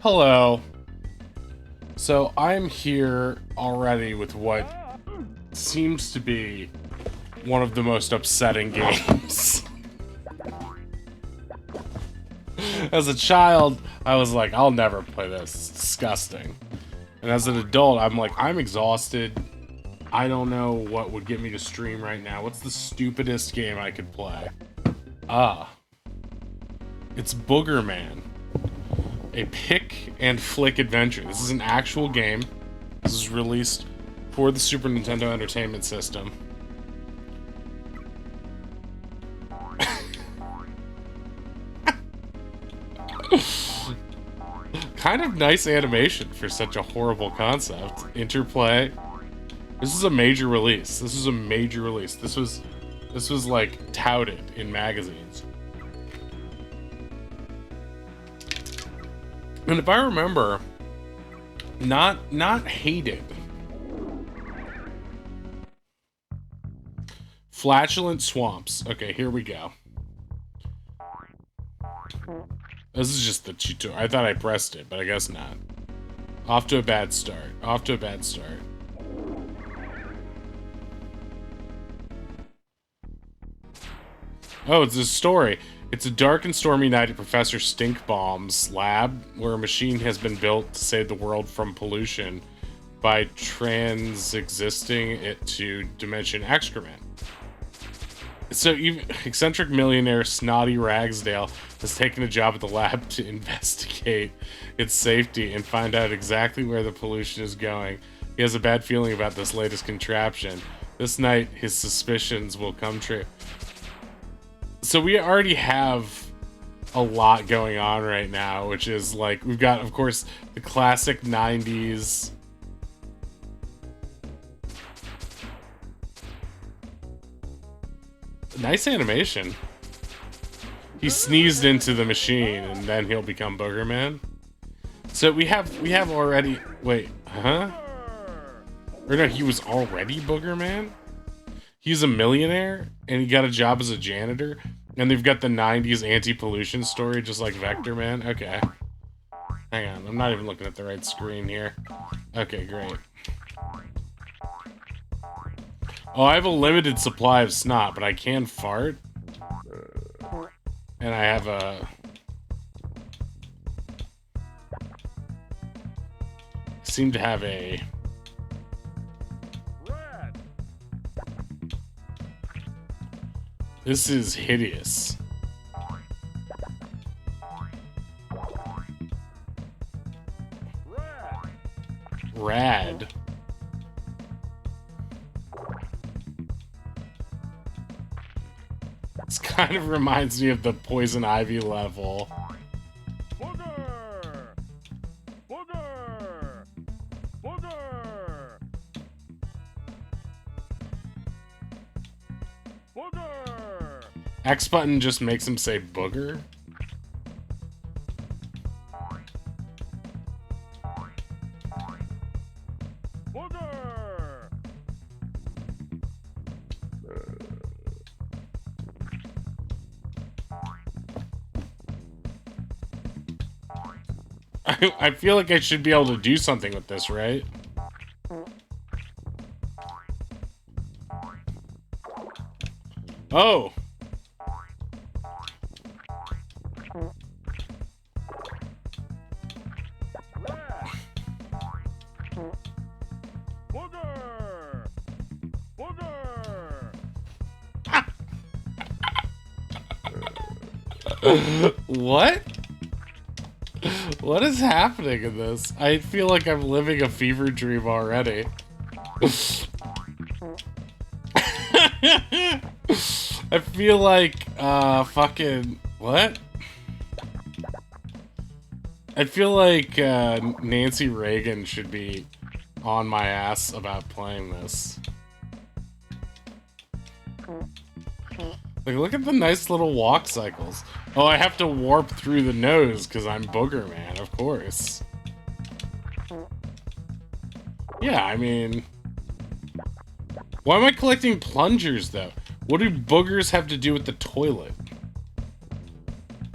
Hello. So I'm here already with what seems to be one of the most upsetting games. As a child, I was like, I'll never play this. It's disgusting. And as an adult, I'm like, I'm exhausted. I don't know what would get me to stream right now. What's the stupidest game I could play? It's Boogerman. A pick and flick adventure. This is an actual game. This is released for the Super Nintendo Entertainment System. Kind of nice animation for such a horrible concept. Interplay. This is a major release. This is a major release. This was like touted in magazines. And if I remember, not hated. Flatulent swamps. Okay, here we go. This is just the tutorial. I thought I pressed it, but I guess not. Off to a bad start. Off to a bad start. Oh, it's a story. It's a dark and stormy night at Professor Stinkbomb's lab, where a machine has been built to save the world from pollution by transexisting it to dimension excrement. So, eccentric millionaire Snotty Ragsdale has taken a job at the lab to investigate its safety and find out exactly where the pollution is going. He has a bad feeling about this latest contraption. This night, his suspicions will come true. So we already have a lot going on right now, which is like, we've got, of course, the classic 90s. Nice animation. He sneezed into the machine and then he'll become Boogerman. So we have already, wait, huh? Or no, he was already Boogerman? He's a millionaire, and he got a job as a janitor, and they've got the 90s anti-pollution story, just like Vector Man. Okay. Hang on, I'm not even looking at the right screen here. Okay, great. Oh, I have a limited supply of snot, but I can fart. And I have a... seem to have a... This is hideous. Rad. This kind of reminds me of the Poison Ivy level. Booger! Booger! Booger! Booger! X button just makes him say booger. Booger! I feel like I should be able to do something with this, right? Oh! Booger! Booger! What? What is happening in this? I feel like I'm living a fever dream already. I feel like, fucking... What? I feel like, Nancy Reagan should be on my ass about playing this. Like, look at the nice little walk cycles. Oh, I have to warp through the nose because I'm Boogerman, of course. Yeah, I mean... Why am I collecting plungers, though? What do boogers have to do with the toilet?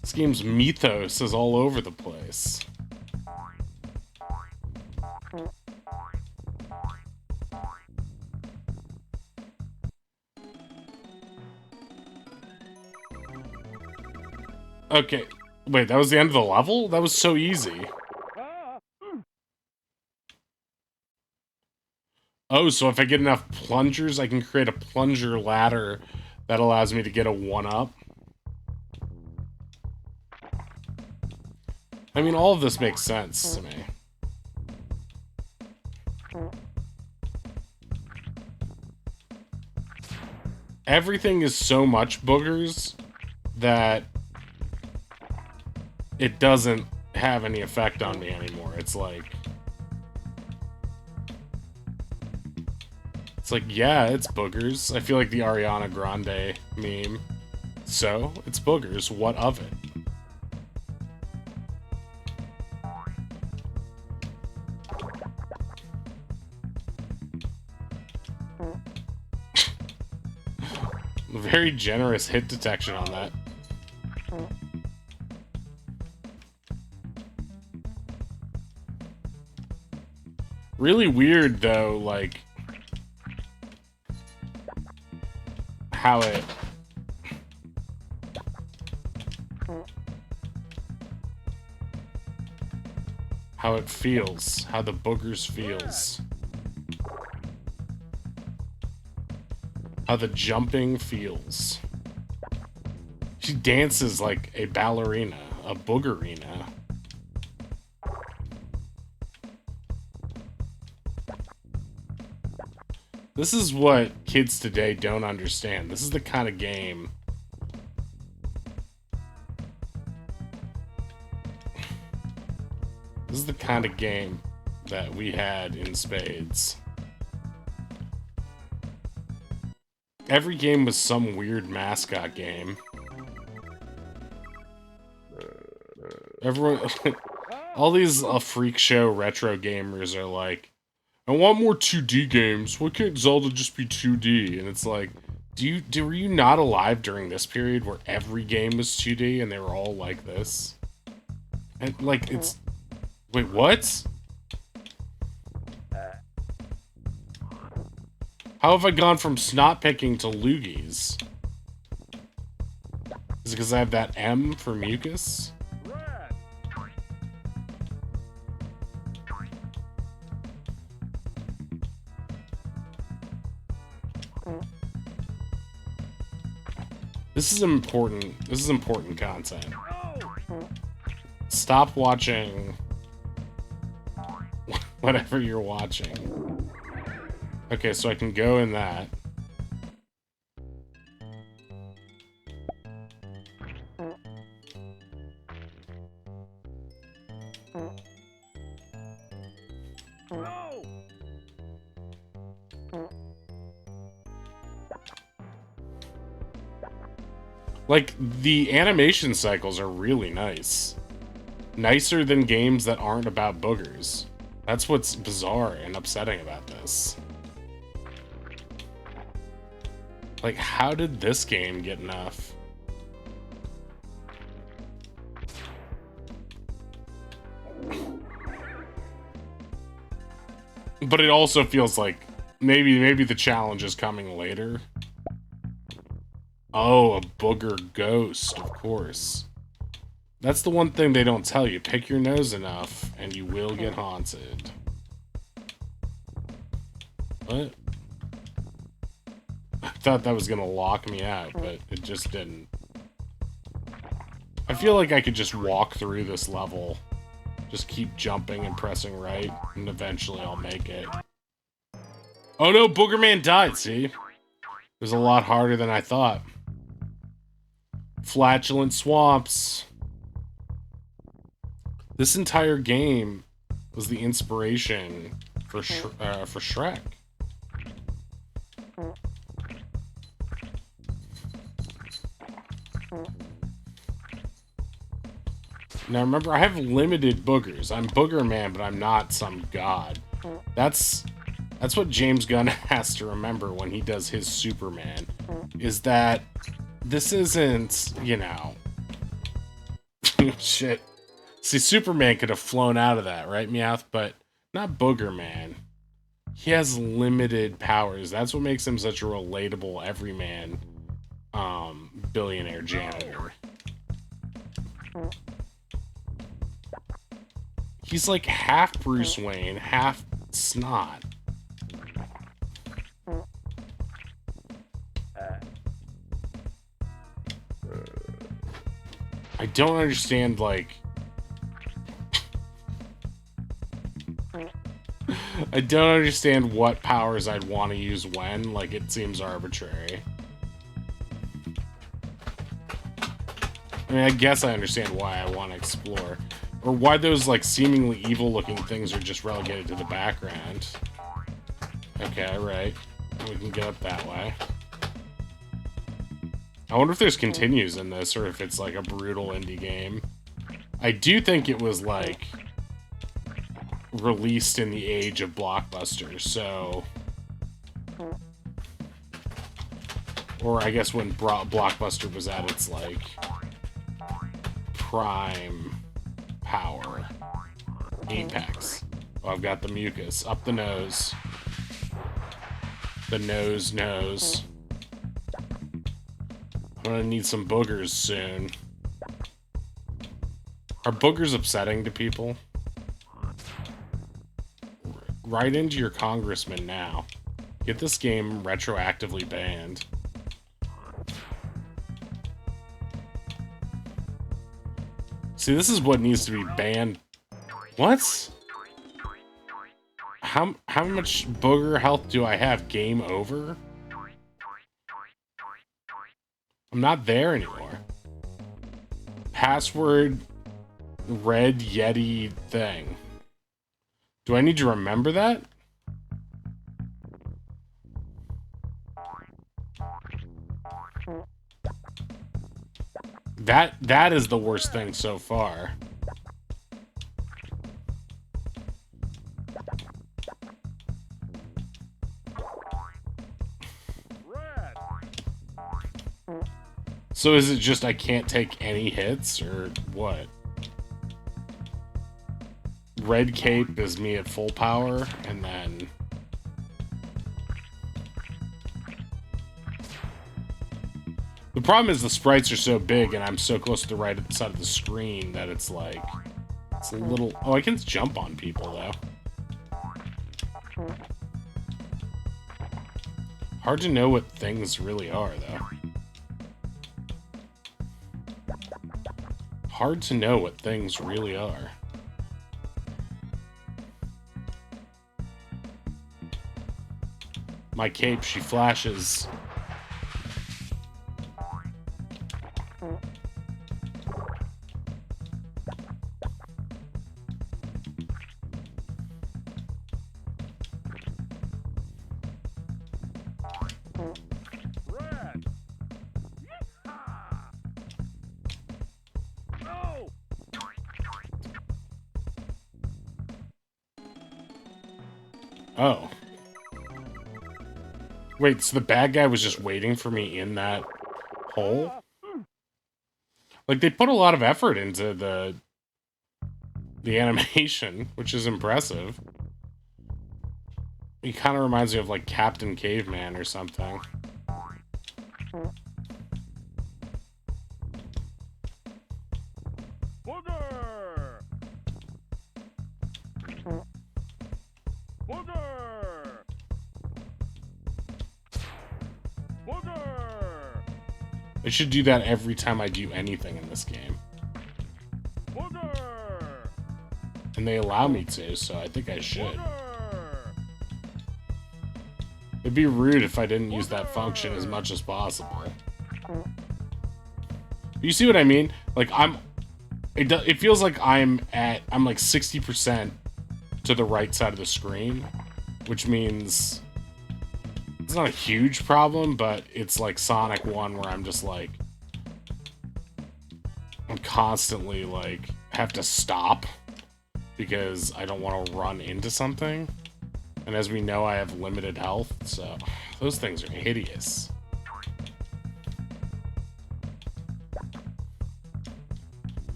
This game's mythos is all over the place. Okay. Wait, that was the end of the level? That was so easy. Oh, so if I get enough plungers, I can create a plunger ladder that allows me to get a 1-up. I mean, all of this makes sense to me. Everything is so much boogers that it doesn't have any effect on me anymore. It's like, yeah, it's boogers. I feel like the Ariana Grande meme. So, it's boogers. What of it? Very generous hit detection on that. Really weird, though, like, how it... how it feels. How the boogers feels. How the jumping feels. She dances like a ballerina, a boogerina. This is what kids today don't understand. This is the kind of game... This is the kind of game that we had in spades. Every game was some weird mascot game. Everyone... all these freak show retro gamers are like, I want more 2D games. Why can't Zelda just be 2D? And it's like, were you not alive during this period where every game was 2D and they were all like this? And like, it's... Wait, what? How have I gone from snot picking to loogies? Is it because I have that M for mucus? This is important. This is important content. Stop watching whatever you're watching. Okay, so I can go in that. Like, the animation cycles are really nice. Nicer than games that aren't about boogers. That's what's bizarre and upsetting about this. Like, how did this game get enough? But it also feels like maybe the challenge is coming later. Oh, a booger ghost, of course. That's the one thing they don't tell you. Pick your nose enough, and you will get haunted. What? I thought that was gonna lock me out, but it just didn't. I feel like I could just walk through this level. Just keep jumping and pressing right, and eventually I'll make it. Oh no, Boogerman died, see? It was a lot harder than I thought. Flatulent swamps. This entire game was the inspiration for Shrek. Now remember, I have limited boogers. I'm Boogerman, but I'm not some god. That's what James Gunn has to remember when he does his Superman. Is that this isn't, you know... Shit. See, Superman could have flown out of that, right, Meowth? But Not Boogerman. He has limited powers. That's what makes him such a relatable everyman billionaire janitor. He's like half Bruce Wayne, half Snot. I don't understand, like... I don't understand what powers I'd want to use when. Like, it seems arbitrary. I mean, I guess I understand why I want to explore. Or why those, like, seemingly evil-looking things are just relegated to the background. Okay, right. We can get up that way. I wonder if there's continues in this, or if it's, like, a brutal indie game. I do think it was, like, released in the age of Blockbuster, so... Or I guess when Blockbuster was at its, like, prime power. Apex. Oh, I've got the mucus. Up the nose. The nose. I'm gonna need some boogers soon. Are boogers upsetting to people? Write into your congressman now. Get this game retroactively banned. See, this is what needs to be banned. What? How much booger health do I have? Game over? I'm not there anymore. Password red Yeti thing. Do I need to remember that? That is the worst thing so far. So is it just I can't take any hits, or what? Red cape is me at full power, and then... The problem is the sprites are so big, and I'm so close to the right side of the screen that it's like... It's a little... Oh, I can jump on people, though. Hard to know what things really are, though. Hard to know what things really are. My cape, she flashes. Oh. Wait, so the bad guy was just waiting for me in that hole? Like, they put a lot of effort into the animation, which is impressive. He kind of reminds me of, like, Captain Caveman or something. Booger! Booger! Booger! I should do that every time I do anything in this game. Booger! And they allow me to, so I think I should. Booger! It'd be rude if I didn't use that function as much as possible. You see what I mean? Like, it feels like I'm like 60% to the right side of the screen, which means it's not a huge problem, but it's like Sonic 1 where I'm just like, I'm constantly like, have to stop because I don't want to run into something. And as we know, I have limited health, so those things are hideous.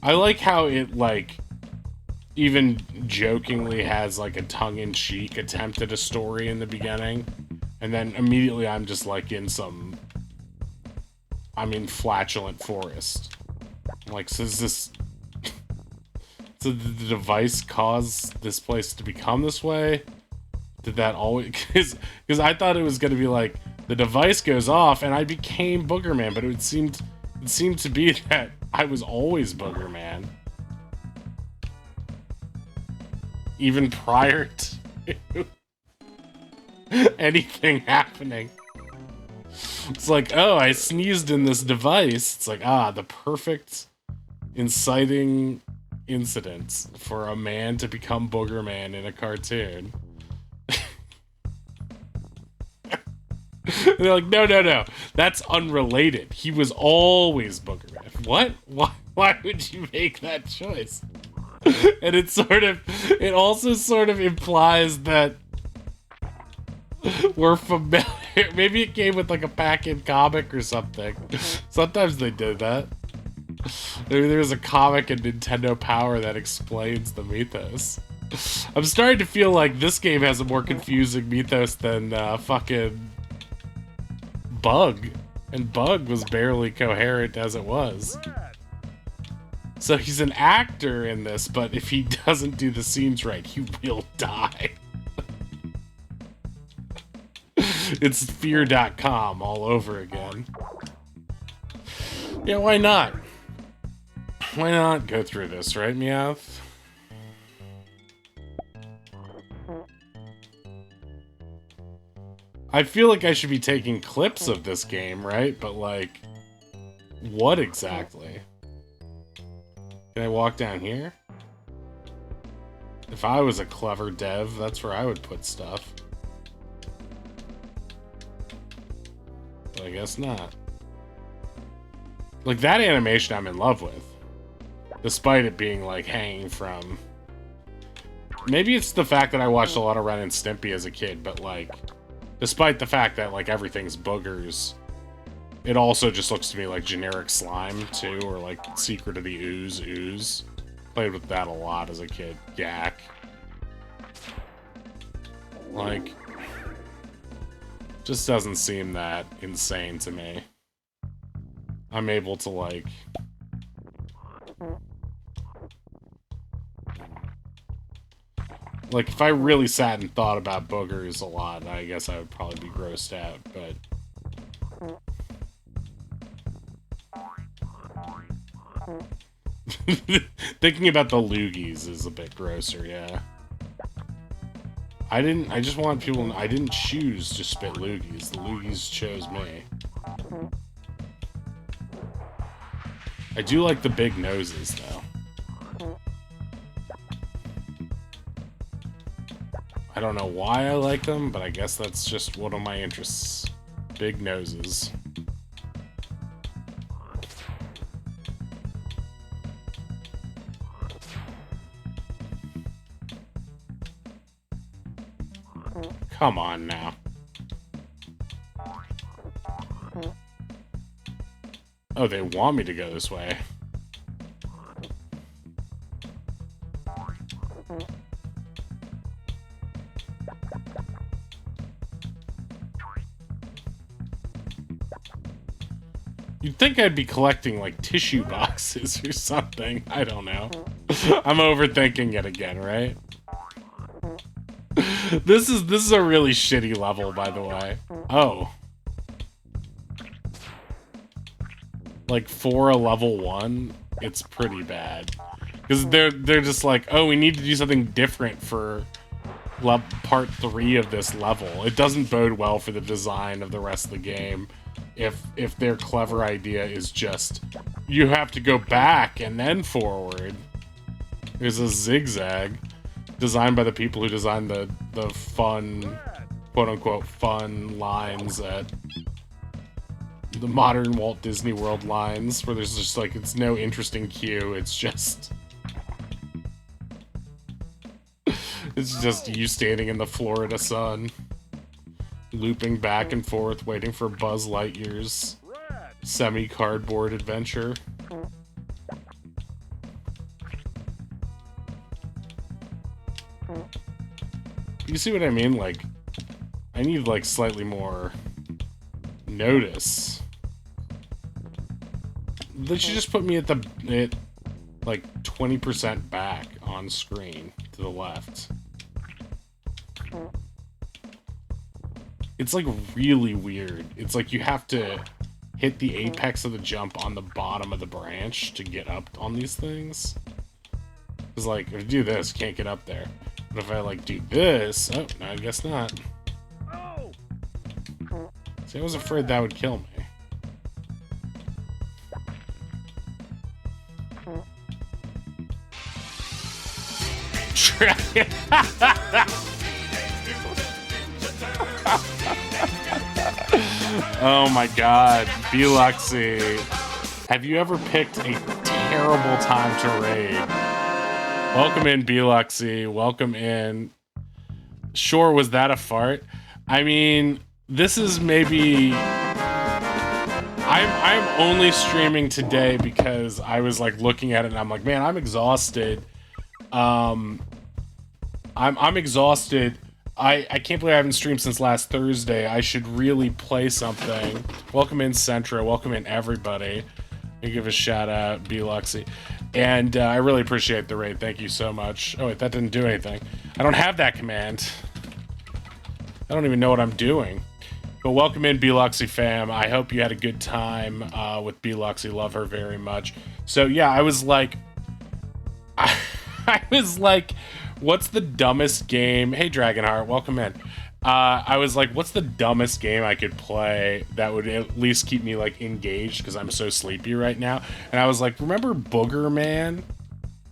I like how it, like, even jokingly has like a tongue-in-cheek attempt at a story in the beginning, and then immediately I'm just like in flatulent forest. I'm like, so is this... So did the device cause this place to become this way? Did that always... Because I thought it was going to be like, the device goes off and I became Boogerman, but it seemed to be that I was always Boogerman. Even prior to anything happening. It's like, oh, I sneezed in this device. It's like, the perfect inciting incident for a man to become Boogerman in a cartoon. They're like, no, that's unrelated. He was always Boogerman. What? Why would you make that choice? And it also sort of implies that we're familiar. Maybe it came with like a pack-in comic or something. Sometimes they did that. There's a comic in Nintendo Power that explains the mythos. I'm starting to feel like this game has a more confusing mythos than fucking Bug. And Bug was barely coherent as it was. So he's an actor in this, but if he doesn't do the scenes right, he will die. It's fear.com all over again. Yeah, why not? Why not go through this, right, Meowth? I feel like I should be taking clips of this game, right? But, like, what exactly? Can I walk down here? If I was a clever dev, that's where I would put stuff. But I guess not. Like, that animation I'm in love with. Despite it being, like, hanging from... Maybe it's the fact that I watched a lot of Ren and Stimpy as a kid, but, like... Despite the fact that, like, everything's boogers, it also just looks to me like generic slime, too, or, like, Secret of the Ooze. Played with that a lot as a kid. Yak. Like... Just doesn't seem that insane to me. I'm able to, like... Like, if I really sat and thought about boogers a lot, I guess I would probably be grossed out, but... Thinking about the loogies is a bit grosser, yeah. I just want people... I didn't choose to spit loogies. The loogies chose me. I do like the big noses, though. I don't know why I like them, but I guess that's just one of my interests. Big noses. Come on now. Oh, they want me to go this way. You'd think I'd be collecting, like, tissue boxes or something. I don't know. I'm overthinking it again, right? This is a really shitty level, by the way. Oh. Like, for a level 1, it's pretty bad. Because they're just like, oh, we need to do something different for part 3 of this level. It doesn't bode well for the design of the rest of the game. If their clever idea is just, you have to go back and then forward. There's a zigzag designed by the people who designed the fun, quote-unquote, fun lines at the modern Walt Disney World lines, where there's just, like, it's no interesting cue, it's just... It's just you standing in the Florida sun. Looping back and forth, waiting for Buzz Lightyear's semi-cardboard adventure. You see what I mean? Like, I need, like, slightly more notice. They should just put me at like, 20% back on screen to the left. It's, like, really weird. It's like you have to hit the apex of the jump on the bottom of the branch to get up on these things. Because, like, if I do this, can't get up there. But if I, like, do this... Oh, no, I guess not. Oh. See, I was afraid that would kill me. Oh my god, Beluxy. Have you ever picked a terrible time to raid? Welcome in, Beluxy. Welcome in. Sure, was that a fart? I mean, this is maybe... I'm only streaming today because I was like looking at it and I'm like, man, I'm exhausted. I'm exhausted. I can't believe I haven't streamed since last Thursday. I should really play something. Welcome in, Centra. Welcome in, everybody. I give a shout out, Beluxy. And I really appreciate the raid. Thank you so much. Oh, wait, that didn't do anything. I don't have that command. I don't even know what I'm doing. But welcome in, Beluxy fam. I hope you had a good time with Beluxy. Love her very much. So, yeah, I was like... I was like, what's the dumbest game? Hey, Dragonheart, welcome in. I was like, what's the dumbest game I could play that would at least keep me, like, engaged because I'm so sleepy right now? And I was like, remember Boogerman?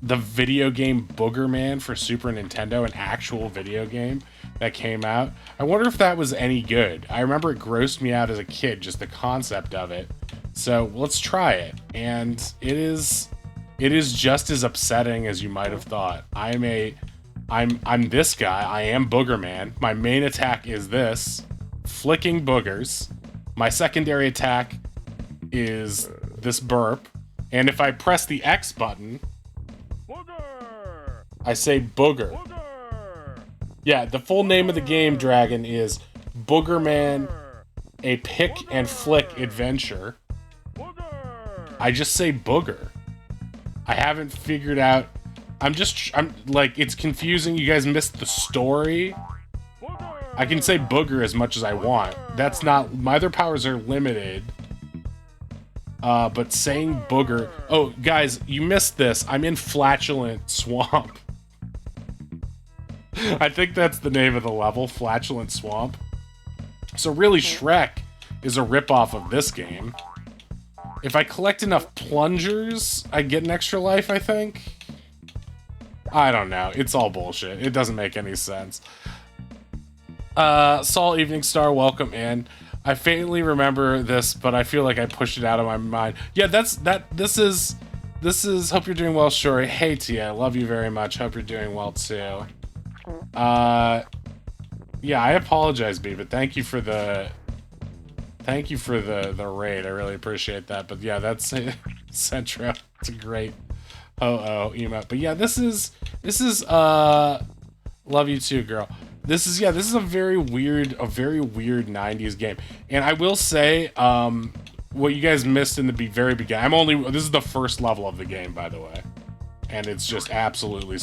The video game Boogerman for Super Nintendo, an actual video game that came out? I wonder if that was any good. I remember it grossed me out as a kid, just the concept of it. So, let's try it. And it is just as upsetting as you might have thought. I'm this guy. I am Boogerman. My main attack is this, flicking boogers. My secondary attack is this burp. And if I press the X button, Booger. I say booger. Booger. Yeah, the full name of the game, Dragon, is Boogerman, a pick and flick adventure. Booger. I just say booger. I haven't figured out. I'm like, it's confusing. You guys missed the story. Booger. I can say booger as much as I want. That's not, my other powers are limited. But saying booger. Oh, guys, you missed this. I'm in Flatulent Swamp. I think that's the name of the level, Flatulent Swamp. So really, Shrek is a ripoff of this game. If I collect enough plungers, I get an extra life, I think? I don't know. It's all bullshit. It doesn't make any sense. Saul Evening Star, welcome in. I faintly remember this, but I feel like I pushed it out of my mind. Yeah, this is, hope you're doing well, Shori. Hey, Tia, love you very much. Hope you're doing well, too. Yeah, I apologize, B, but thank you for the raid. I really appreciate that. But yeah, that's Centro. It's a great emote. But yeah, this is love you too, girl. This is a very weird 90s game. And I will say, what you guys missed in the very beginning. This is the first level of the game, by the way. And it's just absolutely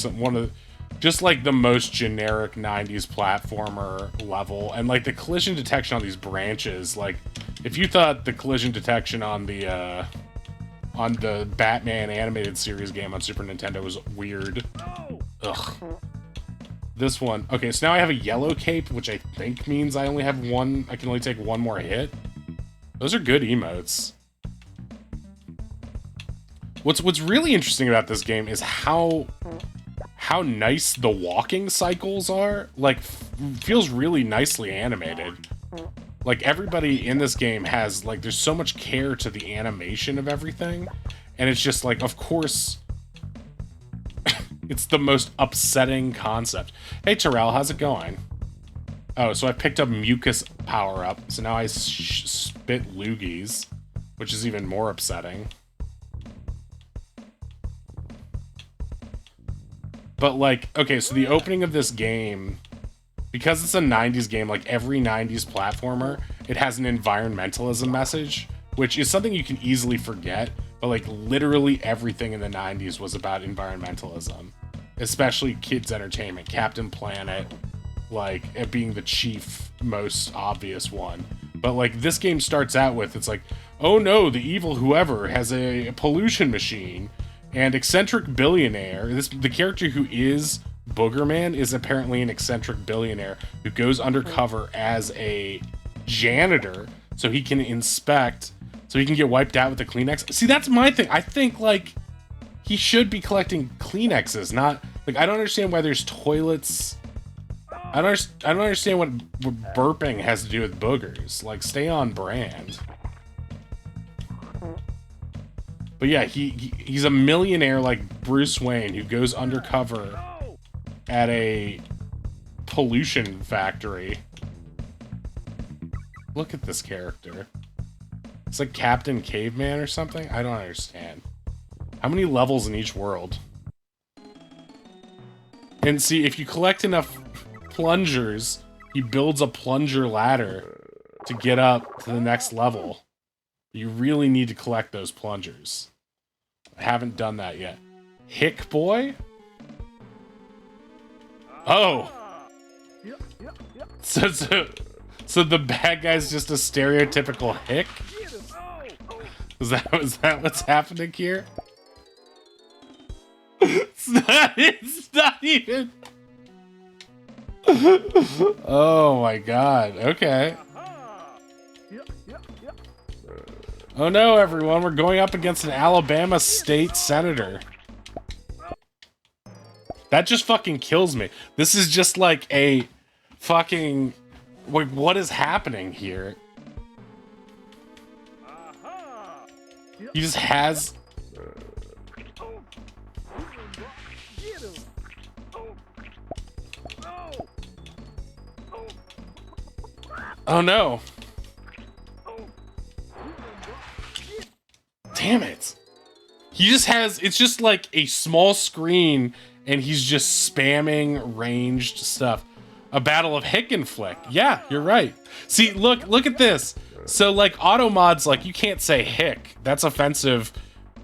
just like the most generic 90s platformer level. And like the collision detection on these branches, like if you thought the collision detection on the Batman animated series game on Super Nintendo was weird. Ugh. This one. Okay, so now I have a yellow cape, which I think means I can only take one more hit. Those are good emotes. What's really interesting about this game is how nice the walking cycles are. Like, feels really nicely animated. Like, everybody in this game has, like, there's so much care to the animation of everything. And it's just, like, of course, it's the most upsetting concept. Hey, Terrell, how's it going? Oh, so I picked up Mucus power-up. So now I spit loogies, which is even more upsetting. But like, okay, so the opening of this game, because it's a 90s game, like every 90s platformer, it has an environmentalism message, which is something you can easily forget, but like literally everything in the 90s was about environmentalism, especially kids entertainment. Captain Planet, like it being the chief most obvious one. But like this game starts out with, it's like, oh no, the evil whoever has a pollution machine, and eccentric billionaire, the character who is Boogerman is apparently an eccentric billionaire who goes undercover as a janitor so he can inspect, so he can get wiped out with the Kleenex. See, that's my thing. I think like he should be collecting Kleenexes, not like, I don't understand why there's toilets. I don't understand what burping has to do with boogers. Like, stay on brand. But yeah, he's a millionaire like Bruce Wayne who goes undercover at a pollution factory. Look at this character. It's like Captain Caveman or something? I don't understand. How many levels in each world? And see, if you collect enough plungers, he builds a plunger ladder to get up to the next level. You really need to collect those plungers. I haven't done that yet. Hick Boy? Oh! So the bad guy's just a stereotypical hick? Is that what's happening here? It's not even... Oh my god, okay. Oh no, everyone, we're going up against an Alabama state senator. That just fucking kills me. This is just like a fucking... Like, what is happening here? He just has... Oh no. Damn it. He just has... It's just like a small screen and he's just spamming ranged stuff. A battle of Hick and Flick. Yeah, you're right. See, look at this. So, like, auto mods, like, you can't say hick. That's offensive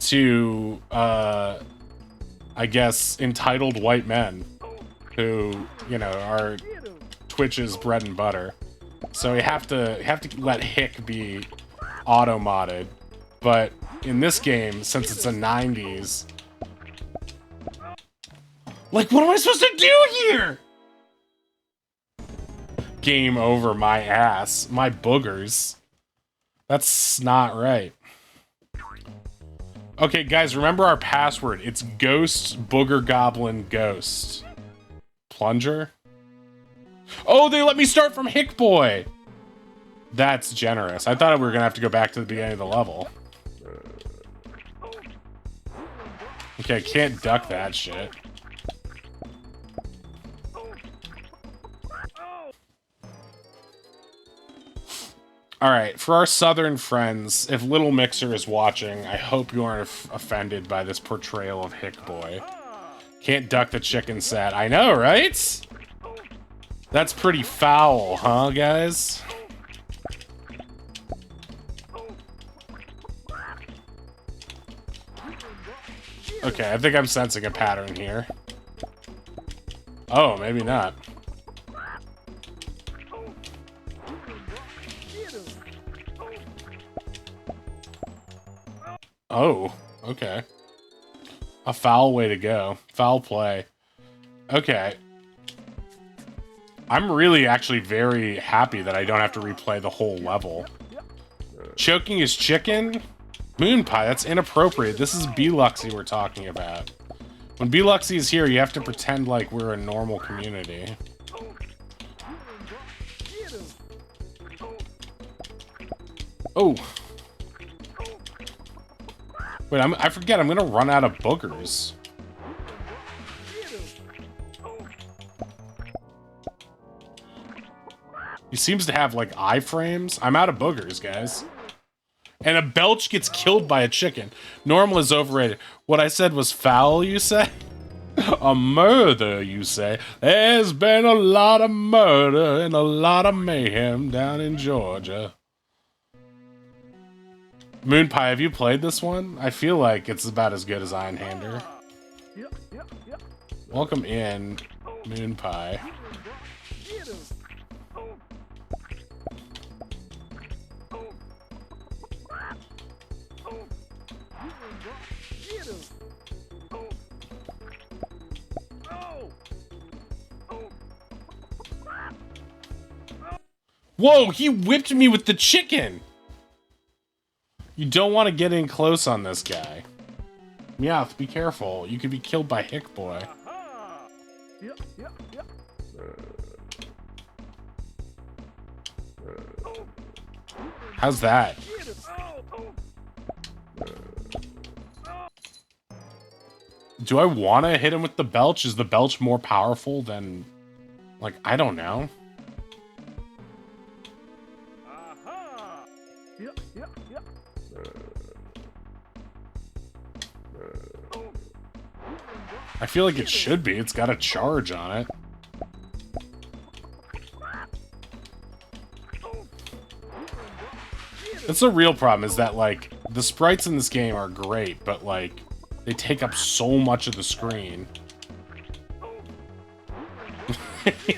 to, I guess, entitled white men who, you know, are Twitch's bread and butter. So you have to let hick be auto modded. But in this game, since it's a 90s, like, what am I supposed to do here? Game over my ass. My boogers. That's not right. Okay, guys, remember our password. It's Ghost Booger Goblin Ghost. Plunger? Oh, they let me start from Hick Boy! That's generous. I thought we were gonna have to go back to the beginning of the level. Okay, I can't duck that shit. Alright, for our southern friends, if Little Mixer is watching, I hope you aren't offended by this portrayal of Hick Boy. Can't duck the chicken set. I know, right? That's pretty foul, huh, guys? Okay, I think I'm sensing a pattern here. Oh, maybe not. Oh, okay. A foul way to go. Foul play. Okay. I'm really actually very happy that I don't have to replay the whole level. Choking his chicken? Moon pie, that's inappropriate. This is B-Luxy we're talking about. When B-Luxy is here, you have to pretend like we're a normal community. Oh. Wait, I forget, I'm gonna run out of boogers. He seems to have, like, iframes. I'm out of boogers, guys. And a belch gets killed by a chicken. Normal is overrated. What I said was foul, you say? A murder, you say? There's been a lot of murder and a lot of mayhem down in Georgia. Moon Pie, have you played this one? I feel like it's about as good as Einhander. Welcome in, Moon Pie. Whoa, he whipped me with the chicken! You don't want to get in close on this guy. Meowth, be careful. You could be killed by Hick Boy. How's that? Do I want to hit him with the belch? Is the belch more powerful than... Like, I don't know. I feel like it should be. It's got a charge on it. That's the real problem, is that, like, the sprites in this game are great, but, like, they take up so much of the screen.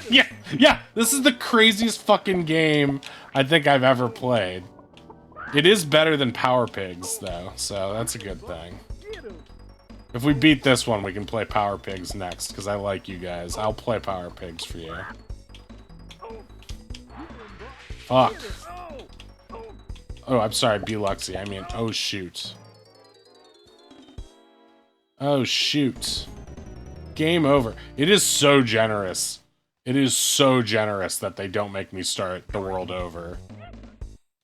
Yeah, this is the craziest fucking game I think I've ever played. It is better than Power Pigs, though, so that's a good thing. If we beat this one, we can play Power Pigs next, because I like you guys. I'll play Power Pigs for you. Fuck. Oh, I'm sorry, B-Luxy. I mean, oh shoot. Oh shoot. Game over. It is so generous. It is so generous that they don't make me start the world over.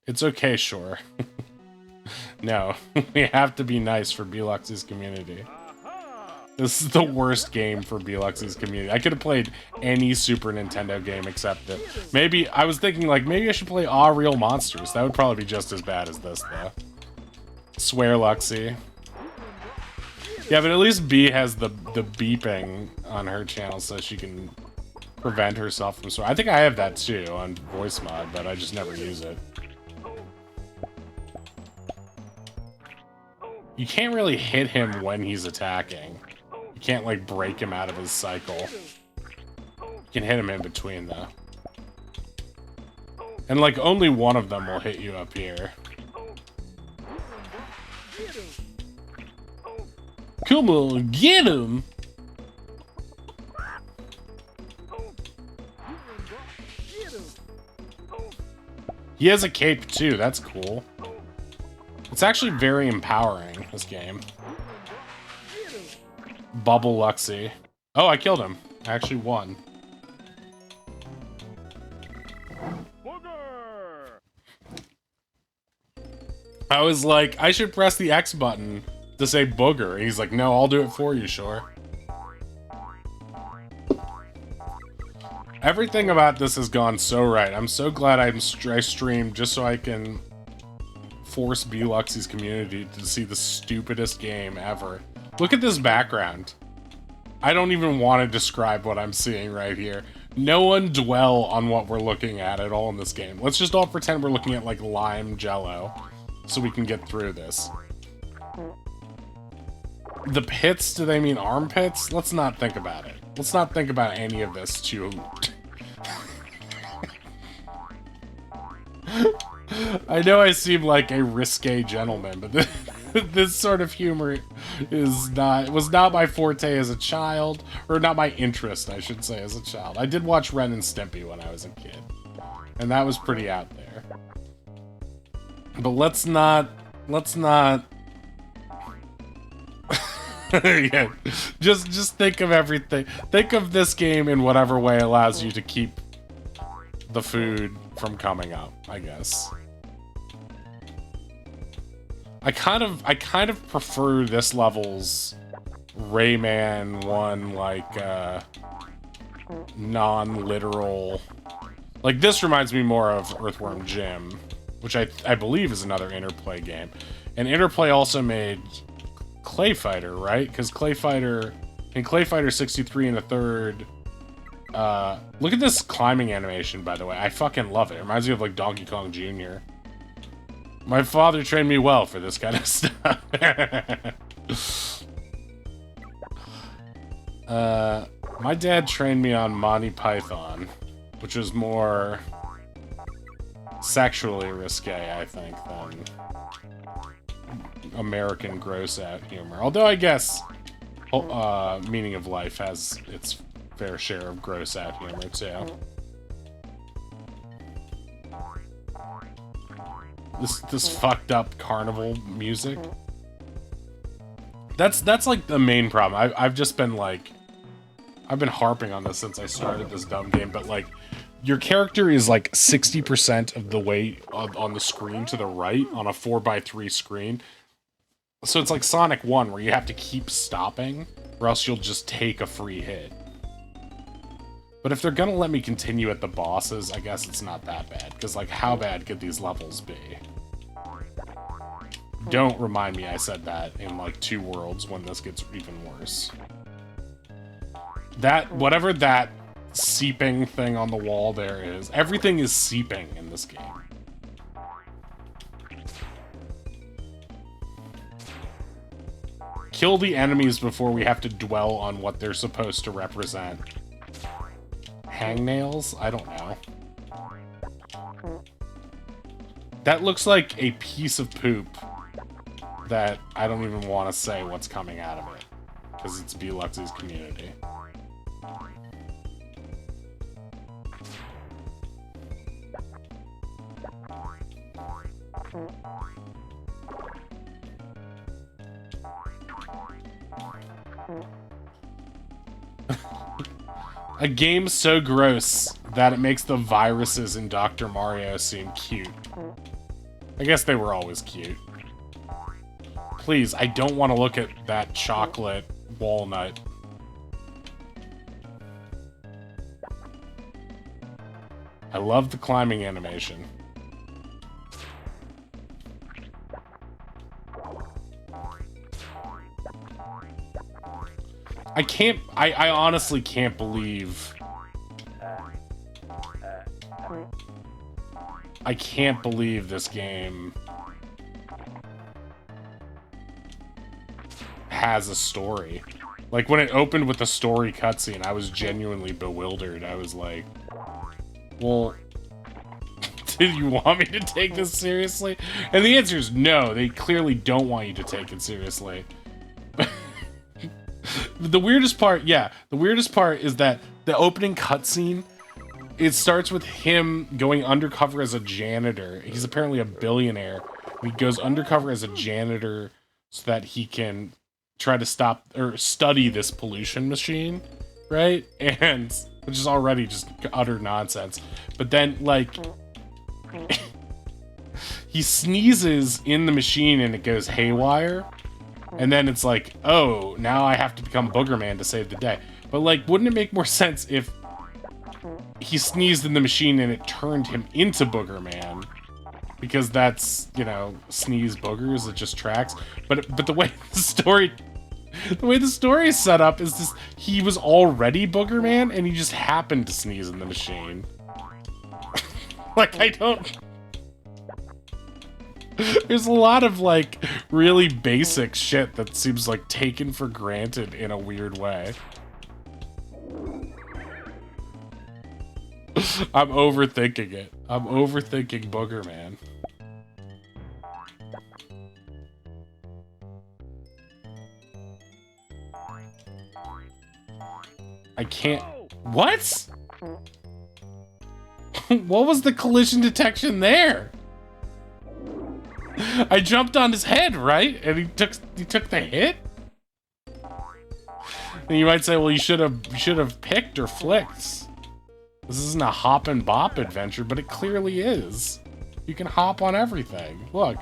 It's okay, sure. No, we have to be nice for B-Luxy's community. This is the worst game for B-Luxy's community. I could have played any Super Nintendo game except that. Maybe, I was thinking, like, maybe I should play Aw Real Monsters. That would probably be just as bad as this, though. Swear, Luxy. Yeah, but at least B has the beeping on her channel so she can prevent herself from swearing. I think I have that, too, on voice mod, but I just never use it. You can't really hit him when he's attacking. You can't, like, break him out of his cycle. You can hit him in between, though. And, like, only one of them will hit you up here. Come on, get him! He has a cape, too. That's cool. It's actually very empowering, this game. Bubble Luxy. Oh, I killed him. I actually won. Booger! I was like, I should press the X button to say booger. And he's like, no, I'll do it for you, sure. Everything about this has gone so right. I'm so glad I streamed just so I can force B-Luxy's community to see the stupidest game ever. Look at this background. I don't even want to describe what I'm seeing right here. No one dwell on what we're looking at all in this game. Let's just all pretend we're looking at, like, lime jello so we can get through this. The pits, do they mean armpits? Let's not think about it. Let's not think about any of this too... I know I seem like a risque gentleman, but this sort of humor was not my forte as a child, or not my interest, I should say, as a child. I did watch Ren and Stimpy when I was a kid, and that was pretty out there. But let's not... Yeah, just think of everything. Think of this game in whatever way allows you to keep the food from coming up, I guess. I kind of prefer this level's Rayman 1, like, non-literal... Like, this reminds me more of Earthworm Jim, which I believe is another Interplay game. And Interplay also made Clay Fighter, right? Because Clay Fighter In Clay Fighter 63 and a third, look at this climbing animation, by the way. I fucking love it. It reminds me of, like, Donkey Kong Jr. My father trained me well for this kind of stuff. My dad trained me on Monty Python, which was more sexually risque, I think, than American gross-out humor. Although I guess Meaning of Life has its fair share of gross-out humor, too. This fucked up carnival music. That's like the main problem. I've just been like, I've been harping on this since I started this dumb game, but like, your character is like 60% of the way on the screen to the right on a 4x3 screen. So it's like Sonic 1 where you have to keep stopping or else you'll just take a free hit. But if they're gonna let me continue at the bosses, I guess it's not that bad. Because, like, how bad could these levels be? Don't remind me I said that in, like, 2 worlds when this gets even worse. That, whatever that seeping thing on the wall there is, everything is seeping in this game. Kill the enemies before we have to dwell on what they're supposed to represent. Hangnails? I don't know. That looks like a piece of poop that I don't even want to say what's coming out of it. Because it's B-Lux's community. A game so gross that it makes the viruses in Dr. Mario seem cute. I guess they were always cute. Please, I don't want to look at that chocolate walnut. I love the climbing animation. I honestly can't believe... I can't believe this game has a story. Like, when it opened with the story cutscene, I was genuinely bewildered. I was like, well, did you want me to take this seriously? And the answer is no, they clearly don't want you to take it seriously. The weirdest part, yeah, the weirdest part is that the opening cutscene, it starts with him going undercover as a janitor. He's apparently a billionaire. He goes undercover as a janitor so that he can try to stop or study this pollution machine, right? And which is already just utter nonsense. But then, like, he sneezes in the machine and it goes haywire. And then it's like, oh, now I have to become Boogerman to save the day. But, like, wouldn't it make more sense if he sneezed in the machine and it turned him into Boogerman? Because that's, you know, sneeze boogers, it just tracks. But the way the story is set up is this: he was already Boogerman and he just happened to sneeze in the machine. Like, I don't... There's a lot of, like, really basic shit that seems, like, taken for granted in a weird way. I'm overthinking it. I'm overthinking Boogerman. I can't... What? What was the collision detection there? I jumped on his head, right? And he took the hit? And you might say, well, you should have picked or flicked. This isn't a hop and bop adventure, but it clearly is. You can hop on everything. Look.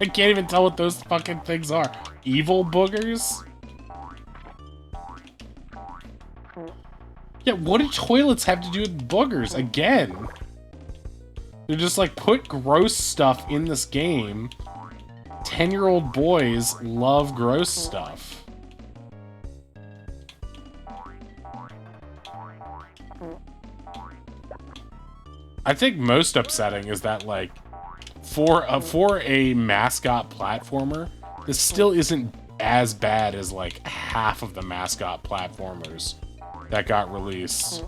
I can't even tell what those fucking things are. Evil boogers? Yeah, what do toilets have to do with boogers? Again. They're just like, put gross stuff in this game. 10-year-old boys love gross stuff. I think most upsetting is that, like, for a mascot platformer, this still isn't as bad as, like, half of the mascot platformers that got released.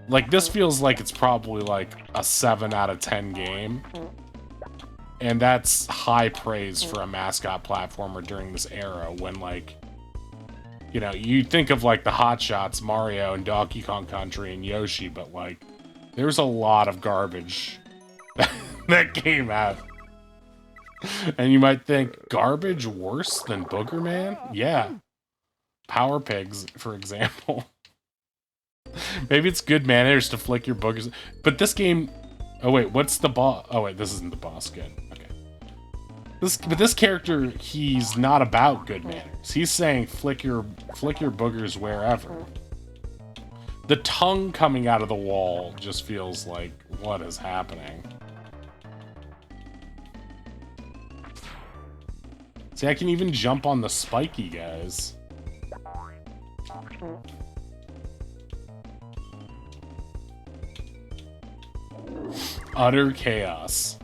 Like, this feels like it's probably, like, a 7 out of 10 game. And that's high praise for a mascot platformer during this era when, like, you know, you think of, like, the hotshots, Mario and Donkey Kong Country and Yoshi, but, like, there's a lot of garbage that came out. And you might think, garbage worse than Boogerman? Yeah. Power Pigs, for example. Maybe it's good manners to flick your boogers. But this game... Oh, wait, what's the boss? Oh, wait, this isn't the boss. Good. Okay. But this character, he's not about good manners. He's saying flick your boogers wherever. The tongue coming out of the wall just feels like, what is happening? See, I can even jump on the spiky guys. Utter chaos.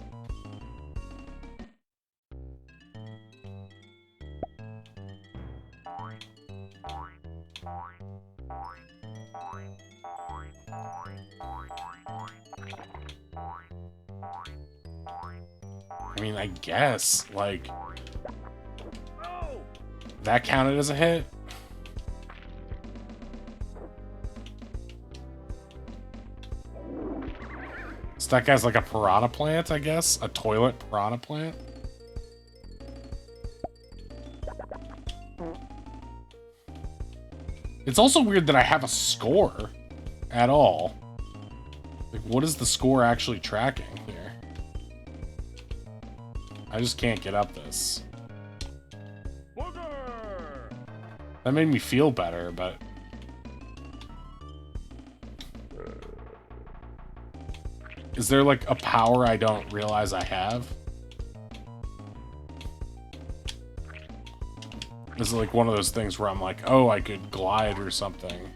I mean, I guess, like, that counted as a hit? So that guy's like a piranha plant, I guess? A toilet piranha plant? It's also weird that I have a score at all. Like, what is the score actually tracking here? I just can't get up this. Booger! That made me feel better, but... Is there, like, a power I don't realize I have? Is it, like, one of those things where I'm like, oh, I could glide or something?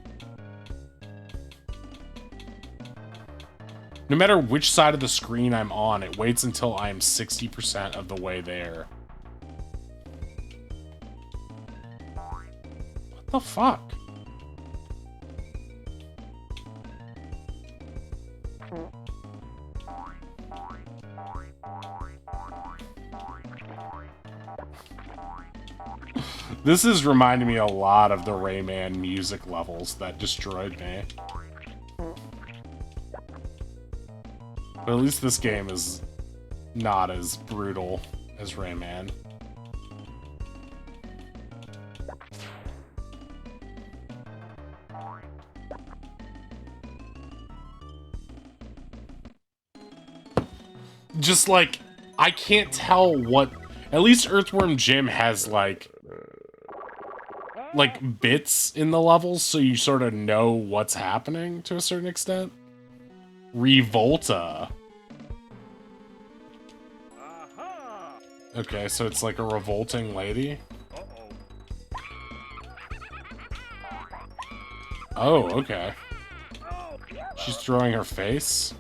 No matter which side of the screen I'm on, it waits until I'm 60% of the way there. What the fuck? This is reminding me a lot of the Rayman music levels that destroyed me. But at least this game is not as brutal as Rayman. Just like, I can't tell what... At least Earthworm Jim has like bits in the levels, so you sort of know what's happening to a certain extent. Revolta. Okay, so it's like a revolting lady. Oh, okay. She's throwing her face.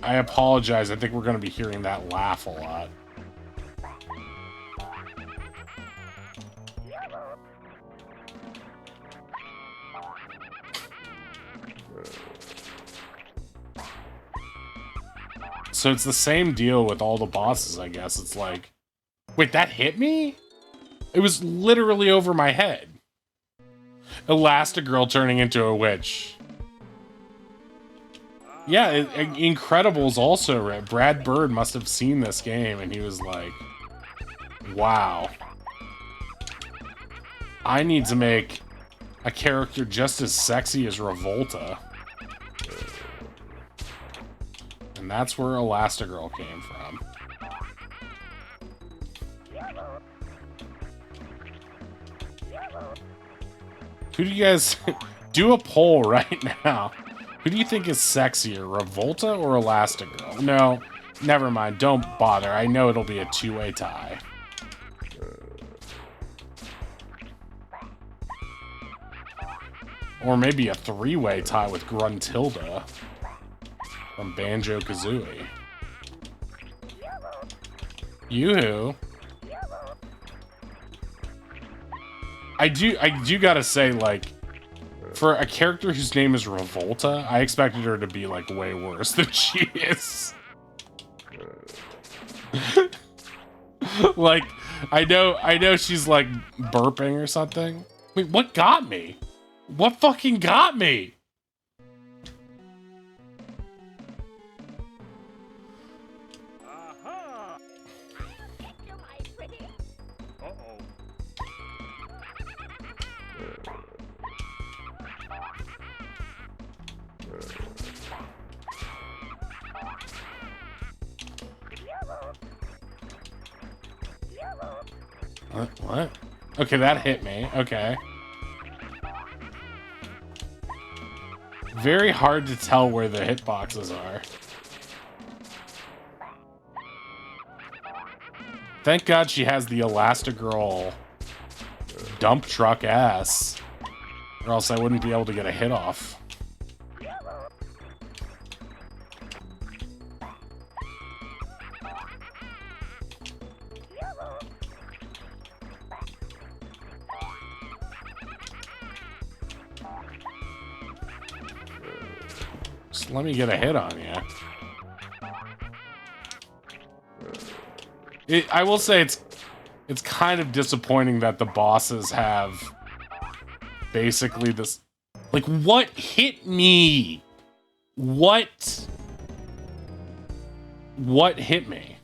I apologize. I think we're going to be hearing that laugh a lot. So it's the same deal with all the bosses, I guess. It's like, wait, that hit me? It was literally over my head. Elastigirl turning into a witch. Yeah, Incredibles also. Brad Bird must have seen this game and he was like, wow. I need to make a character just as sexy as Revolta. And that's where Elastigirl came from. Who do you guys... do a poll right now. Who do you think is sexier, Revolta or Elastigirl? No, never mind. Don't bother. I know it'll be a two-way tie. Or maybe a three-way tie with Gruntilda from Banjo-Kazooie. Yoo-hoo. I do gotta say, like, for a character whose name is Revolta, I expected her to be, like, way worse than she is. Like, I know she's, like, burping or something. Wait, what got me? What fucking got me? Aha! Am I pretty? Uh-oh. What? Okay, that hit me. Okay. Very hard to tell where the hitboxes are. Thank God she has the Elastigirl dump truck ass. Or else I wouldn't be able to get a hit off. Just let me get a hit on you. I will say it's kind of disappointing that the bosses have basically this... Like, what hit me? What hit me?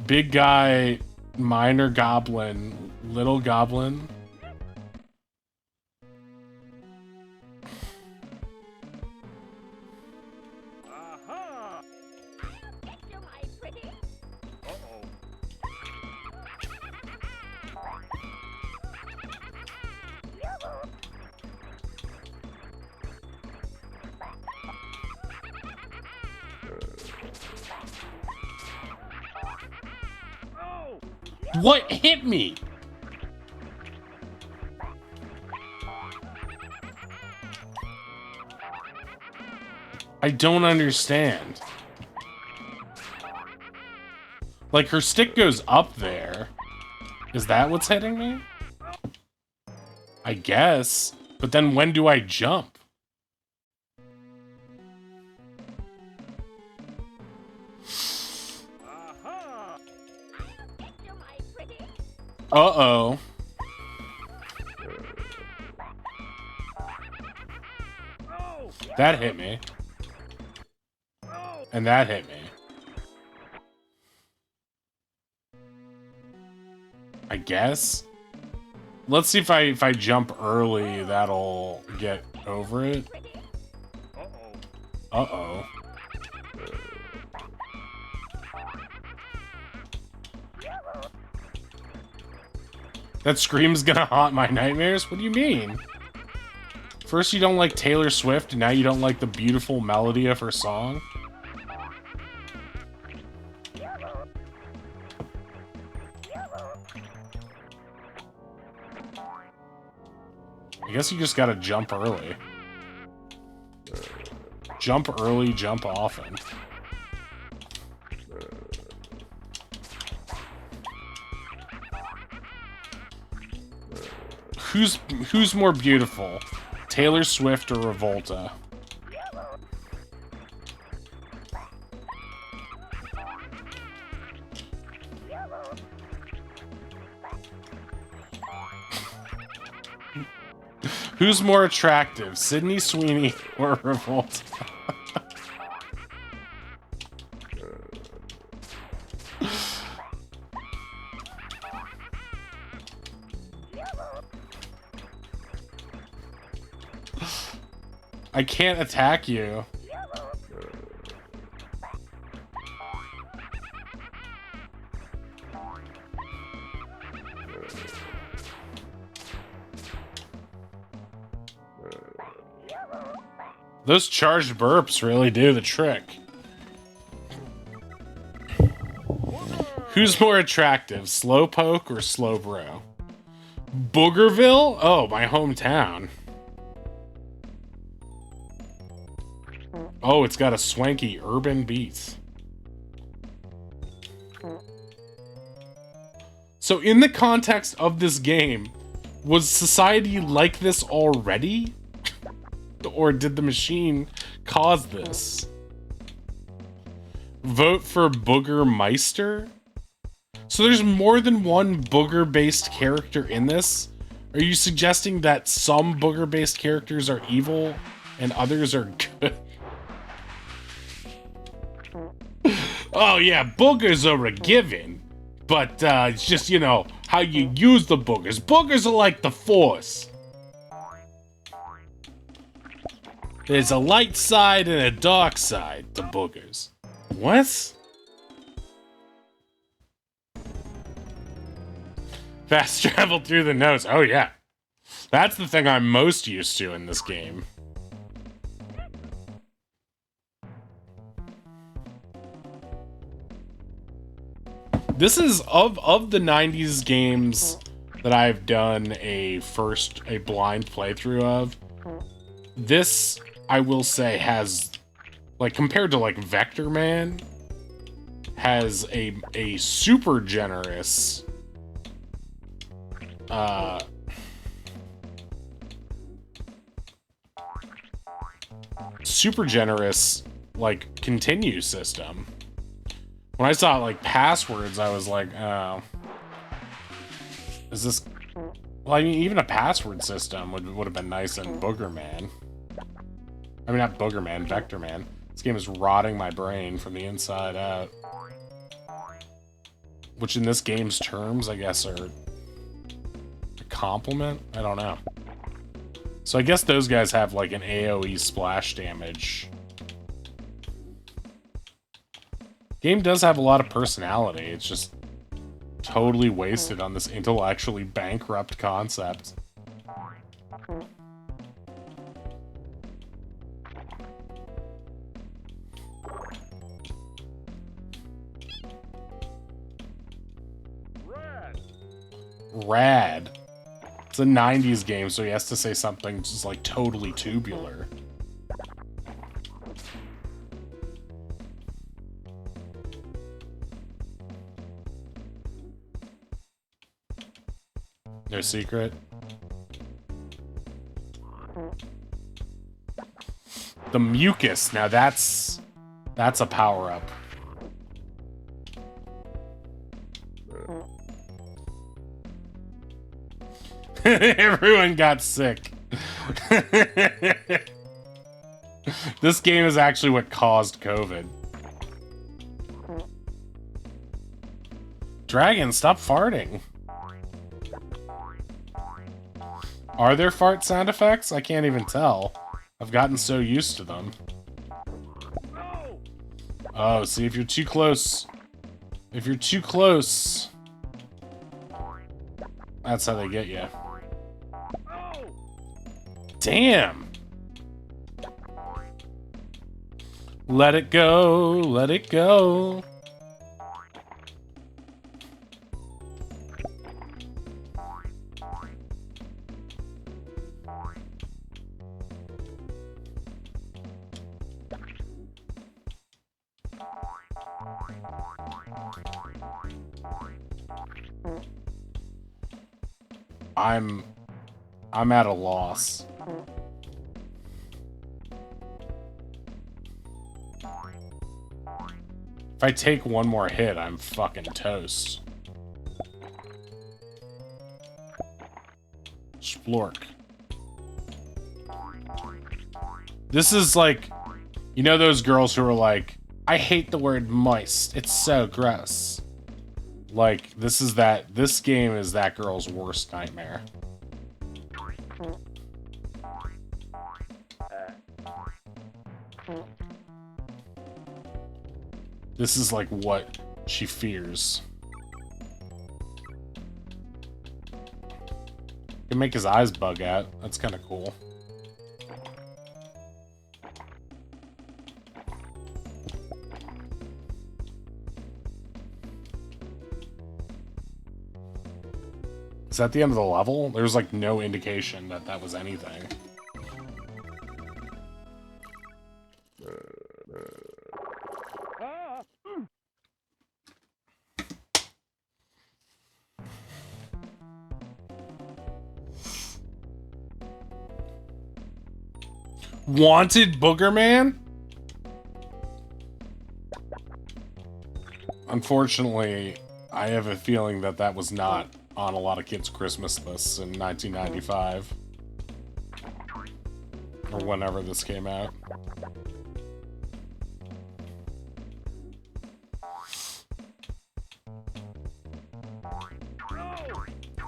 Big guy, minor goblin, little goblin. Aha! Am I pretty? Uh-oh. Oh! What hit me? I don't understand. Like, her stick goes up there. Is that what's hitting me? I guess. But then when do I jump? Aha! Am I pretty? Uh-oh. Oh! That hit me. Oh! And that hit me. I guess. Let's see if I jump early, that'll get over it. Uh-oh. Uh-oh. That scream's gonna haunt my nightmares? What do you mean? First you don't like Taylor Swift, and now you don't like the beautiful melody of her song? I guess you just gotta jump early. Jump early, jump often. Who's more beautiful? Taylor Swift or Revolta? Who's more attractive, Sydney Sweeney or Revolta? I can't attack you. Those charged burps really do the trick. Who's more attractive, Slowpoke or Slowbro? Boogerville? Oh, my hometown. Oh, it's got a swanky urban beat. So in the context of this game, was society like this already? Or did the machine cause this? Vote for Boogermeister? So there's more than one booger-based character in this? Are you suggesting that some booger-based characters are evil and others are good? Oh yeah, boogers are a given. But it's just, you know, how you use the boogers. Boogers are like the Force. There's a light side and a dark side to boogers. What? Fast travel through the nose. Oh, yeah. That's the thing I'm most used to in this game. This is, of the 90s games that I've done a blind playthrough of, this, I will say, has, like, compared to, like, Vector Man, has a super generous, like, continue system. When I saw, like, passwords, I was like, oh. Is this... Well, I mean, even a password system would have been nice in Boogerman. I mean, not Boogerman, Vector Man. This game is rotting my brain from the inside out. Which in this game's terms, I guess, are a compliment? I don't know. So I guess those guys have, like, an AoE splash damage. Game does have a lot of personality. It's just totally wasted on this intellectually bankrupt concept. Rad. It's a 90s game, so he has to say something just like totally tubular. No secret. The mucus. Now that's a power-up. Everyone got sick. This game is actually what caused COVID. Dragon, stop farting. Are there fart sound effects? I can't even tell. I've gotten so used to them. Oh, see, if you're too close... If you're too close... That's how they get you. Damn! Let it go, let it go. I'm at a loss. If I take one more hit, I'm fucking toast. Splork. This is like, you know those girls who are like, I hate the word moist. It's so gross. Like, this game is that girl's worst nightmare. This is like what she fears. You can make his eyes bug out. That's kind of cool. Is that the end of the level? There's like no indication that that was anything. Ah! Wanted Boogerman? Unfortunately, I have a feeling that that was not on a lot of kids' Christmas lists in 1995. Or whenever this came out.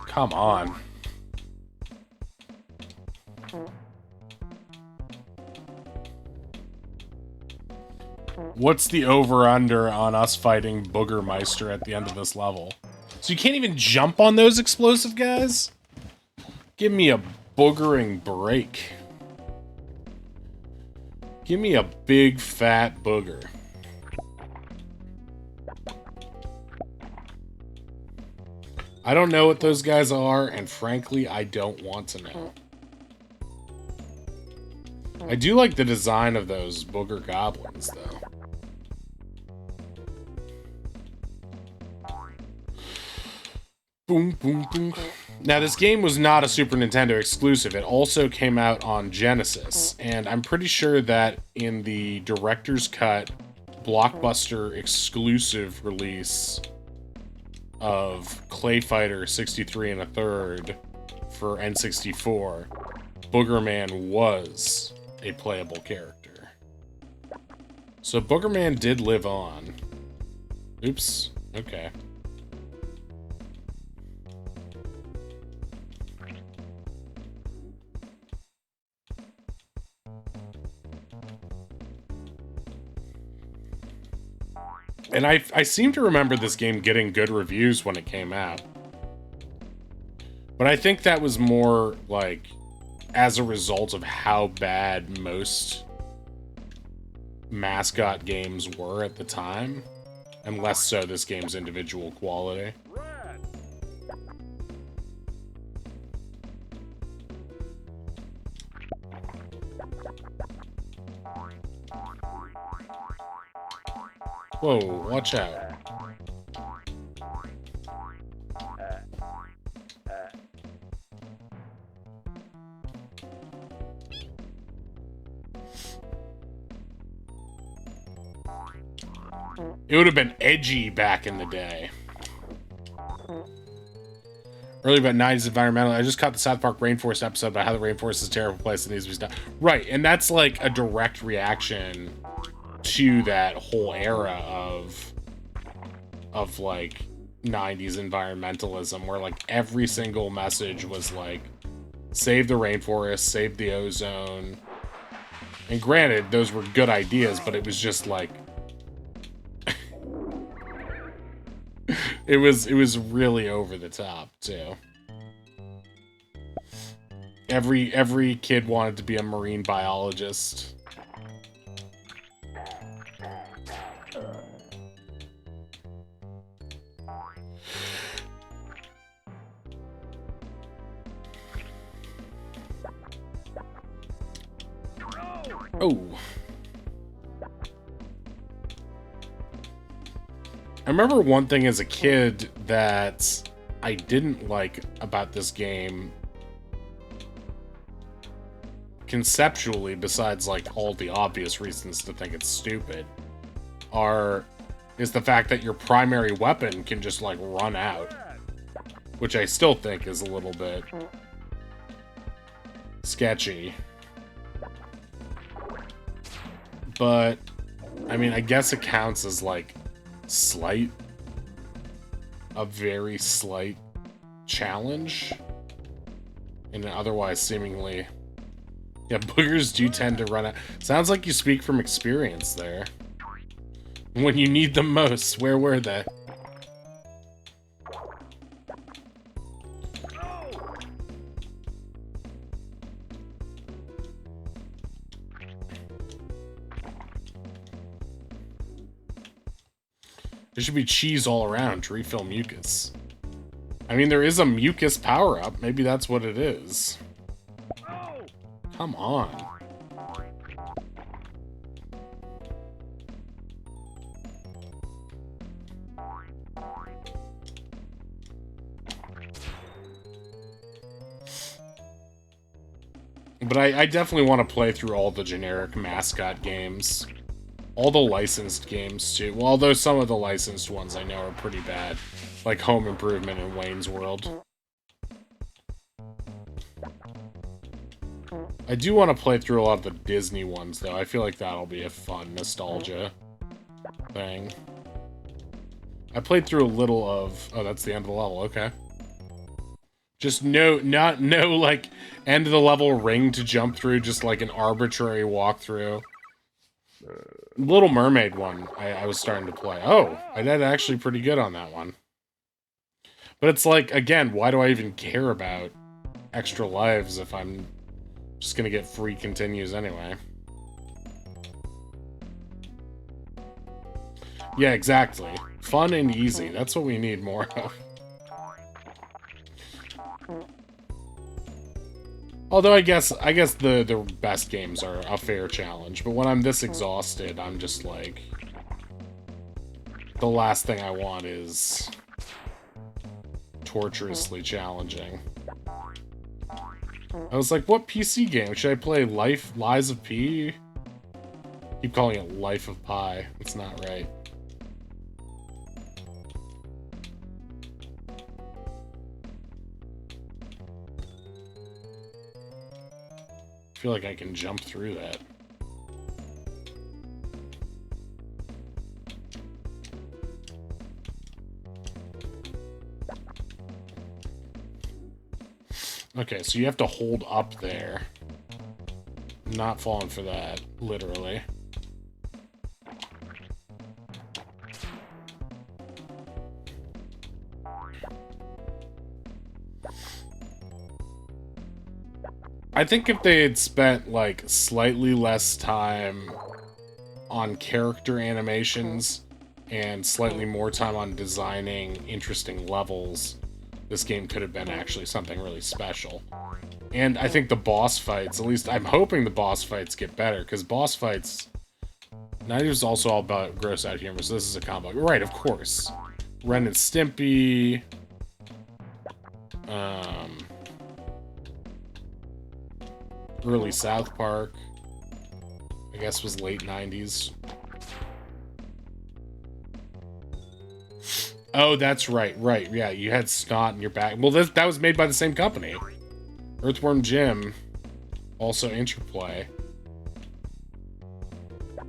Come on. What's the over-under on us fighting Boogermeister at the end of this level? So you can't even jump on those explosive guys? Give me a boogering break. Give me a big fat booger. I don't know what those guys are, and frankly, I don't want to know. I do like the design of those booger goblins, though. Boom, boom, boom. Now, this game was not a Super Nintendo exclusive. It also came out on Genesis, and I'm pretty sure that in the Director's Cut Blockbuster exclusive release of Clay Fighter 63 and a third for N64, Boogerman was a playable character. So Boogerman did live on. Oops. Okay. And I seem to remember this game getting good reviews when it came out. But I think that was more, like, as a result of how bad most mascot games were at the time. And less so this game's individual quality. Red! Whoa, watch out. It would have been edgy back in the day. Early about 90s environmental. I just caught the South Park Rainforest episode about how the rainforest is a terrible place and needs to be stopped. Right, and that's like a direct reaction to that whole era of like 90s environmentalism, where like every single message was like, save the rainforest, save the ozone. And granted, those were good ideas, but it was just like it was really over the top too. Every kid wanted to be a marine biologist. Oh. I remember one thing as a kid that I didn't like about this game conceptually, besides like all the obvious reasons to think it's stupid, is the fact that your primary weapon can just like run out, which I still think is a little bit sketchy. But I mean, I guess it counts as like a very slight challenge in an otherwise seemingly, yeah, boogers do tend to run out. Sounds like you speak from experience there. When you need them most, where were they? There should be cheese all around to refill mucus. I mean, there is a mucus power-up. Maybe that's what it is. Oh! Come on. But I definitely want to play through all the generic mascot games. All the licensed games, too. Well, although some of the licensed ones I know are pretty bad. Like Home Improvement and Wayne's World. I do want to play through a lot of the Disney ones, though. I feel like that'll be a fun nostalgia thing. I played through a little of... Oh, that's the end of the level. Okay. Just no, like, end of the level ring to jump through. Just, like, an arbitrary walkthrough. Little Mermaid one I was starting to play. Oh, I did actually pretty good on that one. But it's like, again, why do I even care about extra lives if I'm just gonna get free continues anyway? Yeah, exactly. Fun and easy. That's what we need more of. Although I guess the best games are a fair challenge, but when I'm this exhausted, I'm just like, the last thing I want is torturously challenging. I was like, what PC game should I play? Lies of P? Keep calling it Life of Pi. It's not right. I feel like I can jump through that. Okay, so you have to hold up there. Not falling for that, literally. I think if they had spent, like, slightly less time on character animations and slightly more time on designing interesting levels, this game could have been actually something really special. And I think the boss fights, at least I'm hoping the boss fights get better, because boss fights... Now it's also all about gross out humor, so this is a combo. Right, of course. Ren and Stimpy... Early South Park, I guess, was late 90s. Oh, that's right, yeah, you had snot in your back. Well, that was made by the same company. Earthworm Jim, also Interplay.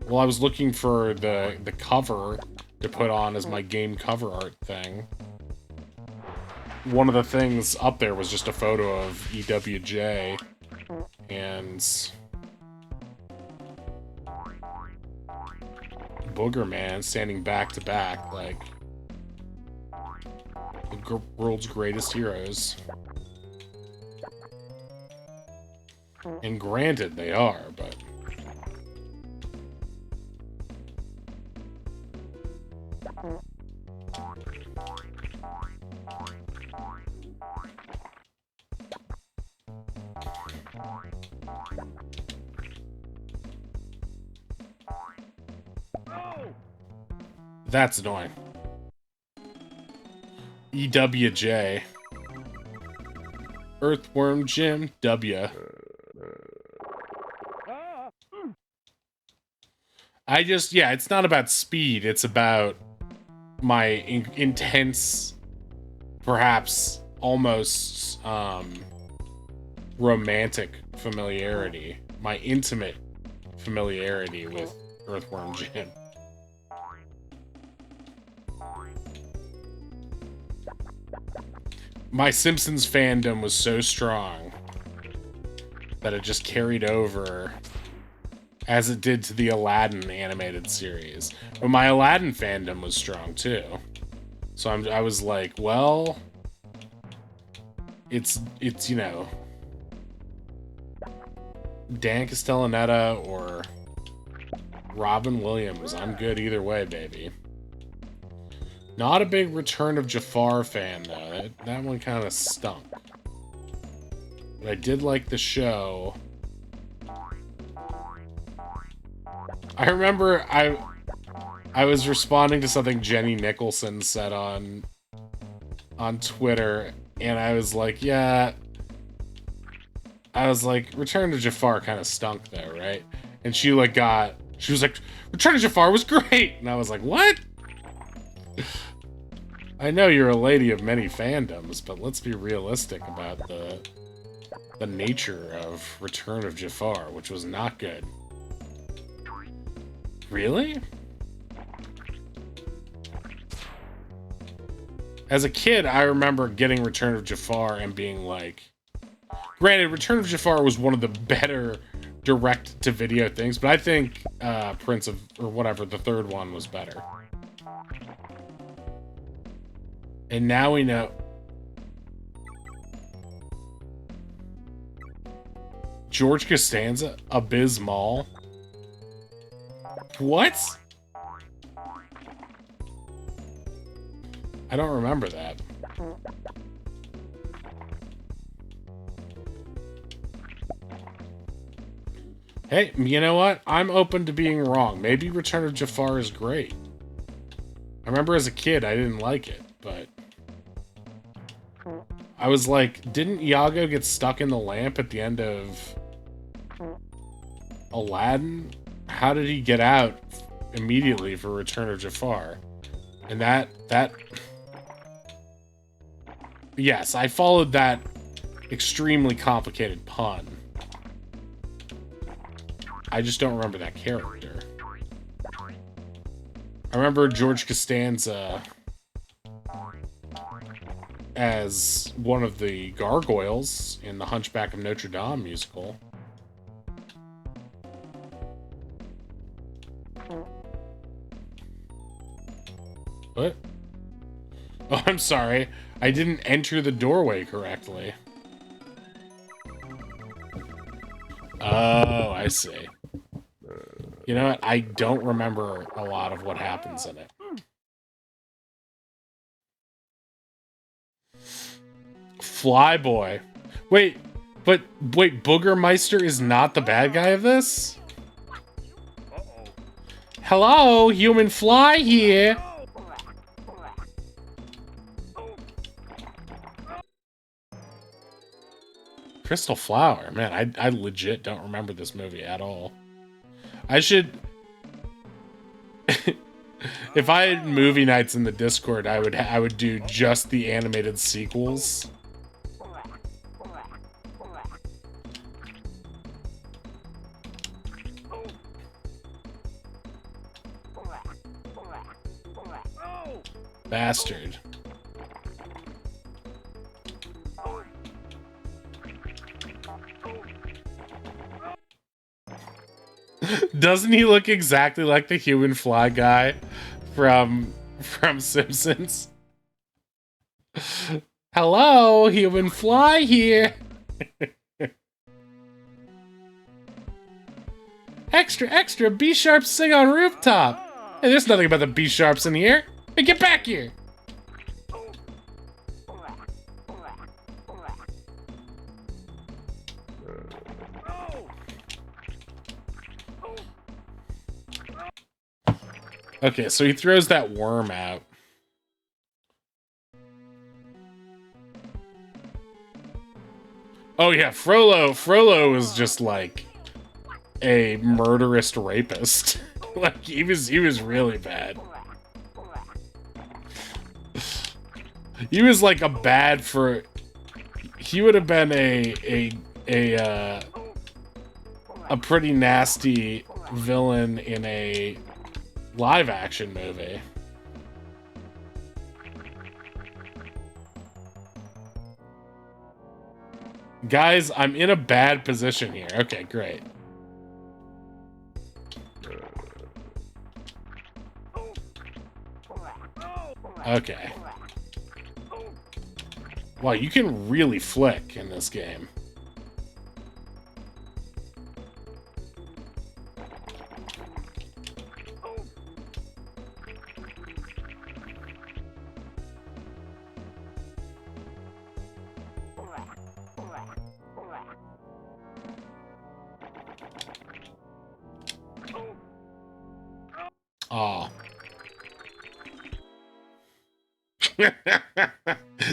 Well, I was looking for the cover to put on as my game cover art thing. One of the things up there was just a photo of EWJ. And Boogerman standing back to back, like the world's greatest heroes. And granted, they are, but that's annoying. EWJ. Earthworm Jim W. I just, yeah, it's not about speed. It's about my intense, perhaps almost romantic familiarity. My intimate familiarity with Earthworm Jim. My Simpsons fandom was so strong that it just carried over as it did to the Aladdin animated series. But my Aladdin fandom was strong too. So I was like, well, it's you know, Dan Castellaneta or Robin Williams. I'm good either way, baby. Not a big Return of Jafar fan, though. That one kind of stunk. But I did like the show. I remember I was responding to something Jenny Nicholson said on Twitter, and I was like, yeah. I was like, Return to Jafar kind of stunk, though, right? And she was like, Return to Jafar was great! And I was like, what? I know you're a lady of many fandoms, but let's be realistic about the nature of Return of Jafar, which was not good. Really? As a kid, I remember getting Return of Jafar and being like... Granted, Return of Jafar was one of the better direct-to-video things, but I think Prince of... or whatever, the third one was better. And now we know... George Costanza? Abysmal? What? I don't remember that. Hey, you know what? I'm open to being wrong. Maybe Return of Jafar is great. I remember as a kid, I didn't like it, but... I was like, didn't Iago get stuck in the lamp at the end of Aladdin? How did he get out immediately for Return of Jafar? And that... Yes, I followed that extremely complicated pun. I just don't remember that character. I remember George Costanza as one of the gargoyles in the Hunchback of Notre Dame musical. What? Oh, I'm sorry. I didn't enter the doorway correctly. Oh, I see. You know what? I don't remember a lot of what happens in it. Flyboy. Wait, Boogermeister is not the bad guy of this? Uh-oh. Hello, human fly here. Crystal Flower. Man, I legit don't remember this movie at all. I should... If I had movie nights in the Discord, I would do just the animated sequels. Bastard. Doesn't he look exactly like the human fly guy from Simpsons? Hello, human fly here. Extra, extra, B-sharps sing on rooftop. Hey, there's nothing about the B-sharps in here. Hey, get back here. Okay, so he throws that worm out. Oh yeah, Frollo is just like a murderous rapist. Like he was really bad. He was like a bad for... He would have been a pretty nasty villain in a live action movie. Guys, I'm in a bad position here. Okay, great. Okay. Wow, you can really flick in this game. Oh. Yeah,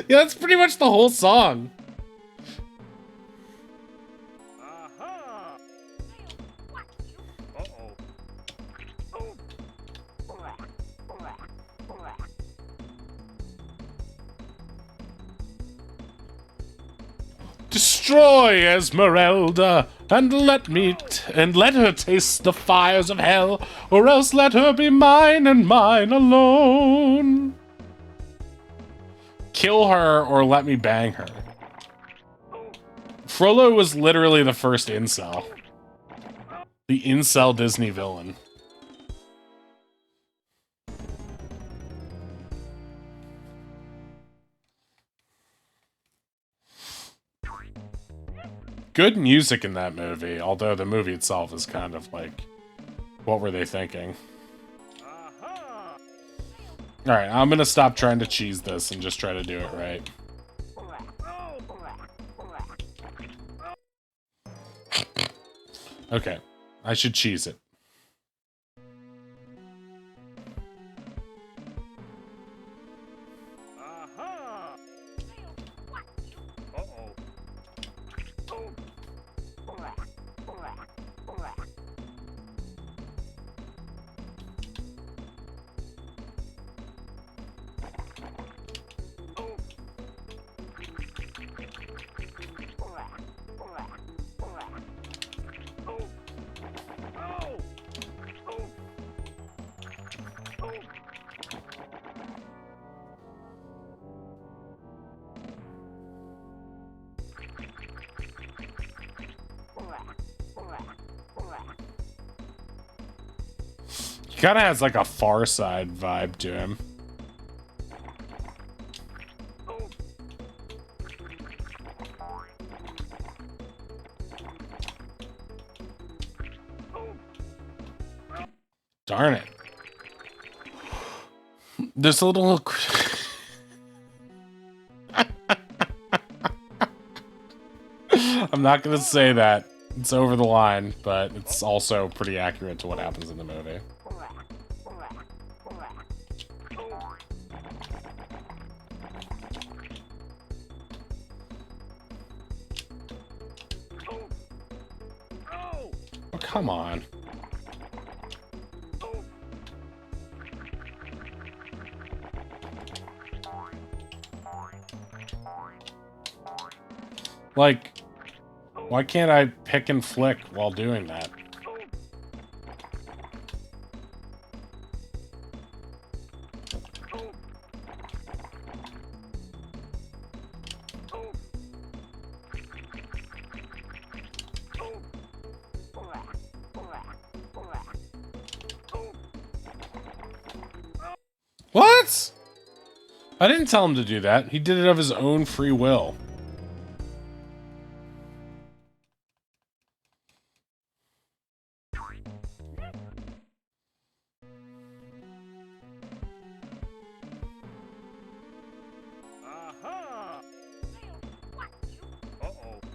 that's pretty much the whole song. Aha! Uh-oh. Destroy Esmeralda, and let her taste the fires of hell, or else let her be mine and mine alone. Kill her or let me bang her. Frollo was literally the first incel. The incel Disney villain. Good music in that movie, although the movie itself is kind of like, what were they thinking? Aha! Alright, I'm gonna stop trying to cheese this and just try to do it right. Okay, I should cheese it. Aha! Uh-oh. He kinda has like a Far Side vibe to him. Darn it. This little... I'm not gonna say that. It's over the line, but it's also pretty accurate to what happens in the movie. Oh, come on. Like, why can't I pick and flick while doing that? What? I didn't tell him to do that. He did it of his own free will. aha! Uh-oh.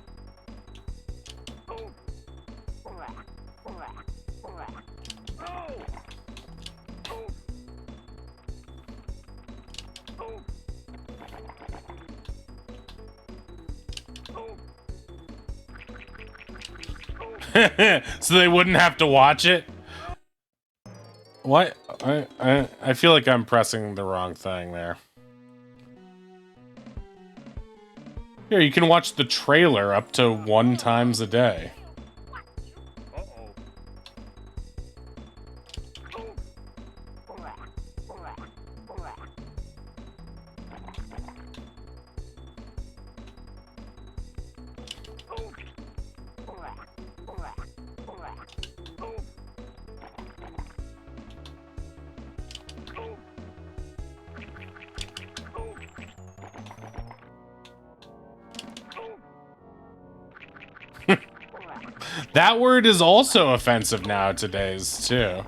So they wouldn't have to watch it? What? I feel like I'm pressing the wrong thing there. Here, you can watch the trailer up to 1 times a day. Uh-oh. That word is also offensive nowadays, too.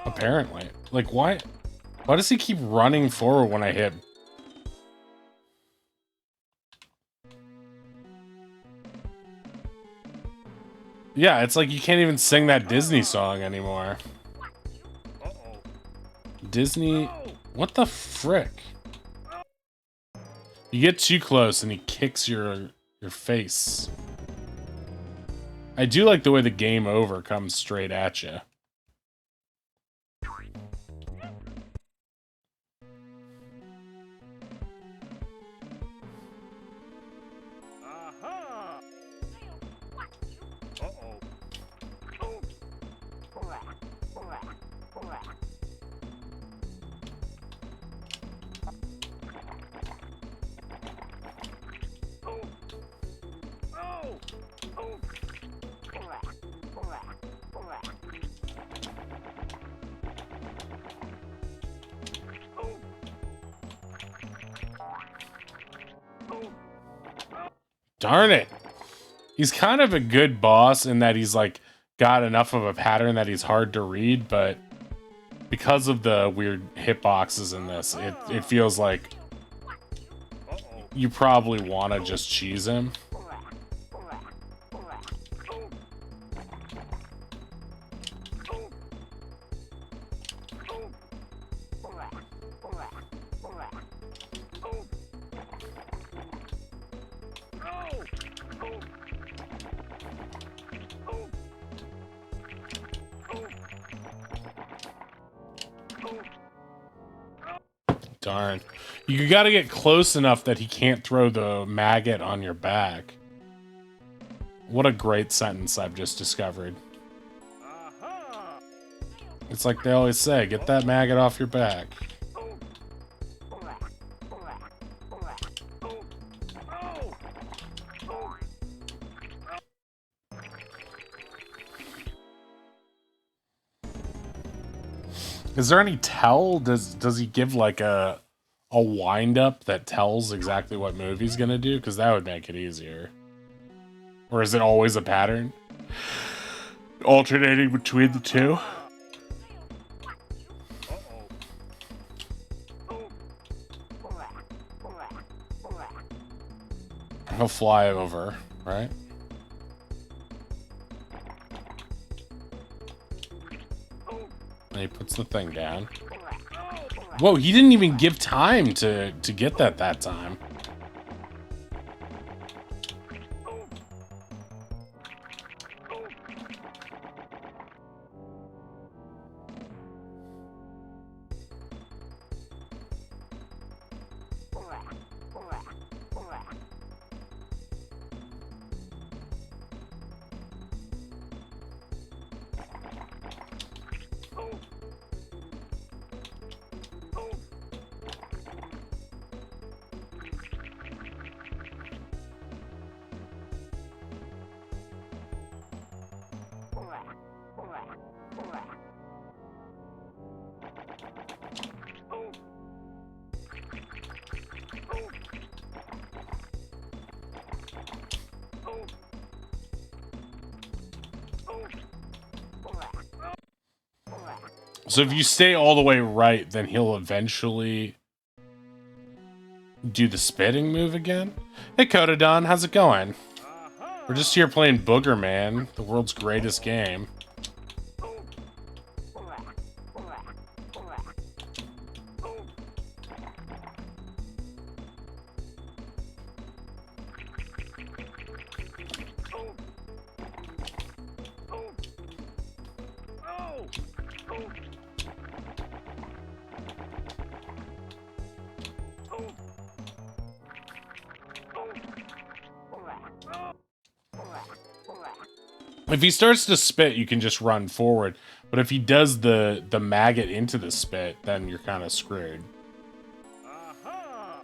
Apparently. Like, why does he keep running forward when I hit? Yeah, it's like you can't even sing that Disney song anymore. Uh-oh. Disney... What the frick? You get too close and he kicks your face. I do like the way the game over comes straight at you. Aha! Uh-oh. Darn it. He's kind of a good boss in that he's like got enough of a pattern that he's hard to read, but because of the weird hitboxes in this, it feels like you probably want to just cheese him. Darn. You gotta get close enough that he can't throw the maggot on your back. What a great sentence I've just discovered. Aha! It's like they always say, get that maggot off your back. Is there any tell? Does he give like a wind up that tells exactly what move he's gonna do? Because that would make it easier. Or is it always a pattern? Alternating between the two? He'll fly over, right? And he puts the thing down. Whoa, he didn't even give time to get that time. So if you stay all the way right, then he'll eventually do the spitting move again. Hey Kotodon, how's it going? We're just here playing Boogerman, the world's greatest game. If he starts to spit, you can just run forward. But if he does the maggot into the spit, then you're kind of screwed. Aha!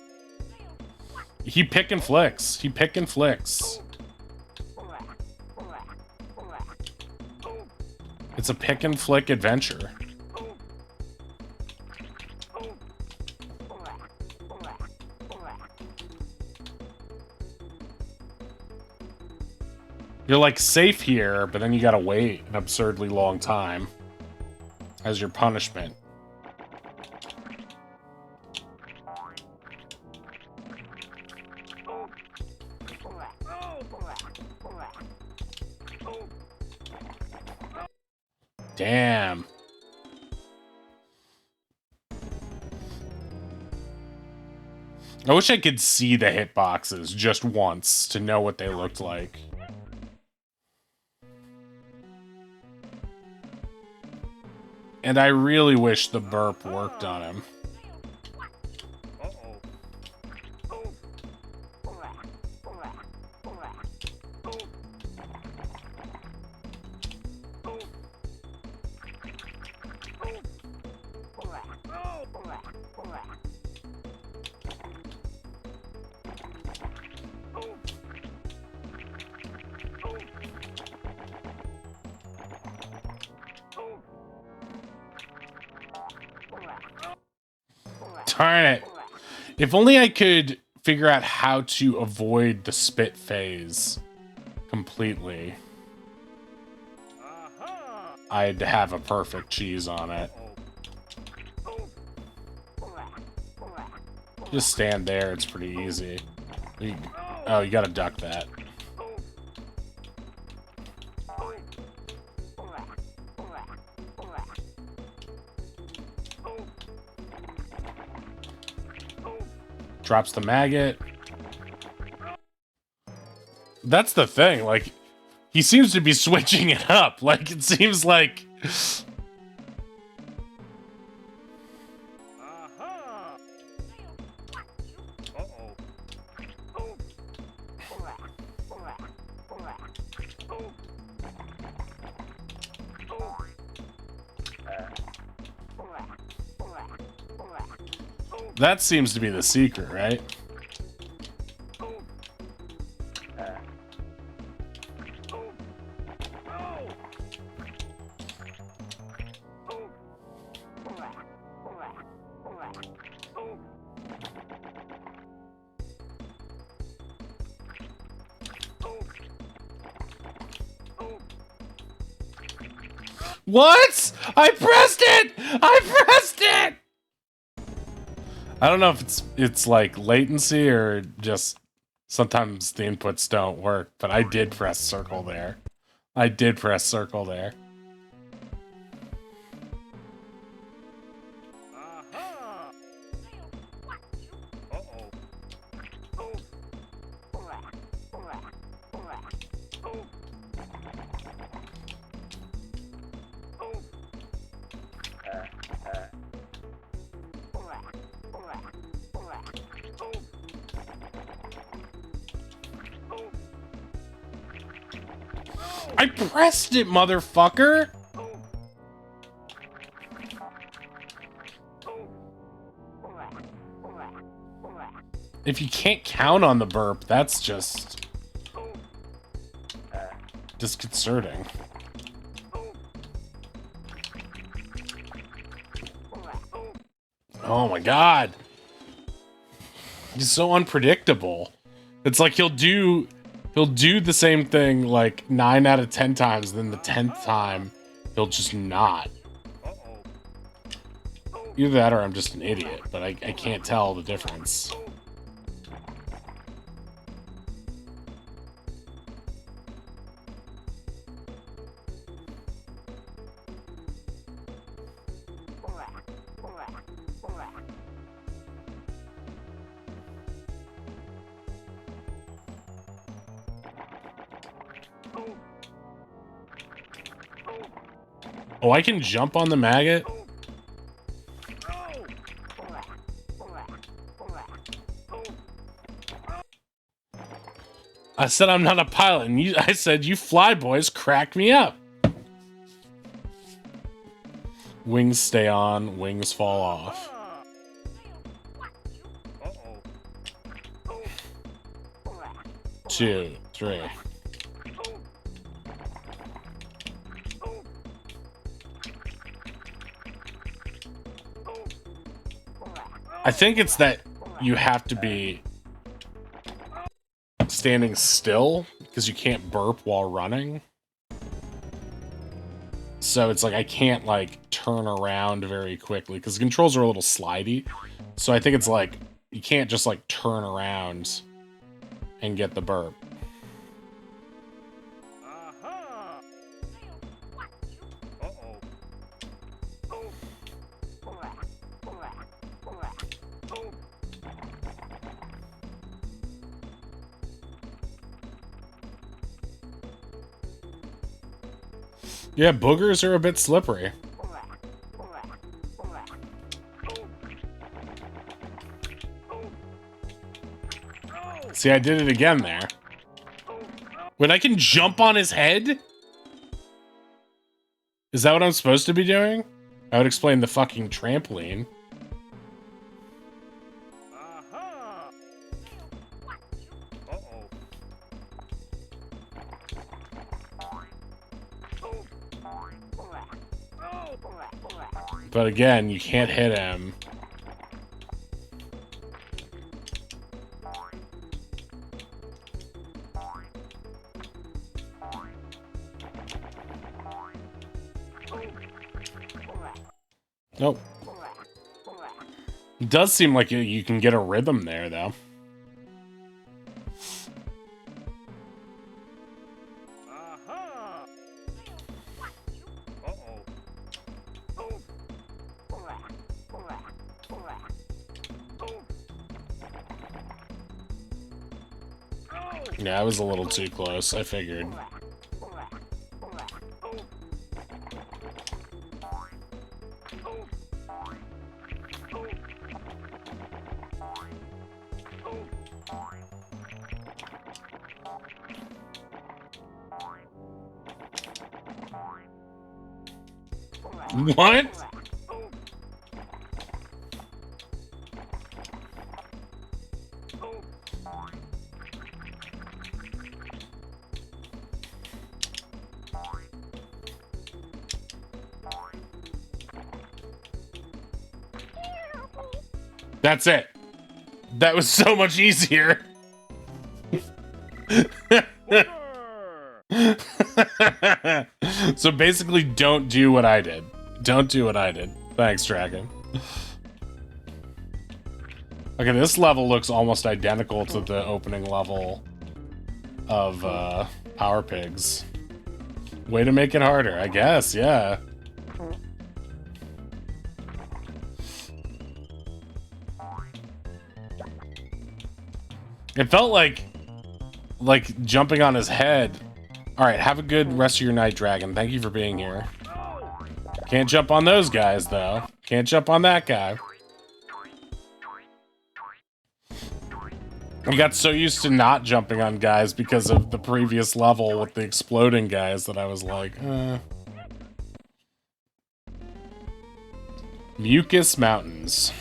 He pick and flicks. He pick and flicks. It's a pick and flick adventure. You're like safe here, but then you gotta wait an absurdly long time as your punishment. Damn. I wish I could see the hitboxes just once to know what they looked like. And I really wish the burp worked on him. Uh-oh. Darn it. If only I could figure out how to avoid the spit phase completely, Aha! I'd have a perfect cheese on it. Just stand there, it's pretty easy. Oh, you gotta duck that. Drops the maggot. That's the thing, like, he seems to be switching it up. Like, it seems like... Aha! Uh-oh. That seems to be the secret, right? What? I pressed it! I pressed it! I don't know if it's like latency or just sometimes the inputs don't work, but I did press circle there. I did press circle there. Aha! Uh-oh. I pressed it, motherfucker! If you can't count on the burp, that's just disconcerting. Oh my god. He's so unpredictable. It's like he'll do the same thing like 9 out of 10 times, then the 10th time he'll just not. Uh-oh. Either that or I'm just an idiot, but I can't tell the difference. Oh, I can jump on the maggot? I said I'm not a pilot, and I said you fly boys cracked me up. Wings stay on, wings fall off. Uh-oh. 2, 3. I think it's that you have to be standing still because you can't burp while running. So it's like I can't like turn around very quickly because the controls are a little slidey. So I think it's like you can't just like turn around and get the burp. Aha! Uh-oh. Yeah, boogers are a bit slippery. See, I did it again there. Wait, I can jump on his head? Is that what I'm supposed to be doing? I would explain the fucking trampoline. Aha! Uh-oh. But again, you can't hit him. Nope. It does seem like you can get a rhythm there, though. Aha! Uh-oh. Yeah, I was a little too close, I figured. What? That's it. That was so much easier. So basically, don't do what I did. Don't do what I did. Thanks, Dragon. Okay, this level looks almost identical to the opening level of Power Pigs. Way to make it harder, I guess, yeah. It felt like jumping on his head. Alright, have a good rest of your night, Dragon. Thank you for being here. Can't jump on those guys, though. Can't jump on that guy. I got so used to not jumping on guys because of the previous level with the exploding guys that I was like, Mucus Mountains.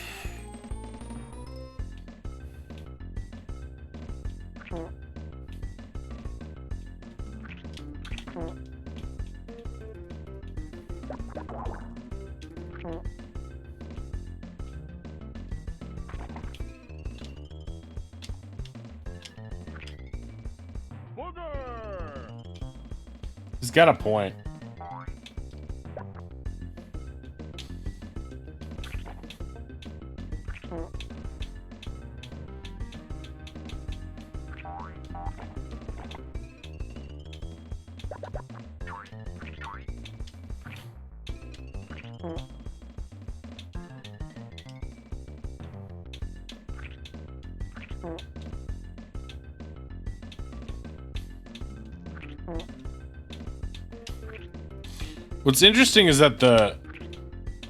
Booger! He's got a point. What's interesting is that the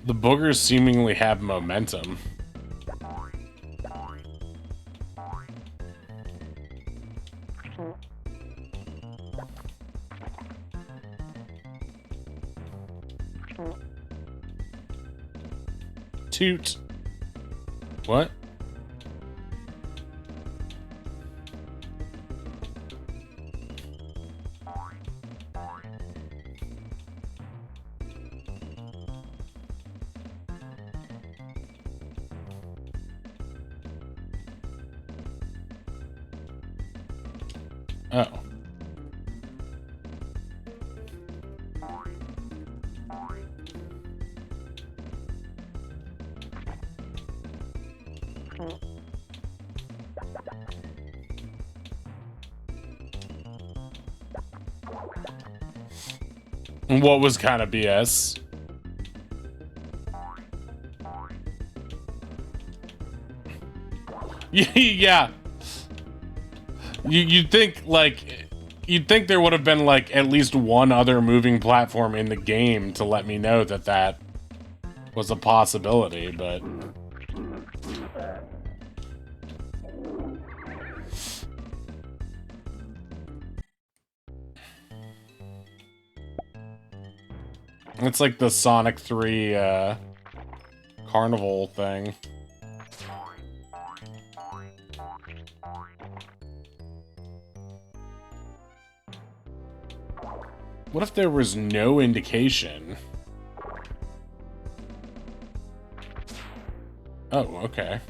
boogers seemingly have momentum. Toot. What? Oh. And what was kind of BS? Yeah. You'd think, like, you'd think there would have been, like, at least one other moving platform in the game to let me know that that was a possibility, but... It's like the Sonic 3, carnival thing. What if there was no indication? Oh, okay.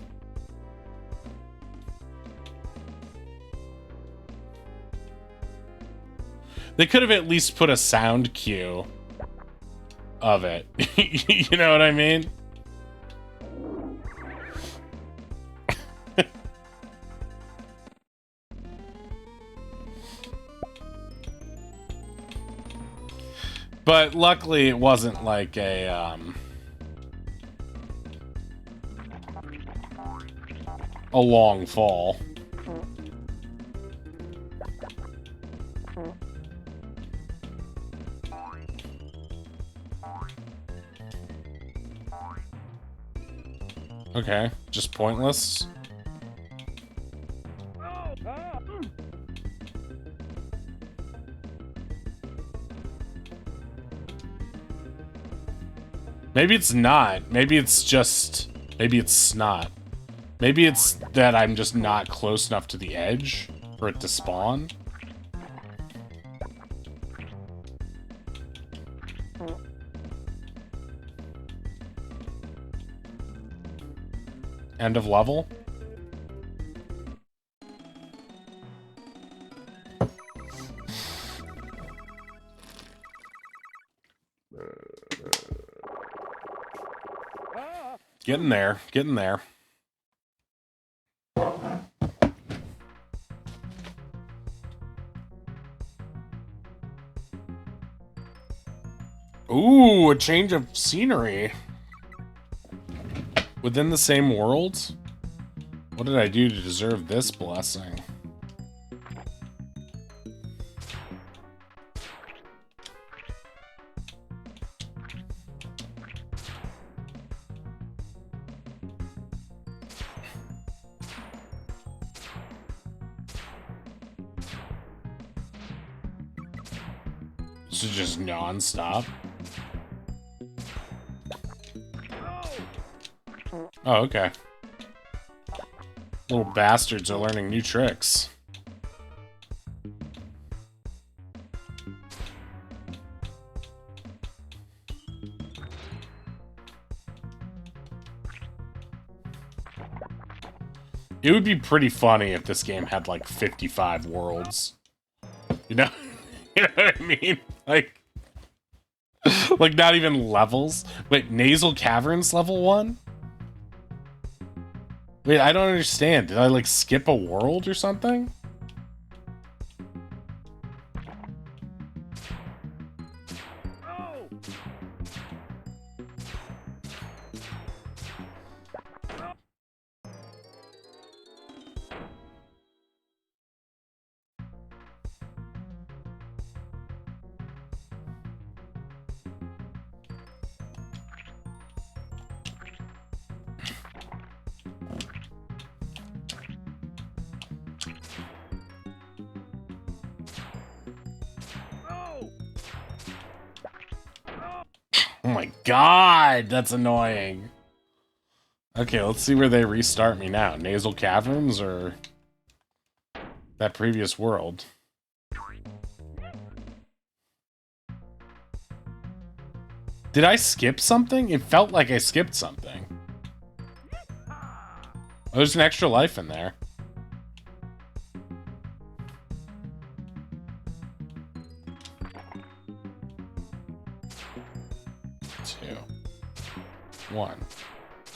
They could have at least put a sound cue of it. You know what I mean? But luckily it wasn't like a long fall. Okay, just pointless. Maybe it's not. Maybe it's just... Maybe it's snot. Maybe it's that I'm just not close enough to the edge for it to spawn. End of level? Getting there, getting there. Ooh, a change of scenery. Within the same world? What did I do to deserve this blessing? This is just non-stop. Oh, okay. Little bastards are learning new tricks. It would be pretty funny if this game had like 55 worlds. You know? You know what I mean? Like not even levels. Wait, Nasal Caverns level 1? Wait, I don't understand. Did I like skip a world or something? Oh my god, that's annoying. Okay, let's see where they restart me now. Nasal Caverns or that previous world? Did I skip something? It felt like I skipped something. Oh, there's an extra life in there. One,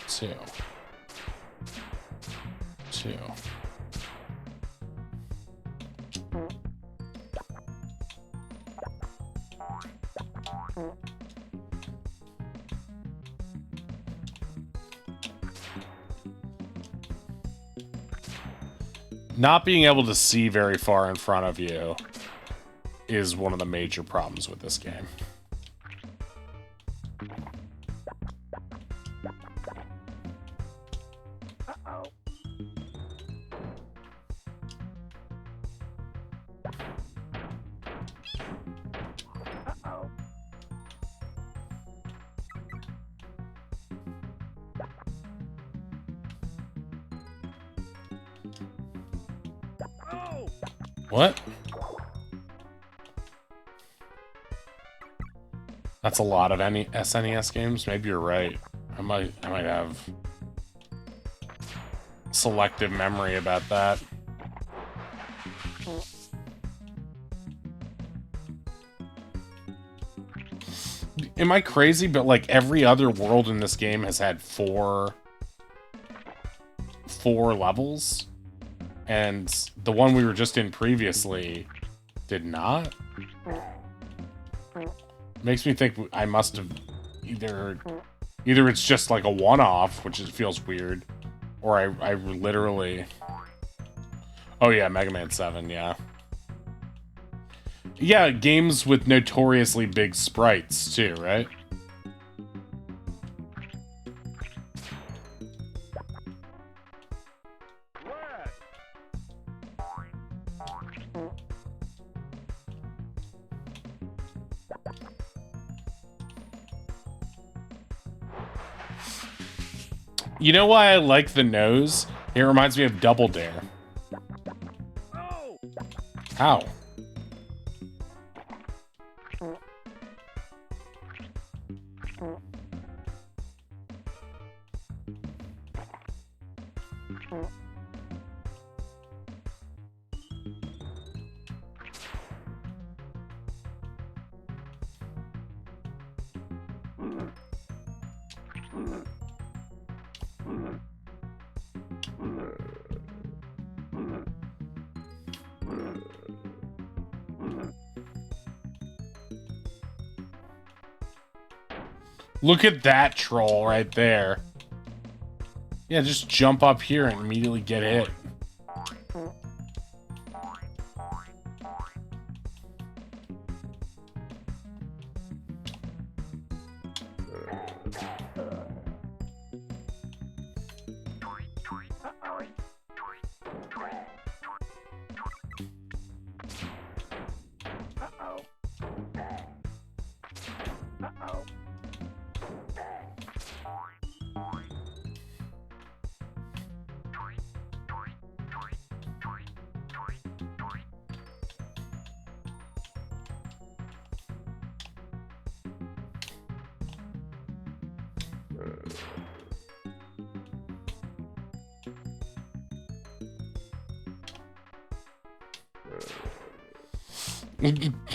two, two. Not being able to see very far in front of you is one of the major problems with this game. Uh-oh. Uh-oh. Oh! What? That's a lot of any SNES games. Maybe you're right. I might have selective memory about that. Am I crazy? But like every other world in this game has had four levels, and the one we were just in previously did not. Makes me think I must have either it's just like a one-off, which feels weird, or I literally. Oh yeah, Mega Man 7, yeah. Yeah, games with notoriously big sprites too, right? Red! You know why I like the nose? It reminds me of Double Dare. Oh! Ow. Look at that troll right there. Yeah, just jump up here and immediately get hit.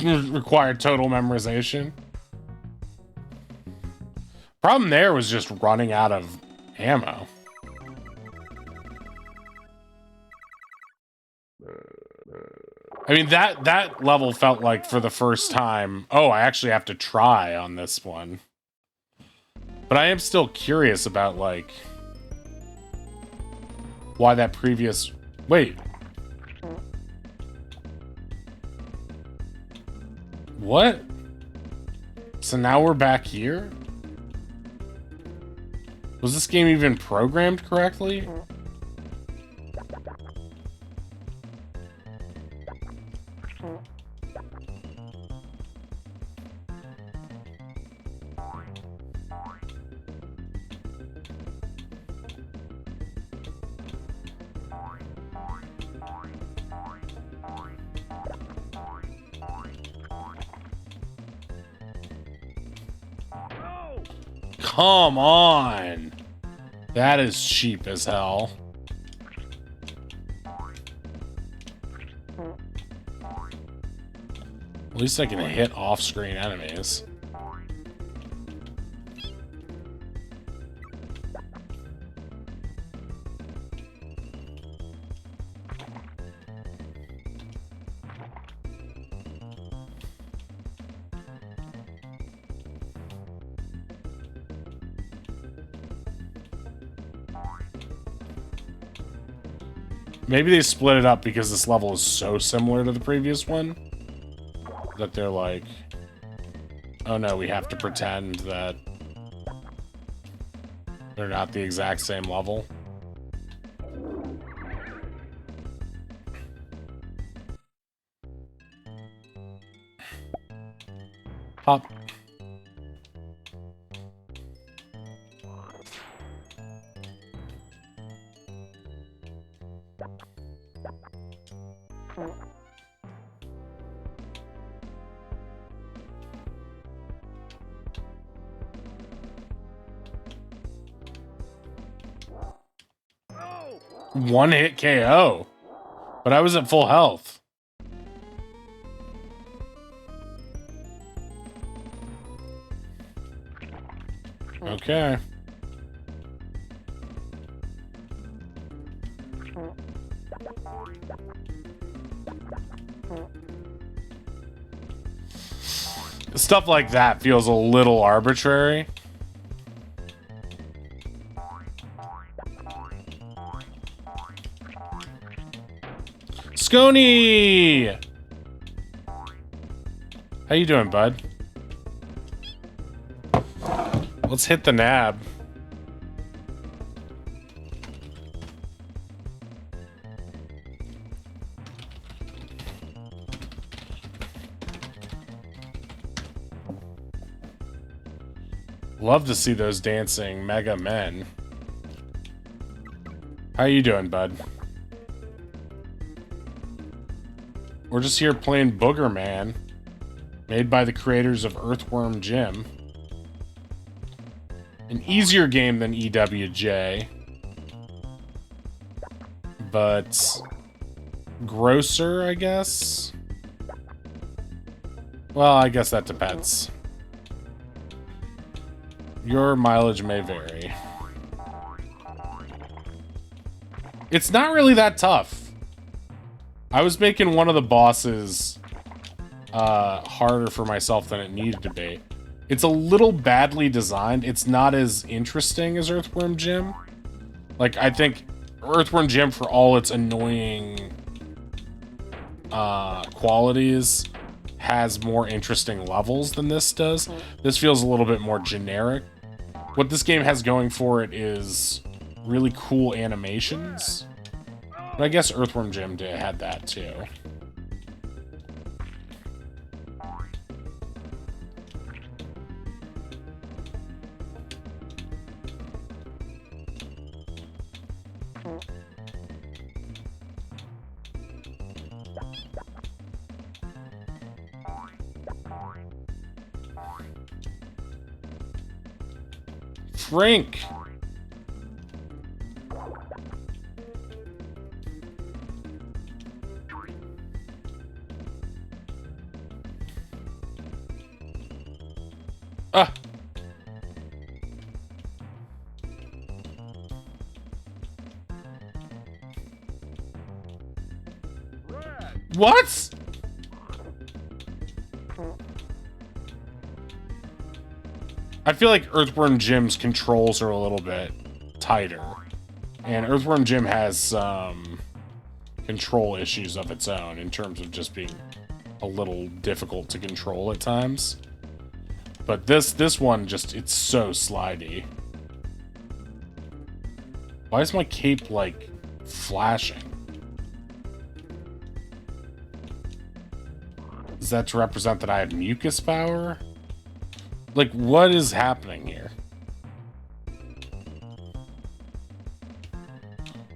Require total memorization. Problem there was just running out of ammo. I mean, that level felt like for the first time, oh, I actually have to try on this one. But I am still curious about, like, why that previous... Wait. What? So now we're back here? Was this game even programmed correctly? No! Come on! That is cheap as hell. At least I can hit off-screen enemies. Maybe they split it up because this level is so similar to the previous one. that they're like, oh no, we have to pretend that they're not the exact same level. Hop. One hit KO, but I was at full health. Okay. Stuff like that feels a little arbitrary. Scony! How you doing, bud? Let's hit the nab. Love to see those dancing mega men. How you doing, bud? We're just here playing Boogerman, made by the creators of Earthworm Jim. An easier game than EWJ, but grosser, I guess? Well, I guess that depends. Your mileage may vary. It's not really that tough. I was making one of the bosses harder for myself than it needed to be. It's a little badly designed. It's not as interesting as Earthworm Jim. Like, I think Earthworm Jim, for all its annoying qualities, has more interesting levels than this does. This feels a little bit more generic. What this game has going for it is really cool animations. But I guess Earthworm Jim had that too. Frank! Ah! What? I feel like Earthworm Jim's controls are a little bit tighter. And Earthworm Jim has some control issues of its own in terms of just being a little difficult to control at times. But this one just, it's so slidey. Why is my cape, like, flashing? Is that to represent that I have mucus power? Like, what is happening here?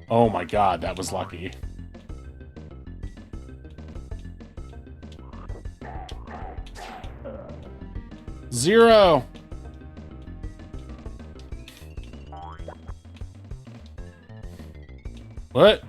Oh my god, that was lucky. Zero! What?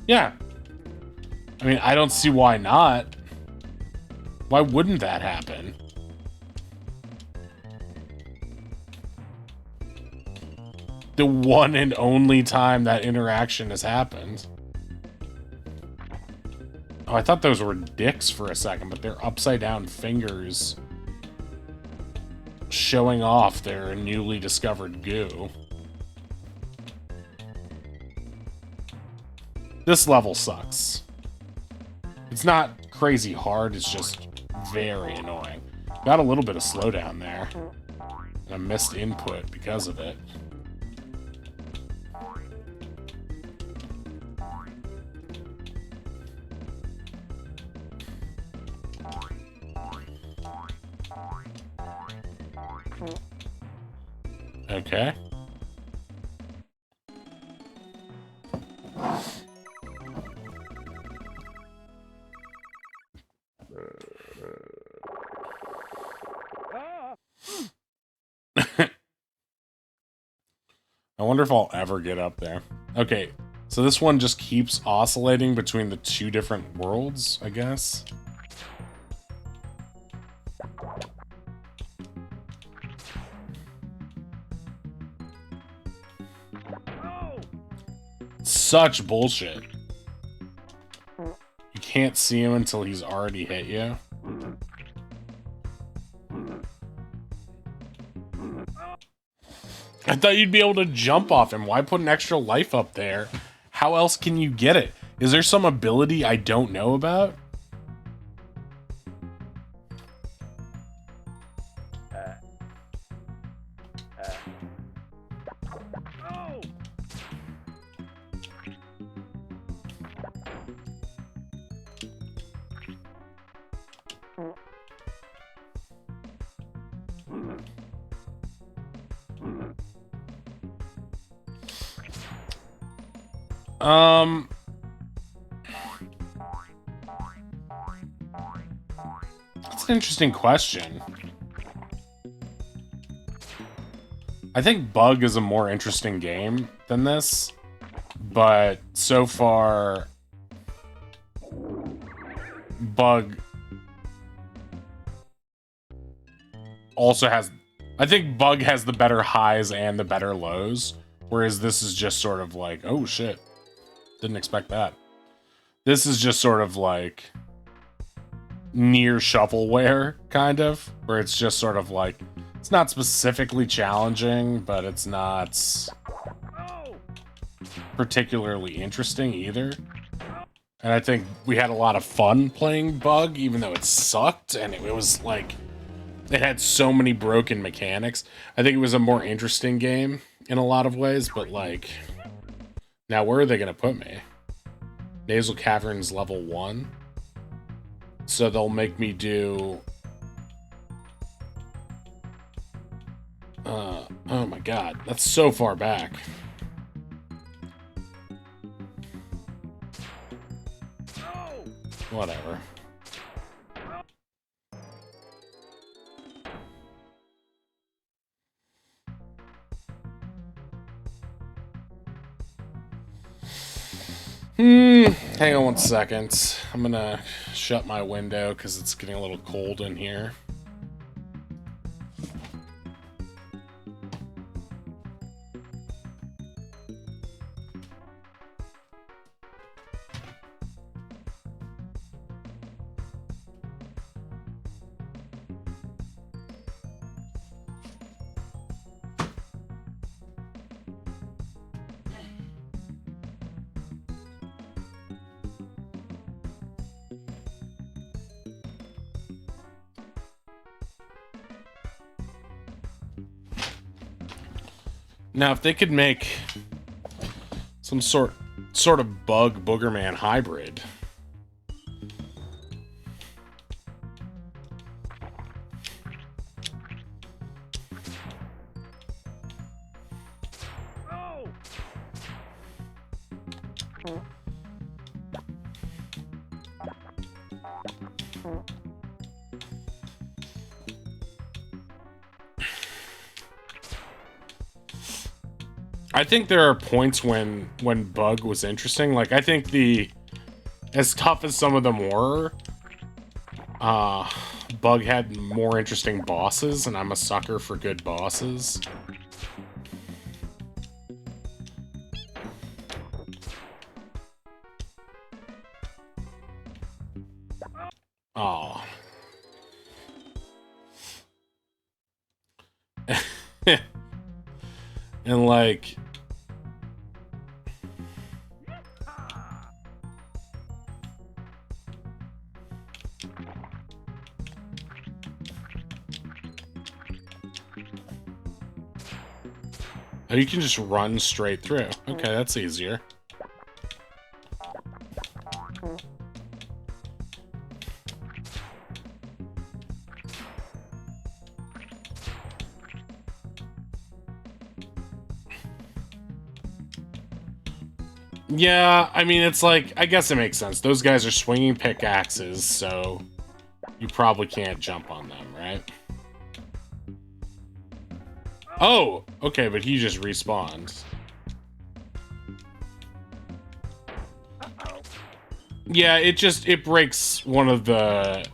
Yeah. I mean, I don't see why not. Why wouldn't that happen? The one and only time that interaction has happened. Oh, I thought those were dicks for a second, but they're upside down fingers showing off their newly discovered goo. This level sucks. It's not crazy hard, it's just very annoying. Got a little bit of slowdown there. And a missed input because of it. Okay. Ah! I wonder if I'll ever get up there. Okay, so this one just keeps oscillating between the two different worlds, I guess. No! Such bullshit. You can't see him until he's already hit you. I thought you'd be able to jump off him. Why put an extra life up there? How else can you get it? Is there some ability I don't know about? No! That's an interesting question. I think Bug is a more interesting game than this, but so far, Bug also has... I think Bug has the better highs and the better lows, whereas this is just sort of like, oh shit, didn't expect that. This is just sort of like near shovelware, kind of, where it's just sort of like, it's not specifically challenging, but it's not No! particularly interesting either. And I think we had a lot of fun playing Bug, even though it sucked, and it was like, it had so many broken mechanics. I think it was a more interesting game in a lot of ways, but like, now where are they gonna put me? Nasal Caverns level 1? So they'll make me do... oh my god, that's so far back. No! Whatever. Hang on one second. I'm gonna shut my window because it's getting a little cold in here. Now, if they could make some sort of Bug Boogerman hybrid. No! I think there are points when Bug was interesting. Like, I think as tough as some of them were, Bug had more interesting bosses, and I'm a sucker for good bosses. And like, oh, you can just run straight through. Okay, that's easier. Yeah, I mean, it's like, I guess it makes sense. Those guys are swinging pickaxes, so you probably can't jump on them, right? Oh, okay, but he just respawns. Yeah, it breaks one of the,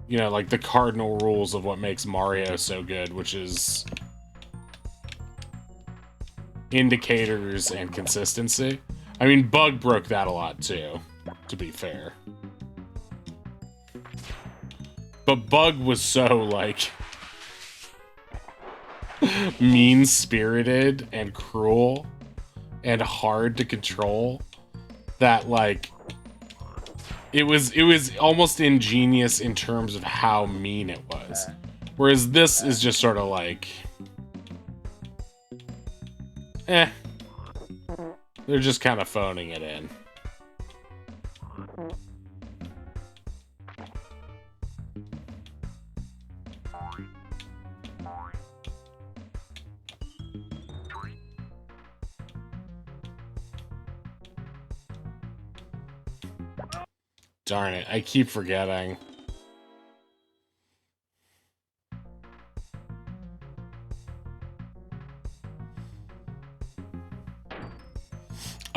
you know, like the cardinal rules of what makes Mario so good, which is indicators and consistency. I mean, Bug broke that a lot too, to be fair. But Bug was so, like, mean-spirited and cruel and hard to control that, like, it was almost ingenious in terms of how mean it was. Whereas this is just sort of like, eh. They're just kind of phoning it in. Darn it, I keep forgetting.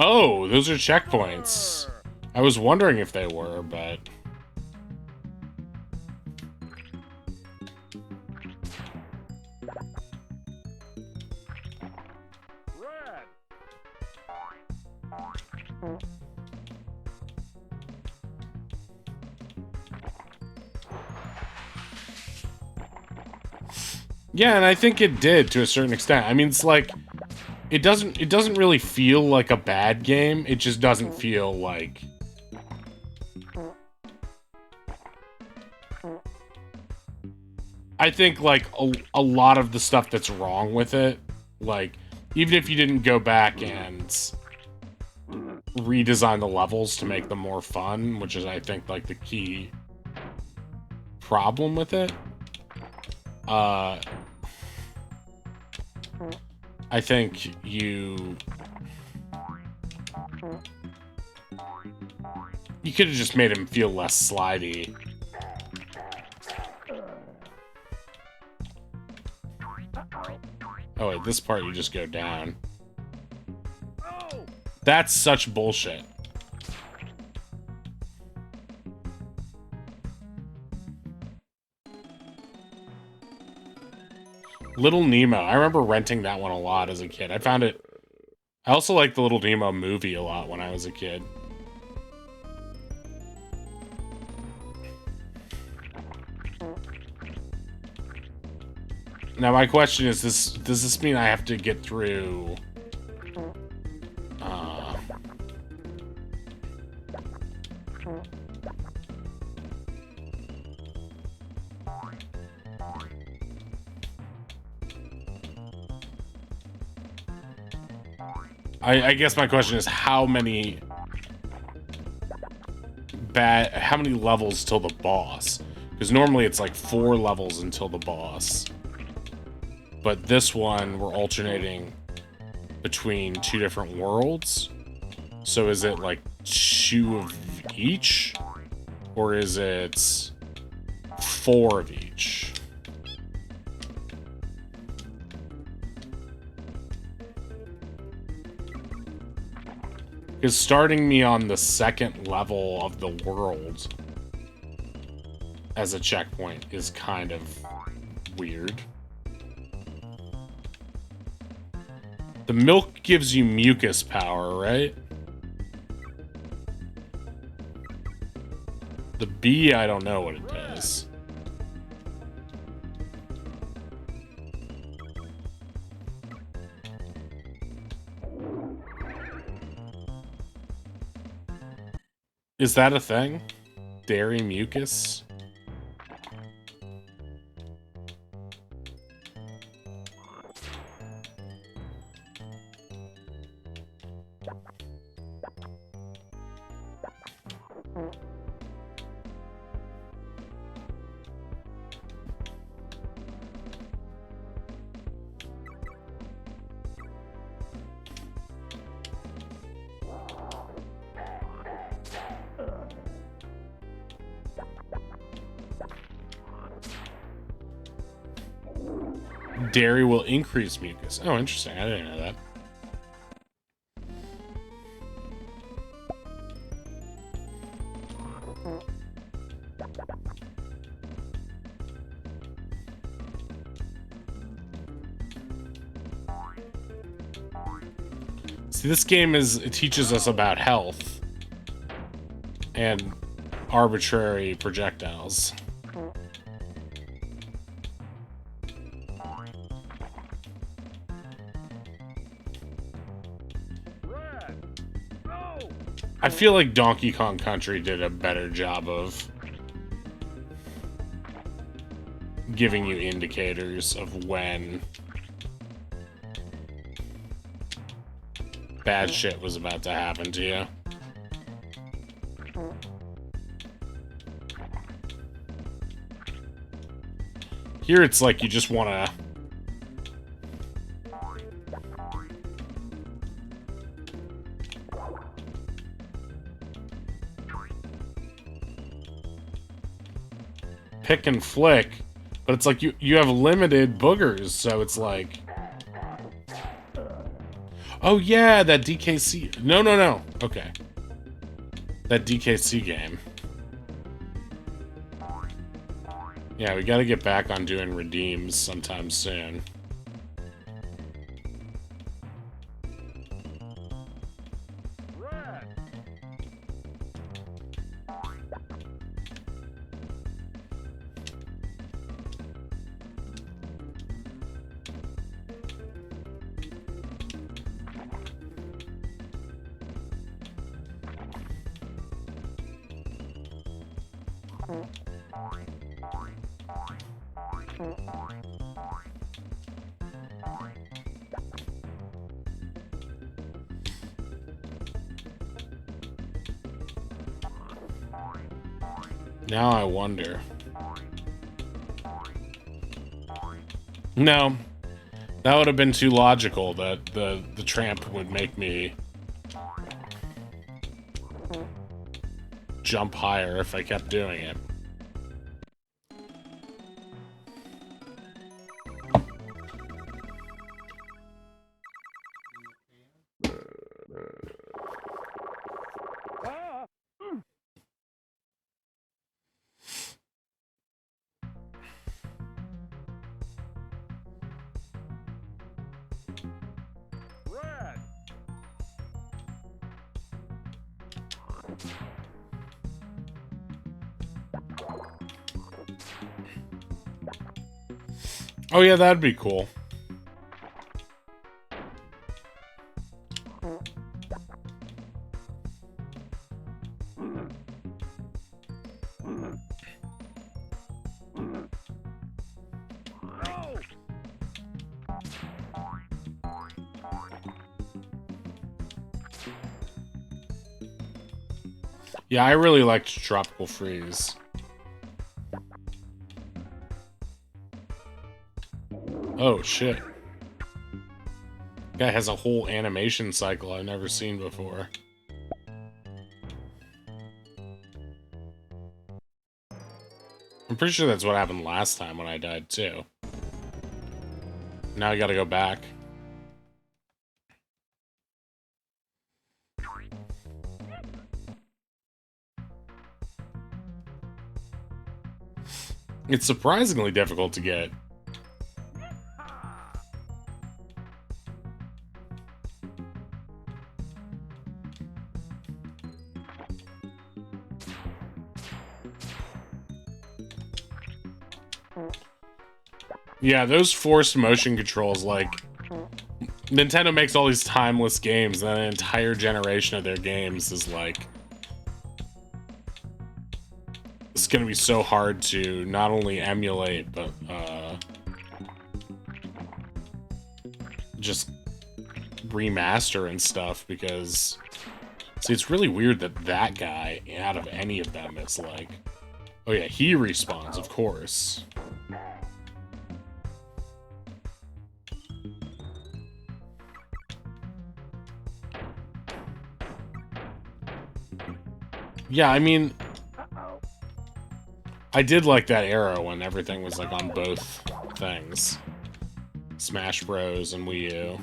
Oh, those are checkpoints. I was wondering if they were, but... Red. Yeah, and I think it did to a certain extent. I mean, it's like it doesn't really feel like a bad game. It just doesn't feel like I think like a lot of the stuff that's wrong with it, like even if you didn't go back and redesign the levels to make them more fun, which is I think like the key problem with it. I think you could have just made him feel less slidey. Oh wait, this part you just go down. Oh. That's such bullshit. Little Nemo. I remember renting that one a lot as a kid. I found it... I also liked the Little Nemo movie a lot when I was a kid. Now my question is, does this mean I have to get through... I guess my question is how many levels till the boss? Because normally it's like 4 levels until the boss. But this one, we're alternating between 2 different worlds. So is it like 2 of each? Or is it 4 of each? Because starting me on the 2nd level of the world as a checkpoint is kind of weird. The milk gives you mucus power, right? The bee, I don't know what it does. Is that a thing? Dairy mucus? Dairy will increase mucus. Oh, interesting. I didn't know that. See, this game it teaches us about health and arbitrary projectiles. I feel like Donkey Kong Country did a better job of giving you indicators of when bad shit was about to happen to you. Here it's like you just want to pick and flick, but it's like you have limited boogers, so it's like, oh yeah, that DKC. No. Okay. That DKC game. Yeah, we gotta get back on doing redeems sometime soon. Now I wonder. No. That would have been too logical, that the tramp would make me jump higher if I kept doing it. Oh yeah, that'd be cool. Yeah, I really liked Tropical Freeze. Oh, shit. Guy has a whole animation cycle I've never seen before. I'm pretty sure that's what happened last time when I died, too. Now I gotta go back. It's surprisingly difficult to get. Yeah, those forced motion controls, like, Nintendo makes all these timeless games, and then an entire generation of their games is like gonna be so hard to not only emulate, but just remaster and stuff, because see, it's really weird that that guy out of any of them is like, oh yeah, he respawns, of course. Yeah, I mean, I did like that era when everything was like on both things. Smash Bros. And Wii U.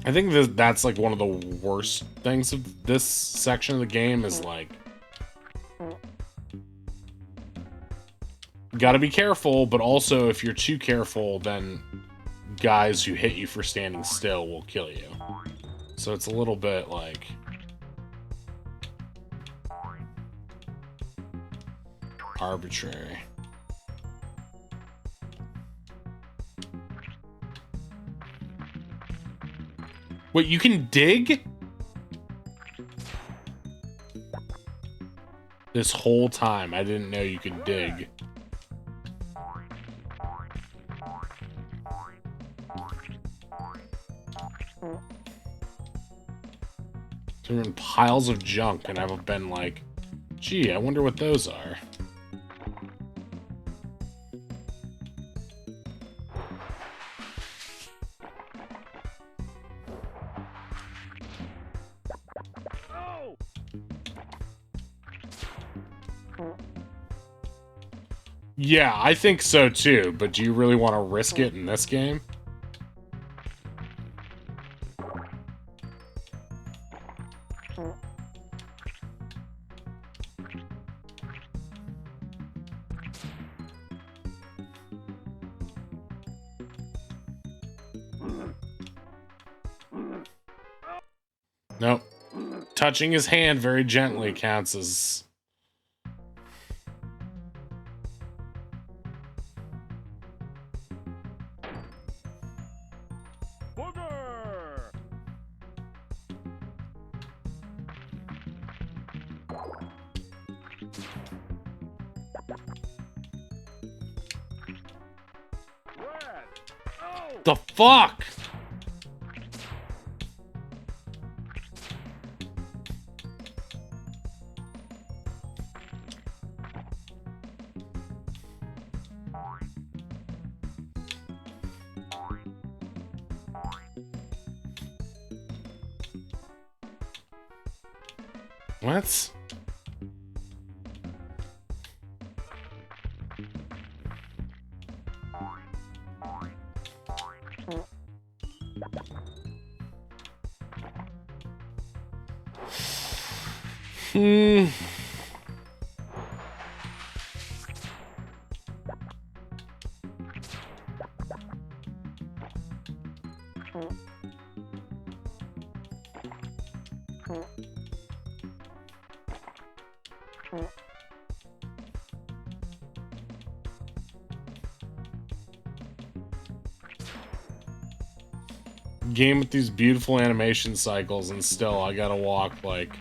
I think that's like one of the worst things of this section of the game is like, gotta be careful, but also if you're too careful, then guys who hit you for standing still will kill you. So it's a little bit like arbitrary. Wait, you can dig? This whole time, I didn't know you could dig. There have been piles of junk, and I've been like, gee, I wonder what those are. Yeah, I think so too, but do you really want to risk it in this game? Nope. Touching his hand very gently counts as... Booger! Red! Oh! The fuck? What? Hmm. Game with these beautiful animation cycles, and still I gotta walk like...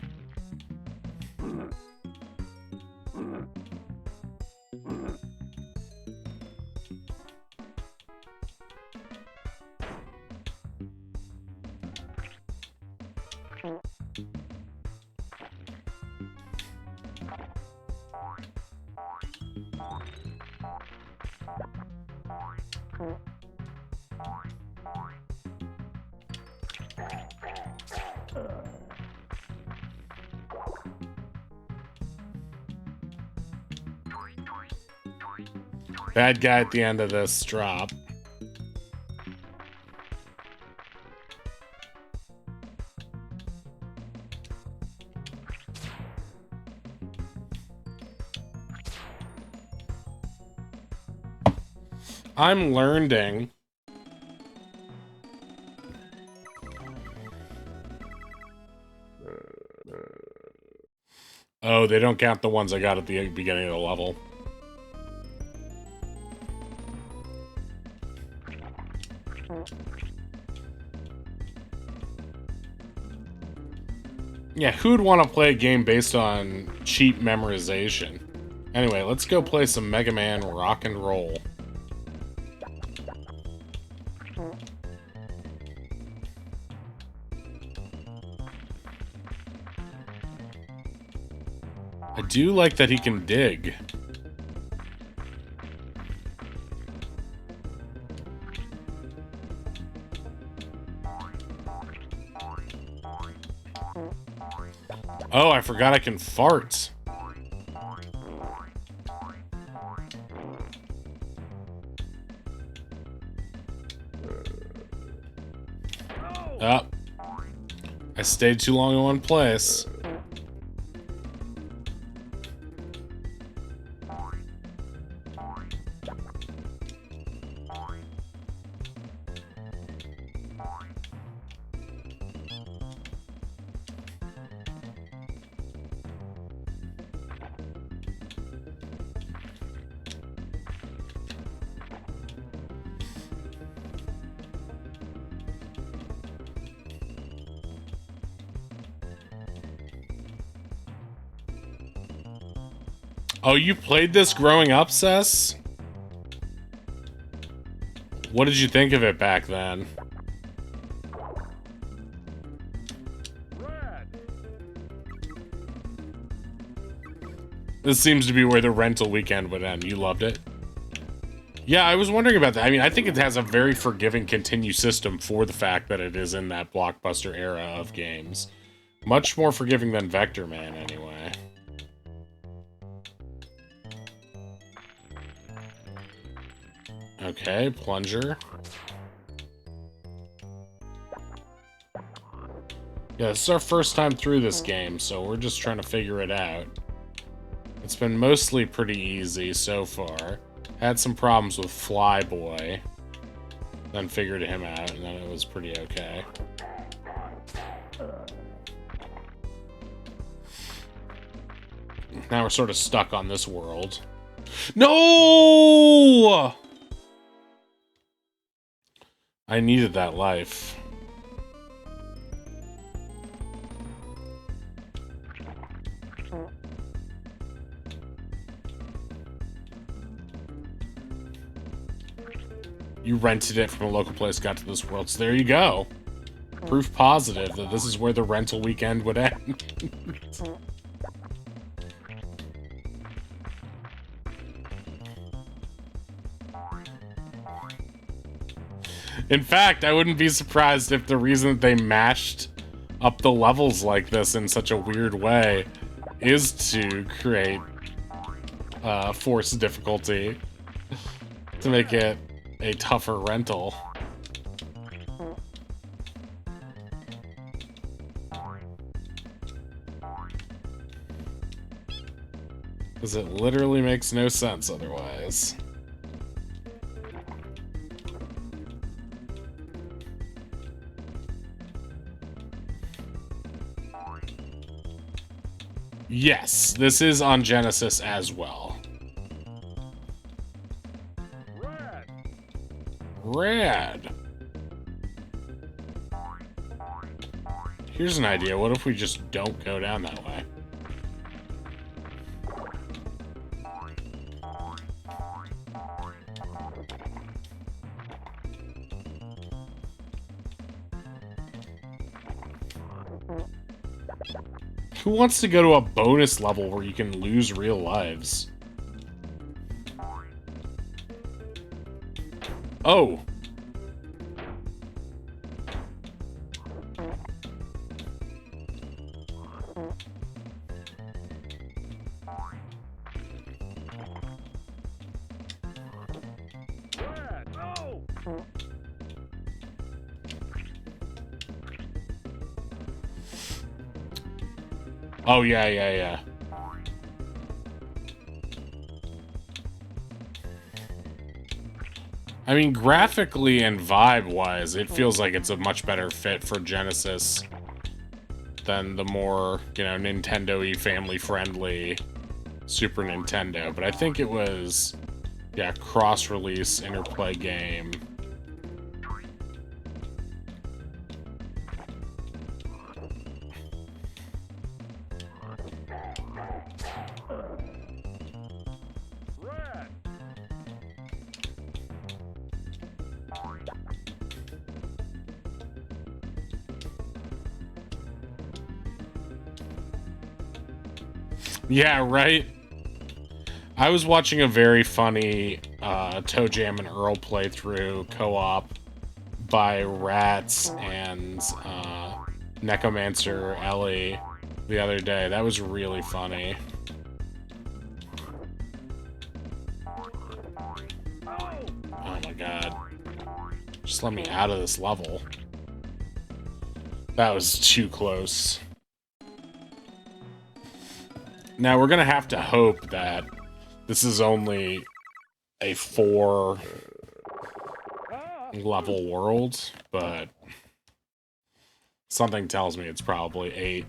Bad guy at the end of this drop. I'm learning. Oh, they don't count the ones I got at the beginning of the level. Yeah, who'd want to play a game based on cheap memorization? Anyway, let's go play some Mega Man Rock and Roll. I do like that he can dig. Oh, I forgot I can fart. Oh, I stayed too long in one place. Oh, you played this growing up, Cess? What did you think of it back then? This seems to be where the rental weekend would end. You loved it? Yeah, I was wondering about that. I mean, I think it has a very forgiving continue system for the fact that it is in that blockbuster era of games. Much more forgiving than Vector Man, anyway. Okay, plunger. Yeah, this is our first time through this game, so we're just trying to figure it out. It's been mostly pretty easy so far. Had some problems with Flyboy. Then figured him out, and then it was pretty okay. Now we're sort of stuck on this world. No! I needed that life. You rented it from a local place, got to this world, so there you go. Proof positive that this is where the rental weekend would end. In fact, I wouldn't be surprised if the reason that they mashed up the levels like this in such a weird way is to create force difficulty to make it a tougher rental. Because it literally makes no sense otherwise. Yes, this is on Genesis as well. Rad. Here's an idea. What if we just don't go down that way? Who wants to go to a bonus level where you can lose real lives? Oh. Oh, yeah. I mean, graphically and vibe-wise, it feels like it's a much better fit for Genesis. than the more, you know, Nintendo-y, family-friendly Super Nintendo. But I think it was, yeah, cross-release interplay game. Red. Yeah, right? I was watching a very funny Toe Jam and Earl playthrough co-op by Rats and Necromancer Ellie the other day. That was really funny. Oh my god. Just let me out of this level. That was too close. Now we're gonna have to hope that this is only a 4 level world, but something tells me it's probably 8.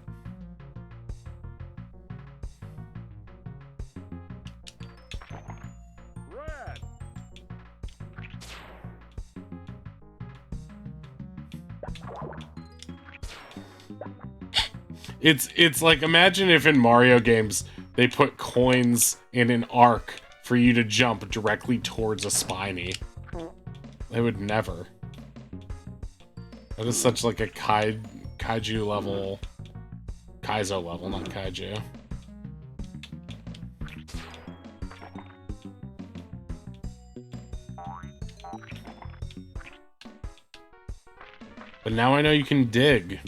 Red. It's like, imagine if in Mario games they put coins in an arc for you to jump directly towards a Spiny. They would never. That is such like a kaiju level, Kaizo level, not kaiju. But now I know you can dig.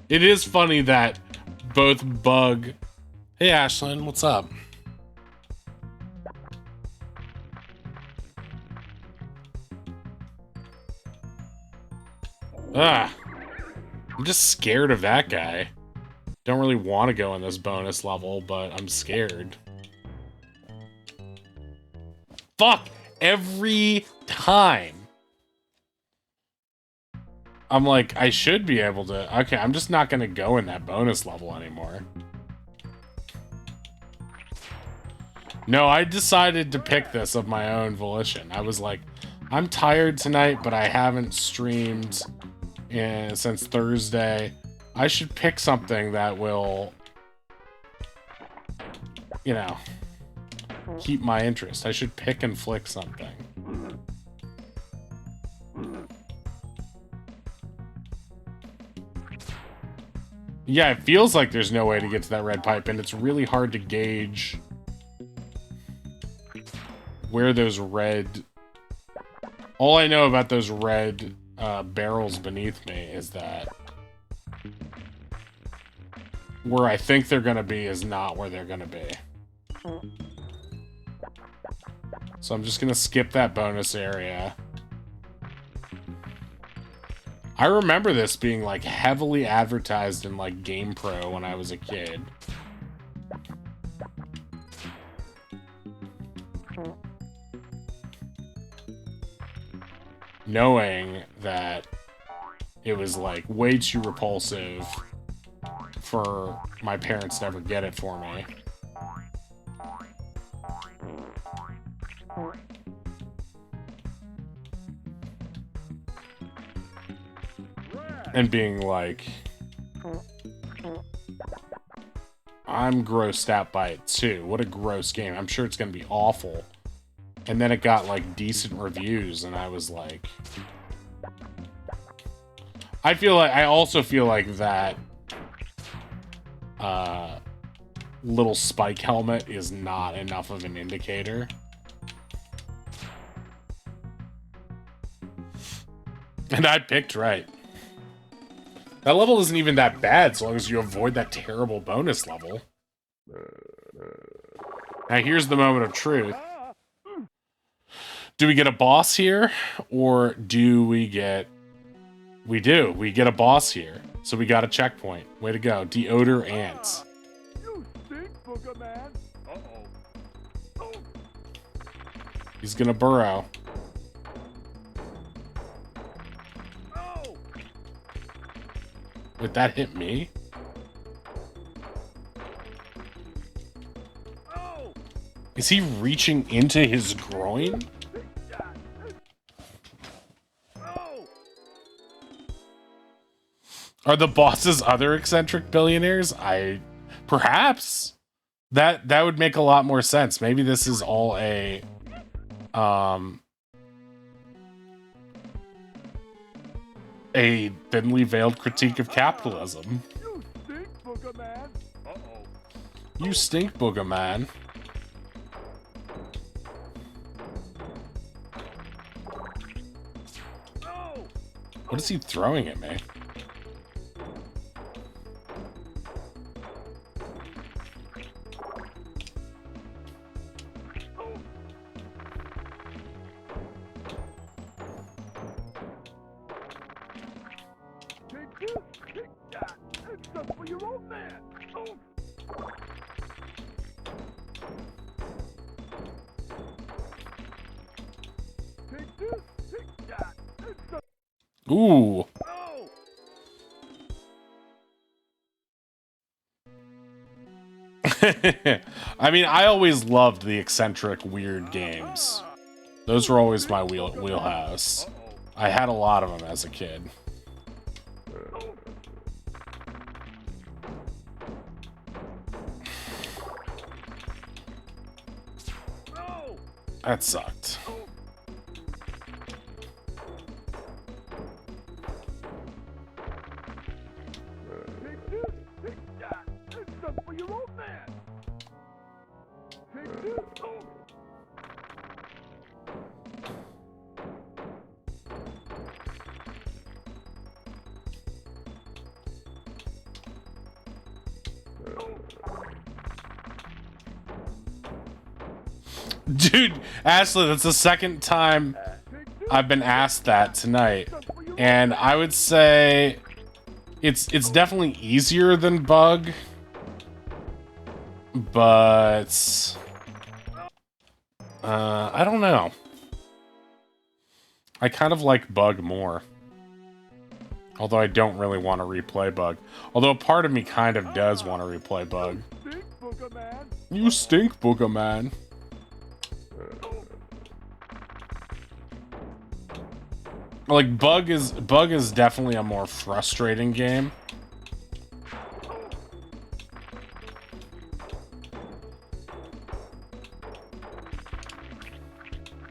It is funny that both Bug... Hey, Ashlyn, what's up? Ah, I'm just scared of that guy. Don't really want to go in this bonus level, but I'm scared. Fuck! Every time! I'm like, I should be able to... Okay, I'm just not gonna go in that bonus level anymore. No, I decided to pick this of my own volition. I was like, I'm tired tonight, but I haven't streamed since Thursday. I should pick something that will, you know, keep my interest. I should pick and flick something. Yeah, it feels like there's no way to get to that red pipe, and it's really hard to gauge where those red... All I know about those red barrels beneath me is that where I think they're gonna be is not where they're gonna be. So I'm just gonna skip that bonus area. I remember this being like heavily advertised in like GamePro when I was a kid. Knowing that it was like way too repulsive for my parents to ever get it for me. And being like, I'm grossed out by it too. What a gross game. I'm sure it's gonna be awful. And then it got like decent reviews, and I was like, I also feel like that little spike helmet is not enough of an indicator. And I picked right. That level isn't even that bad, so long as you avoid that terrible bonus level. Now here's the moment of truth. Do we get a boss here? Or do we get... We do. We get a boss here. So we got a checkpoint. Way to go. Deodor ants. You stink, Boogerman. Uh-oh. He's gonna burrow. Wait, that hit me? Oh! Is he reaching into his groin? Big shot! Oh! Are the bosses other eccentric billionaires? Perhaps. That would make a lot more sense. Maybe this is all a thinly veiled critique of capitalism. You stink, Boogerman! Uh-oh. You stink, Boogerman. Oh! What is he throwing at me? Take this! Big shot! It's just for your old man! Oh! Take this! Big shot! It's just... Ooh. Oh! I mean, I always loved the eccentric, weird games. Those were always my wheelhouse. Uh-oh. I had a lot of them as a kid. Oh! That sucked. Take this! Big shot! It's just for your old man! Take this! Oh! Dude, Ashley, that's the second time I've been asked that tonight. And I would say it's definitely easier than Bug. But I don't know. I kind of like Bug more. Although I don't really want to replay Bug. Although a part of me kind of does want to replay Bug. Stink, Boogerman! You stink, Boogerman. Like Bug is definitely a more frustrating game.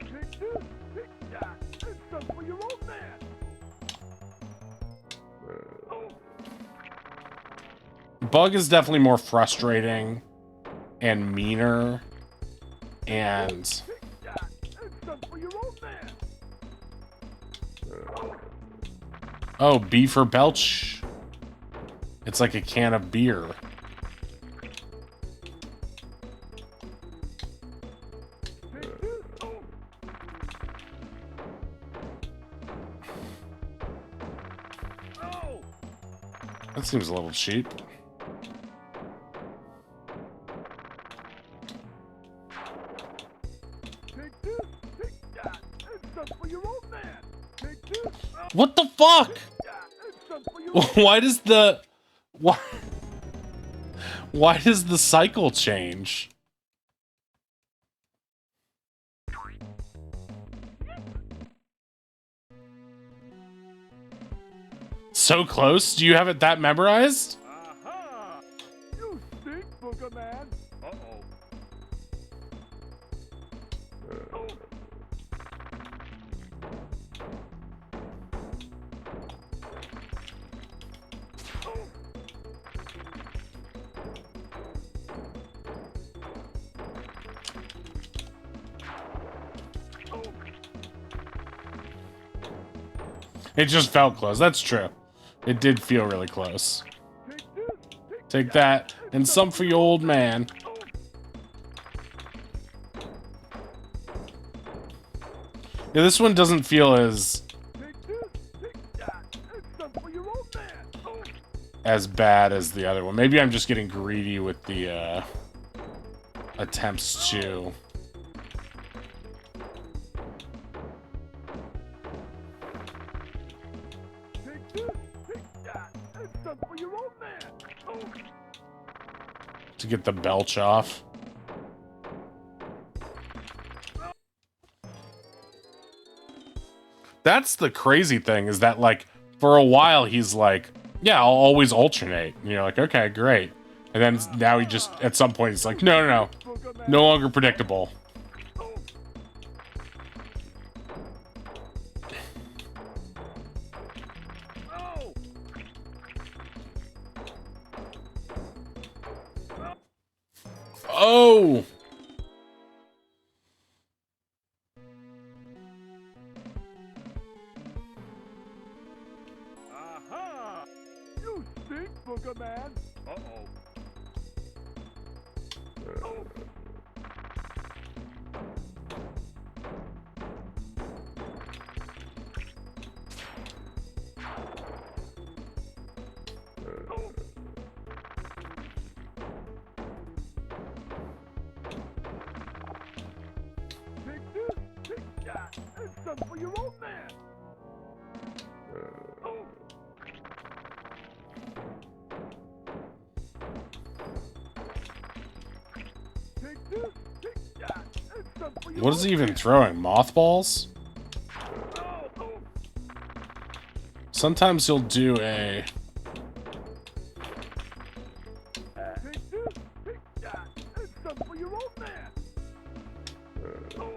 Take this! Big shot! It's just for your old man! Bug is definitely more frustrating and meaner and Big shot! It's just for your old man! oh, B for Belch. It's like a can of beer. Take this! Oh! Oh! That seems a little cheap. Take this! Big shot! It's just for your old man! Take this! Oh! What the fuck? Shot! It's just for your old Why does the why does the cycle change? So close? Do you have it that memorized? Aha! You stink, Boogerman! Uh-oh. It just felt close. That's true. It did feel really close. Take this! Take that and some for your old man. Yeah, this one doesn't feel as Take this! Big shot! It's just for your old man! as bad as the other one. Maybe I'm just getting greedy with the attempts to. Take this! Big shot! It's just some for your old man. Oh. To get the belch off. That's the crazy thing, is that, like, for a while he's like, yeah, I'll always alternate. And you're like, okay, great. And then now he just, at some point, he's like, no. No longer predictable. Oh! Aha! You stink, Boogerman. Uh-oh. Oh. Take this, take that, and some for your old man. Oh. Take this, take that, and some for your What is he old even man. throwing? Mothballs? Oh, oh. Sometimes he'll do a... Take this, take that, and some for your old man. Oh.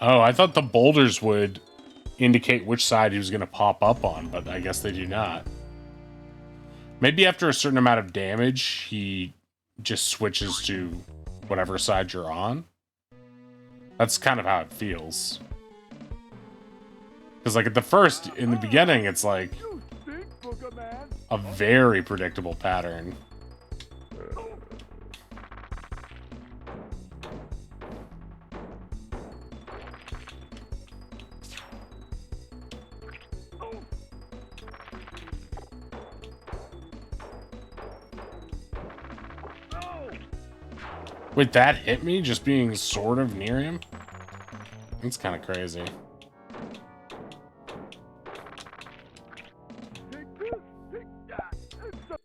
Oh, I thought the boulders would indicate which side he was going to pop up on, but I guess they do not. Maybe after a certain amount of damage, he just switches to whatever side you're on. That's kind of how it feels. Because, like, at the first, in the beginning, it's like You stink, Boogerman. a very predictable pattern. Wait, that hit me just being sort of near him? That's kind of crazy. Take this, take that, and some.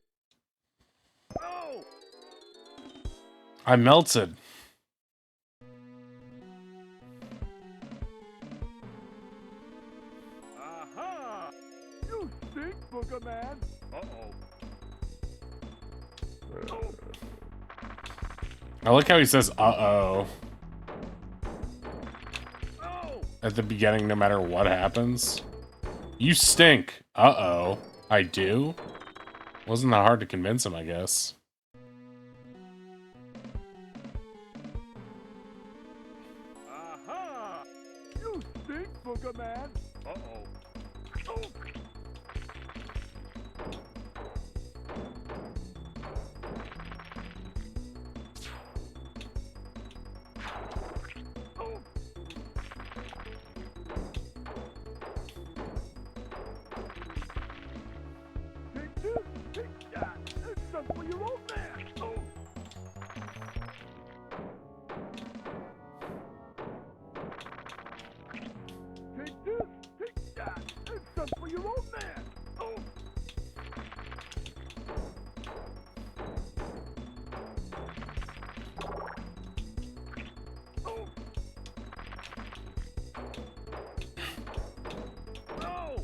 Oh! I melted. Aha! You stink, Boogerman. Uh-oh. Oh. I like how he says, uh-oh, Oh! at the beginning, no matter what happens. You stink. Uh-oh. I do? Wasn't that hard to convince him, I guess. Aha! You stink, Boogerman. Uh-oh. Oh! Oh! Take this, take that, and some for your old man. Oh! Take this, take that, and some for your old man. Oh! Oh! Oh!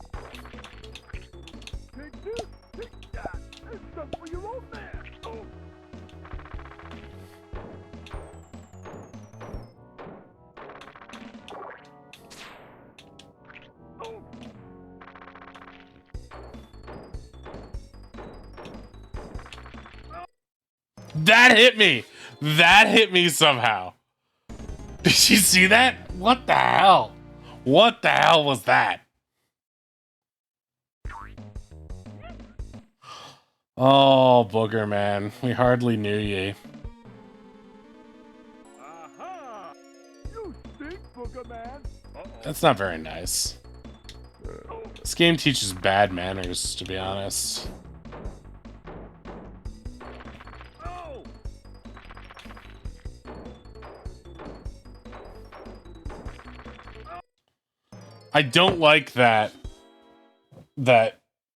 Take this, take that, and some for your old man. Oh! Oh! That hit me! That hit me somehow. Did you see that? What the hell? What the hell was that? Oh, Boogerman. We hardly knew ye. Aha! You stink, Boogerman. Uh-oh. That's not very nice. This game teaches bad manners, to be honest. Oh! I don't like that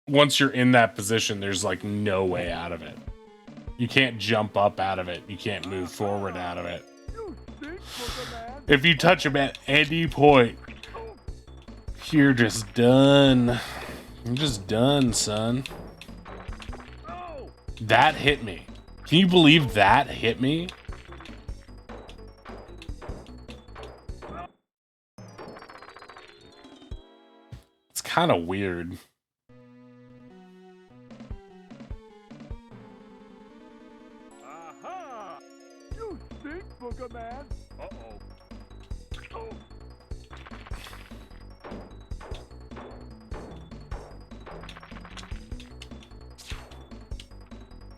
once you're in that position, there's like no way out of it. You can't jump up out of it. You can't move forward out of it. You stink, Boogerman. If you touch him at any point, you're just done. You're just done, son. Oh! That hit me. Can you believe that hit me? It's kind of weird. Aha! You stink, Boogerman. Uh-oh. Oh.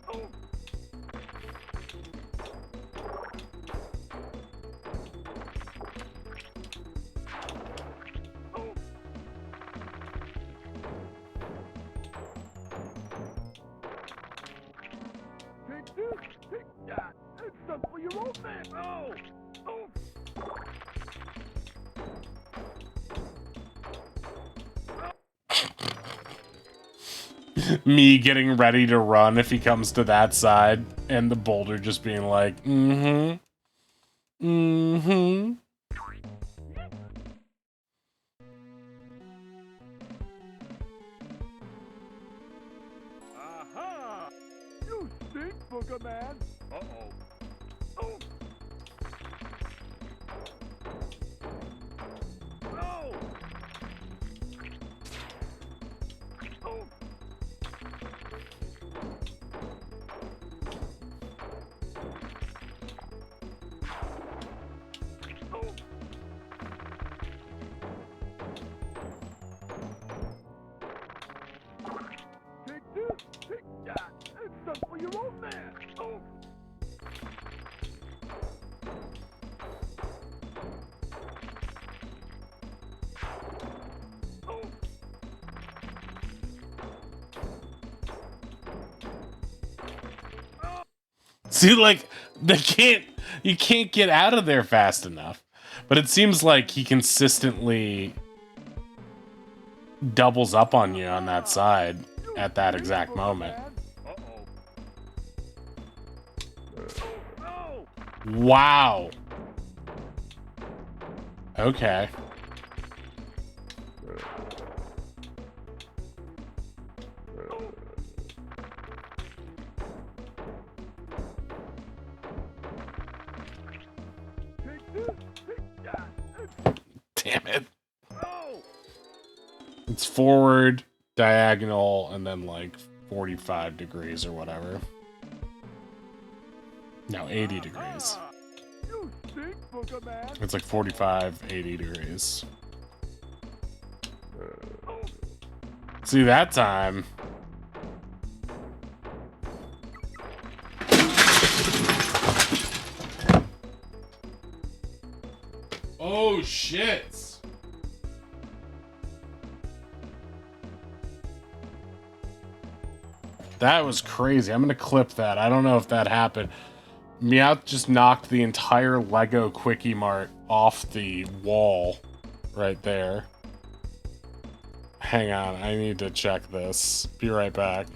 Oh. Oh. Take this, take that, and some for your old man. Oh! Oh! Me getting ready to run if he comes to that side, and the boulder just being like, mm-hmm. Mm-hmm. Aha! You stink, Boogerman. Uh-oh. Oh! No! Oh! Oh! Take this, take that, and some for your old man. Oh! Oh! See, like, you can't get out of there fast enough. But it seems like he consistently doubles up on you on that side at that exact moment. Oh! Wow. Okay. Take this, take that, and Damn it. oh! It's forward, diagonal, and then like 45 degrees or whatever. No, 80 degrees. Ah! You stink, Boogerman. It's like 45, 80 degrees. Oh! See, that time. Oh, shit. That was crazy. I'm going to clip that. I don't know if that happened. Meowth just knocked the entire Lego Quickie Mart off the wall right there. Hang on. I need to check this. Be right back.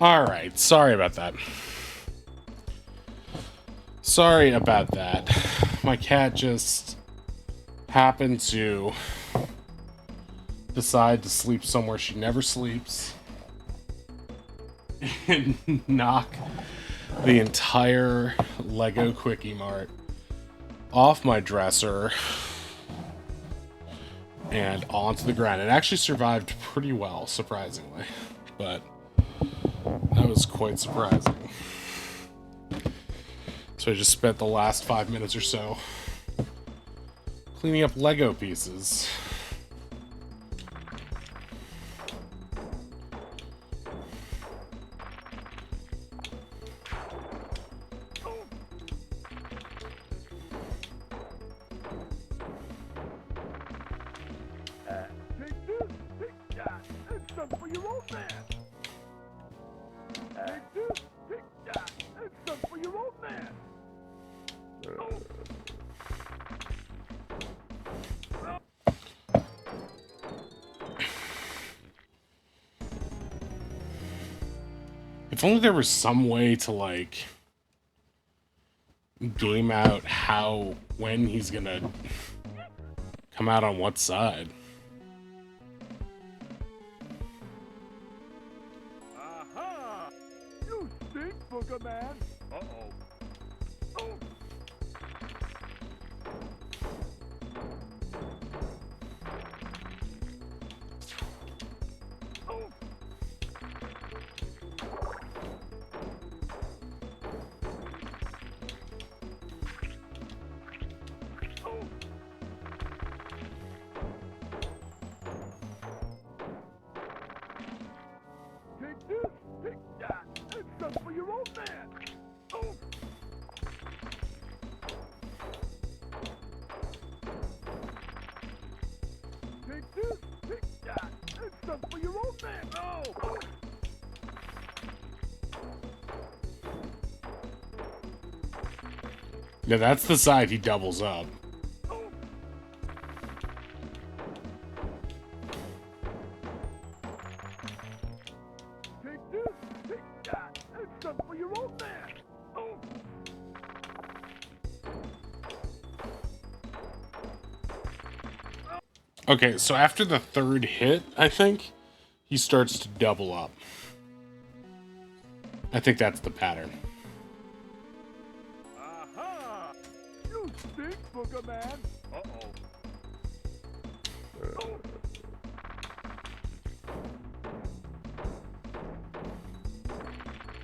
Alright, sorry about that. Sorry about that. My cat just happened to decide to sleep somewhere she never sleeps and knock the entire Lego Quickie Mart off my dresser and onto the ground. It actually survived pretty well, surprisingly, but that was quite surprising. So I just spent the last 5 minutes or so cleaning up Lego pieces. Take this, take that, and some for your old man. Take this, take that, and some for your old man. If only there was some way to, like, game out when he's gonna come out on what side. Aha! You stink, Boogerman. Uh-oh. Oh. Oh. Oh. Take this, take that, and some for your old man. Oh. Take this, take that, and some for your old man. Oh. Oh. Yeah, that's the side he doubles up. Oh. Take this, take that, and some for your old man. Oh. Okay, so after the third hit, I think, he starts to double up. I think that's the pattern. Aha! You stink, Boogerman. Uh-oh. Oh.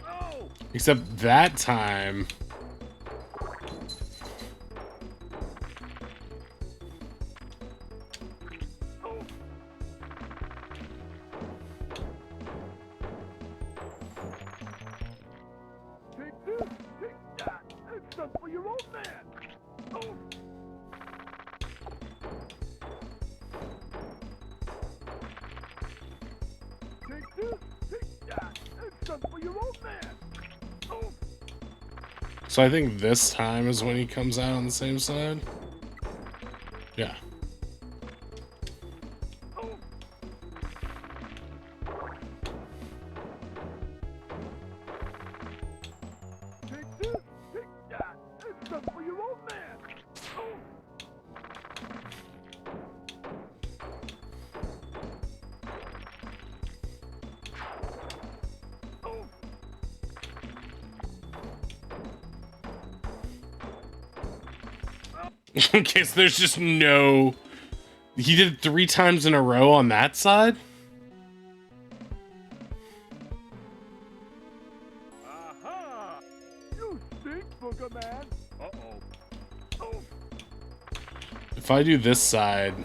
Oh. Except that time... Oh. Take this, take that, and some for your old man. Oh. Take this, take that, and some for your old man. Oh. So I think this time is when he comes out on the same side? Yeah. Oh. Take this, take that, and some for your old man. Oh. Oh. Okay, so there's just no... He did it 3 times in a row on that side? Aha! You stink, Boogerman. Uh-oh. Oh. If I do this side...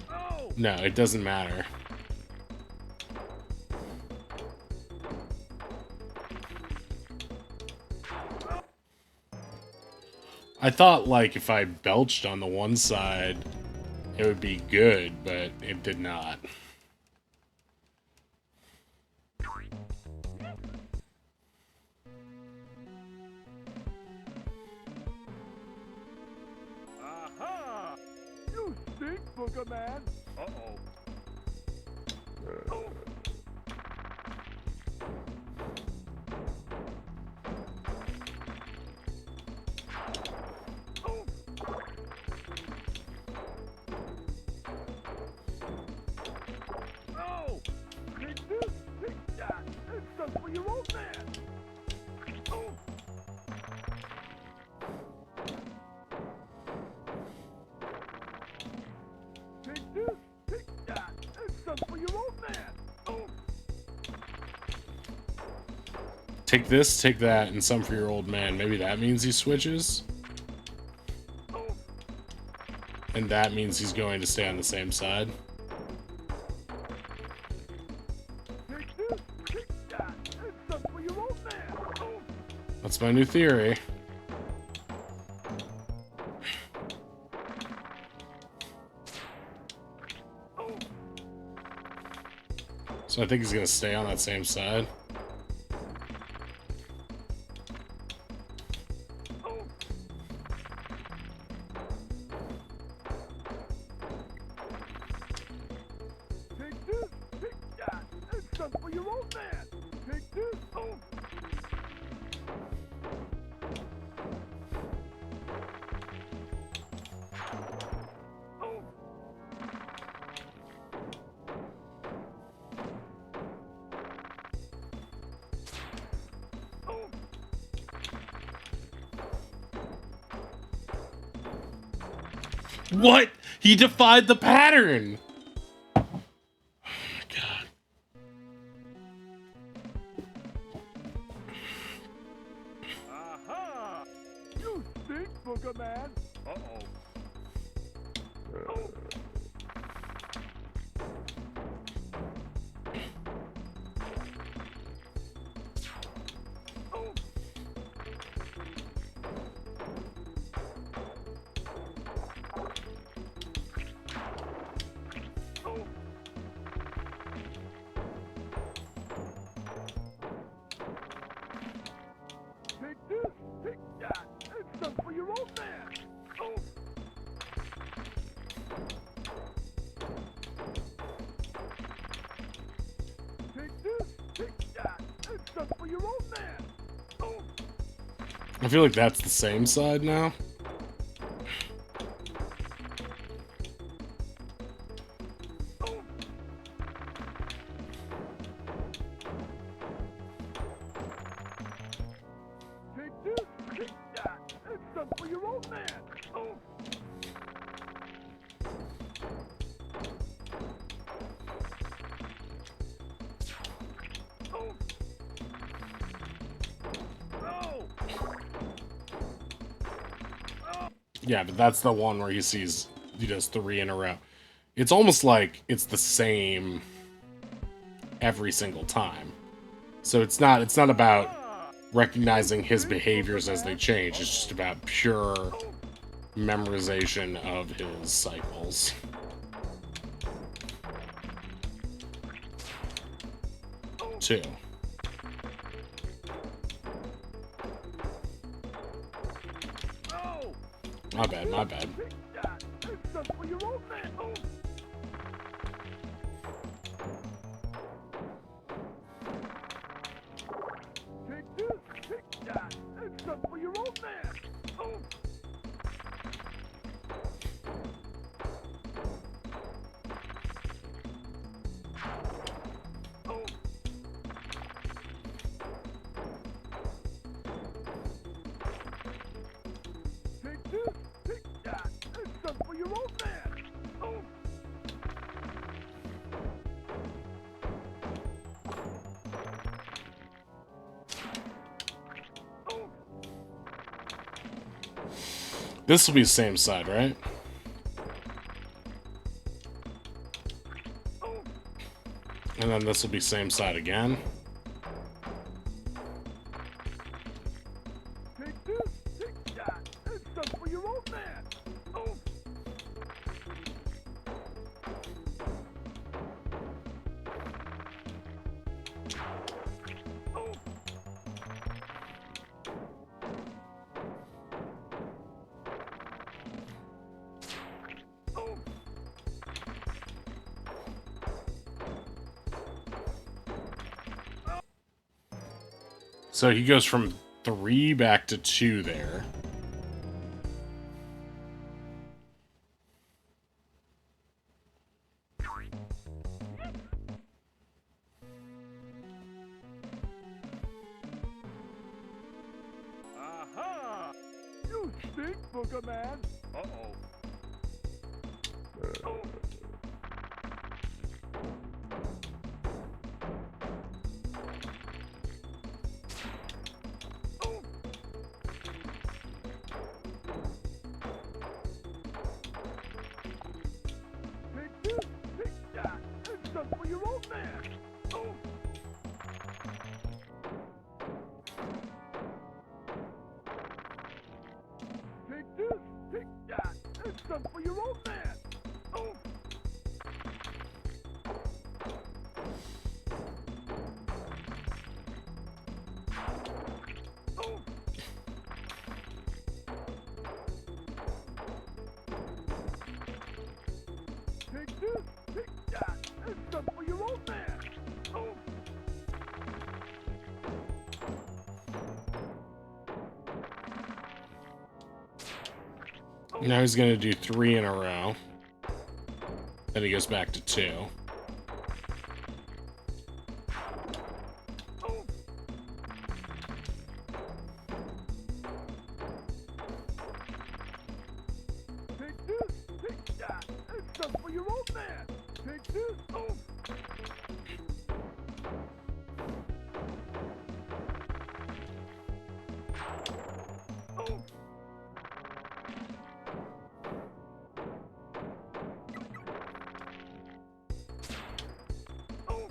Oh. No, it doesn't matter. I thought, like, if I belched on the one side, it would be good, but it did not. Aha! You stink, Boogerman. Uh-oh. Oh. your old man. Oh. Take this, take that, and some for your old man. Oh. Take this, take that, and some for your old man. Maybe that means he switches? Oh. And that means he's going to stay on the same side. Take this, take that, and some for your old man. Oh. That's my new theory. Oh. So I think he's going to stay on that same side. Oh. Take this, take that, and some for your old man. Take this, oh. Oh. Oh. What? He defied the pattern! Oh my god. Aha! You stink, Boogerman. Uh-oh. Oh. Oh. Oh. Take this, take that, and some for your old man. Oh. Take this, take that, and some for your old man. Oh. I feel like that's the same side now. Oh. Take this, take that, and some for your old man. Oh. Oh. No. Yeah, but that's the one where he does 3 in a row. It's almost like it's the same every single time. So it's not about recognizing his behaviors as they change. It's just about pure memorization of his cycles. Two. No. My bad, my bad. Take that, and some for your old man. Oh. Take this, take that, and some for your old man. Oh. Oh. Take this, take that, and some for your old man. Oh. Oh. This will be the same side, right? Oh. And then this will be same side again. Take this, take that, and some for your old man. Oh. Oh. Oh. So he goes from 3 back to 2 there. stink, Boogerman. Uh-oh. Oh. Oh. Take this, take that, and some for your old man. Oh. Take this, take that, and some for your old man. Oh. Oh. Take this, take that, and some for your old man. Oh. Now he's gonna do 3 in a row. Then he goes back to 2. Oh. Take this, take that, and some for your old man. Take this, oh. Oh. Oh.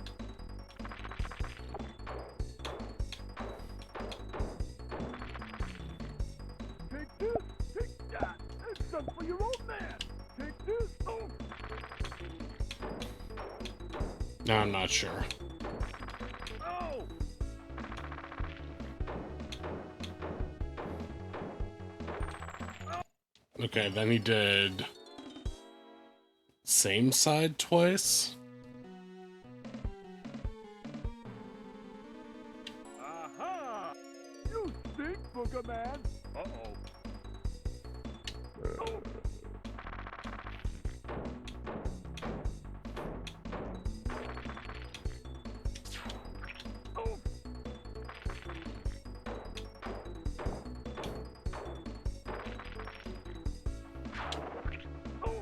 Take this, take that, and some for your old man. Take this, oh. Now I'm not sure. Oh. Okay, then he did same side twice. Aha! You stink, Boogerman. Uh-oh. Oh. Oh. Oh.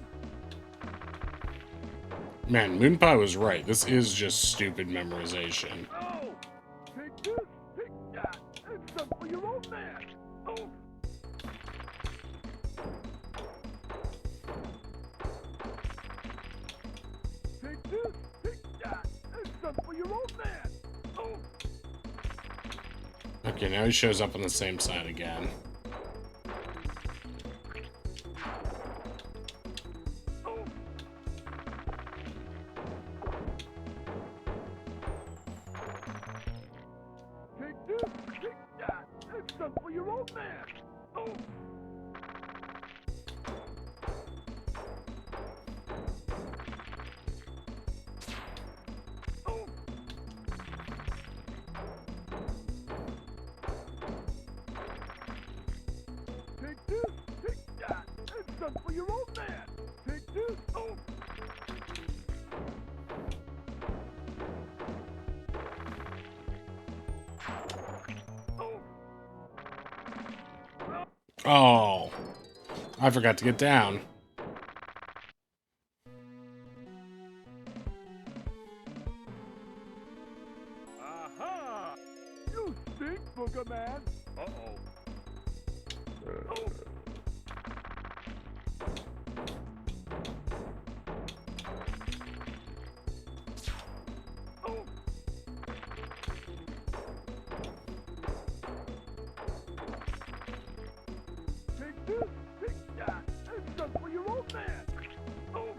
Man, Moonpie was right. This is just stupid memorization. Oh. Take this, take that, and some for your old man. Oh. Take this, take that, and some for your old man. Oh. Okay, now he shows up on the same side again. Oh. Take this, take that, and some for your old man. Oh. Oh. Take this, take that, and some for your old man. Take this, oh. Oh. Oh, I forgot to get down. Aha! You stink, Boogerman. Uh-oh. Oh. Oh. Take this, take that, and some for your old man. Oh.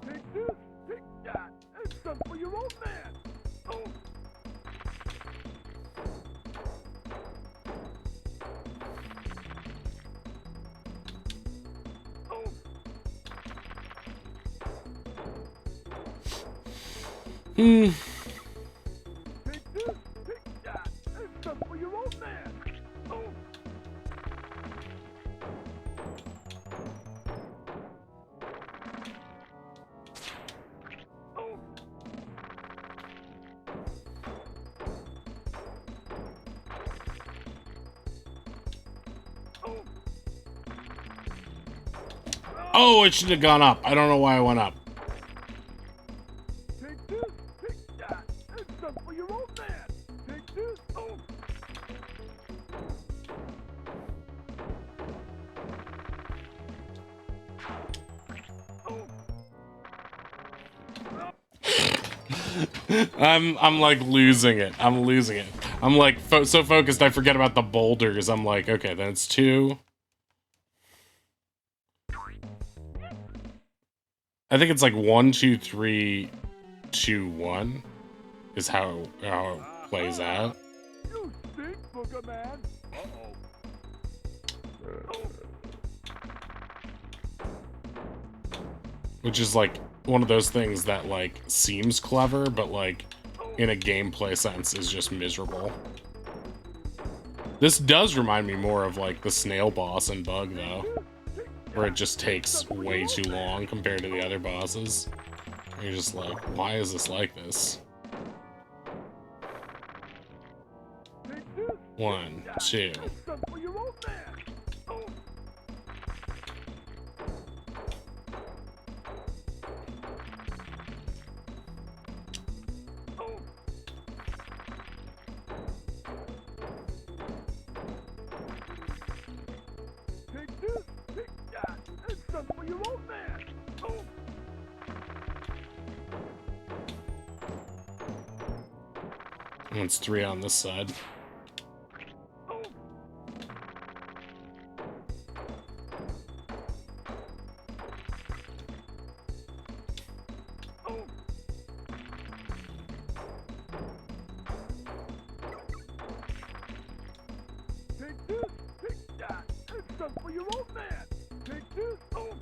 Take this, take that, and some for your old man. Oh. Oh. Hmm. Take this, take that, and some for your old man. Oh. Oh. Oh, it should have gone up. I don't know why I went up. Take this. Take that. And some for your old man. Take this. Oh. I'm like losing it. I'm losing it. I'm like so focused I forget about the boulders. I'm like, okay, then it's 2. I think it's like 1, 2, 3, 2, 1 is how it plays out. You stink, Boogerman. Which is like one of those things that like seems clever, but like in a gameplay sense is just miserable. This does remind me more of like the snail boss in Bug though, where it just takes way too long compared to the other bosses. And you're just like, why is this like this? 1, 2. Some for your old man. Oh. Oh. Take this. Take that. And some for your old man. Oh. And it's 3 on this side. Oh. Oh. Take this. Take that. And some for your old man. Take this. Oh.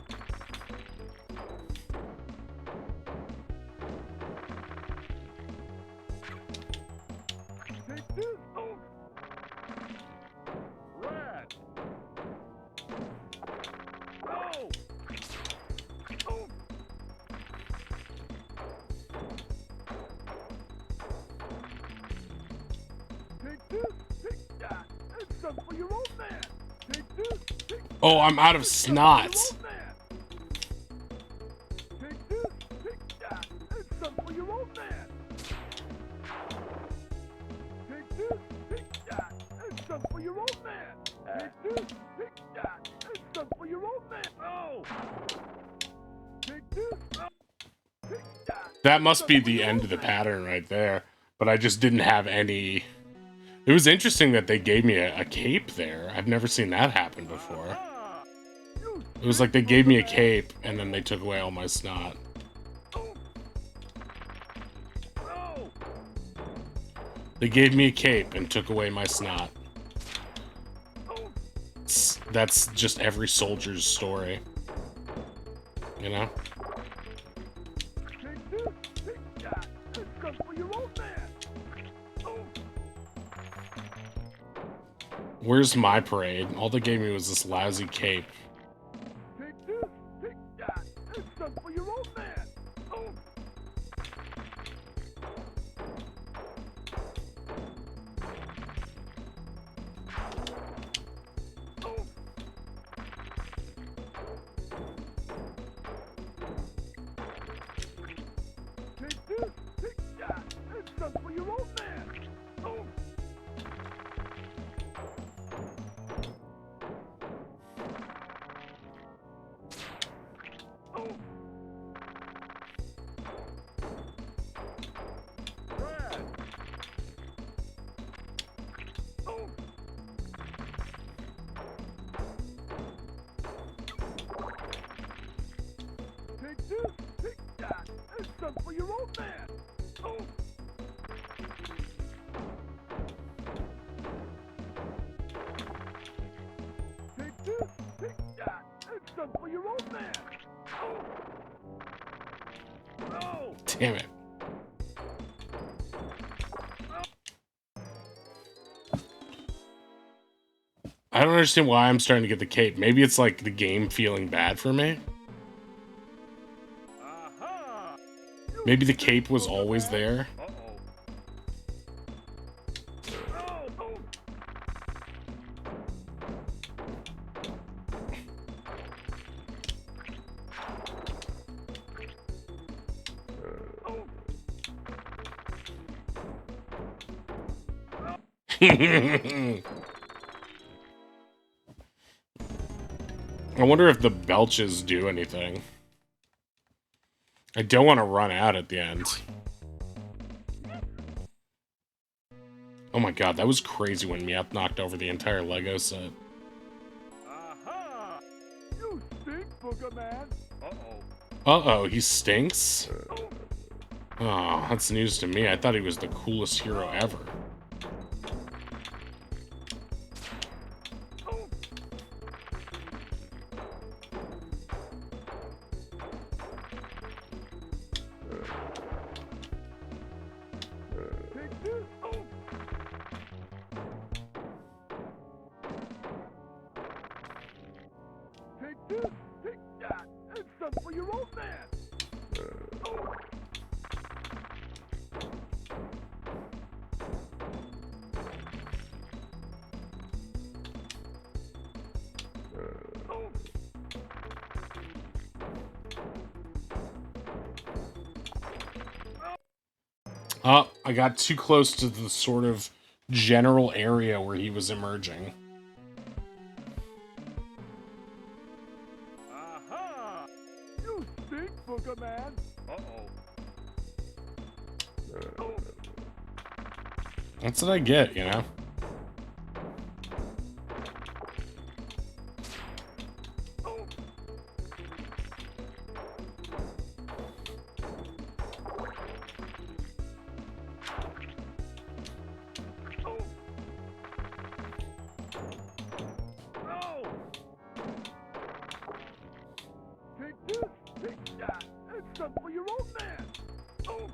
Take this. Oh. Red. Oh. Oh. Take this. Take that. And some for your old man. Take this. Take Oh, I'm out of snot. Take this, take that, and some for your old man. Take this, take that, and some for your old man. Take this, take that, and some for your old man. Oh! Take this, take that. That must be the end of the pattern right there. But I just didn't have any... It was interesting that they gave me a cape there. I've never seen that happen before. It was like they gave me a cape, and then they took away all my snot. They gave me a cape and took away my snot. That's just every soldier's story. You know? Take this, take that, and some for your old man. Where's my parade? All they gave me was this lousy cape. Take this, take that, and some for your old man. Oh. Oh. Take this, take that, and some for your old man. Oh. Oh. Red. Oh. Take this, take that, and some for your old man. Oh. Take this, take that, and some for your old man. Oh. No. Damn it. I don't understand why I'm starting to get the cape. Maybe it's like the game feeling bad for me. Aha. Maybe the cape was always there. Oh. I wonder if the belches do anything. I don't want to run out at the end. Oh my god, that was crazy when Meowth knocked over the entire Lego set. Aha! You stink, Boogerman. Uh-oh. Uh-oh, he stinks? Oh, that's news to me. I thought he was the coolest hero ever. Take this. Oh. Take this. Take that. And some for your old man. Oh. Oh. Oh, I got too close to the sort of general area where he was emerging. Aha! You stink, Boogerman. Uh-oh. Oh. That's what I get, you know? Oh. Oh. No! Take this, take that, and some for your old man. Oh.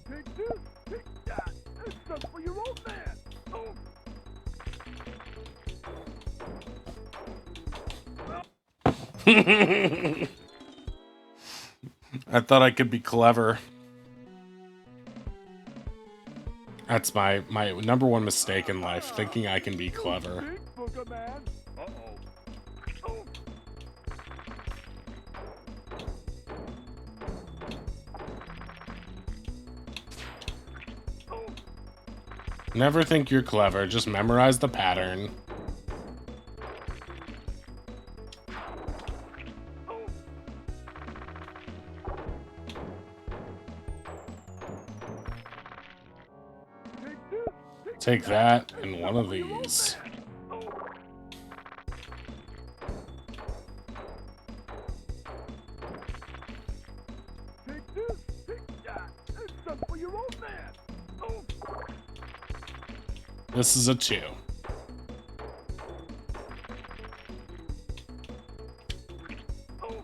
Take this, take that, and some for your old man. Oh. I thought I could be clever. That's my number one mistake in life, thinking I can be clever. Stink, Boogerman. Uh-oh. Oh. Oh. Never think you're clever, just memorize the pattern. Oh. Take this, Take that and one of these. Oh. Take this, take that, and some for your old man. Oh. This is a 2. Oh.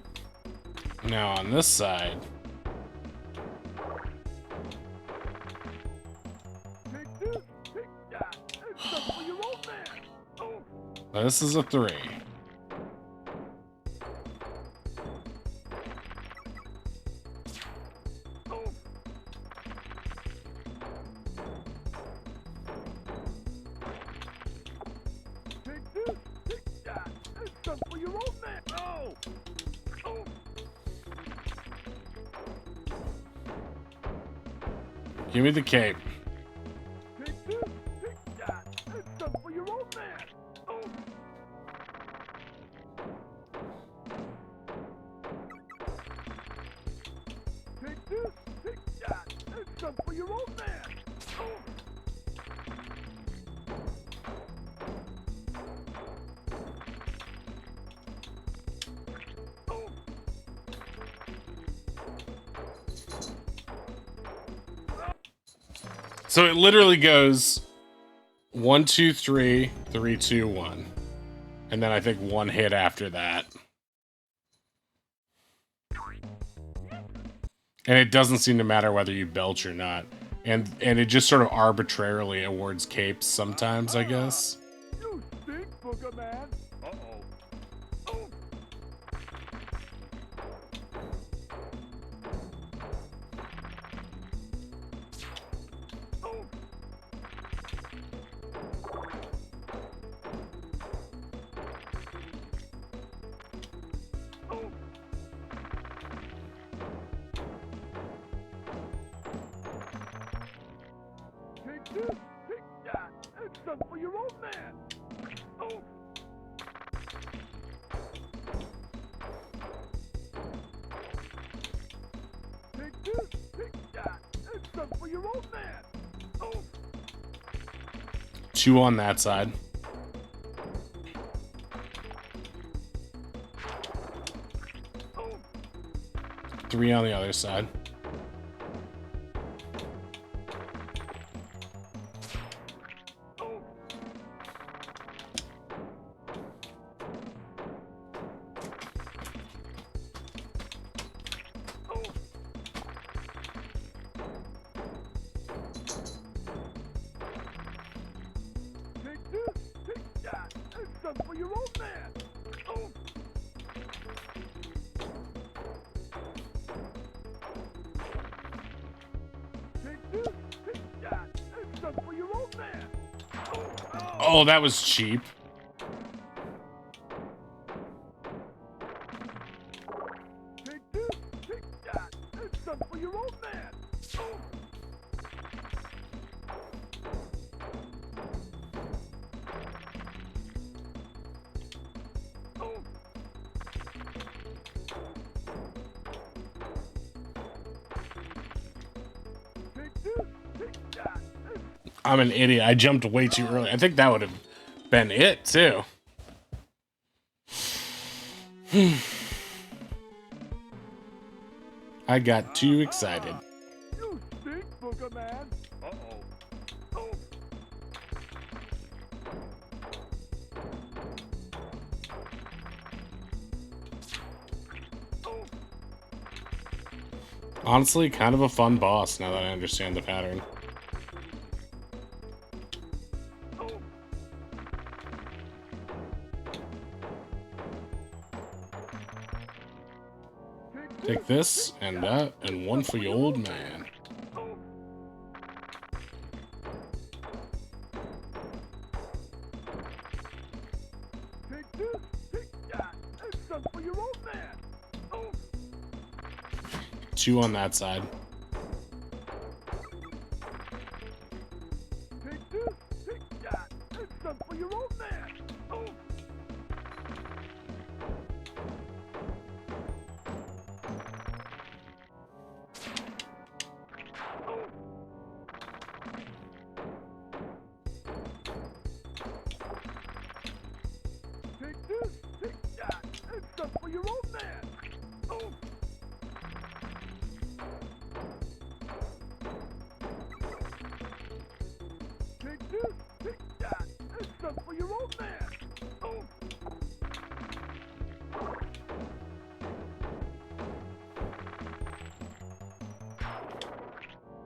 Now on this side, Take this, take that, and some for your old man. Oh. this is a 3. Oh. Take this, take that, and some for your old man. Oh. Oh. Give me the cape. Take this, take that, and some for your old man. Oh. Take this, take that, and some for your old man. Oh. Oh. So it literally goes 1, 2, 3, 3, 2, 1. And then I think one hit after that. And it doesn't seem to matter whether you belch or not. And it just sort of arbitrarily awards capes sometimes, I guess. You stink, Boogerman. Uh-oh. Oh. Oh. Oh. Take this, take that, and some for your old man. Oh. Take this, take that, and some for your old man. Oh. 2 on that side. Oh. 3 on the other side. Oh. Oh. Take this, take that, and some for your old man. Oh. Take this, take that, and some for your old man. Oh. Oh, that was cheap. Take this, take that, and some for your old man. Oh. Oh. Take this, take that, and I'm an idiot. I jumped way too early. I think that would have been it, too. I got too excited. you stink, Boogerman. Uh-oh. Oh. Oh. Honestly, kind of a fun boss now that I understand the pattern. Oh. Take this and that and one for your old man. Oh. Take this, take that, and some for your old man. Oh. 2 on that side. Take this, take that, and some for your old man. Oh. Oh. Take this, take that, and some for your old man. Oh. Take this, take that, and some for your old man. Oh.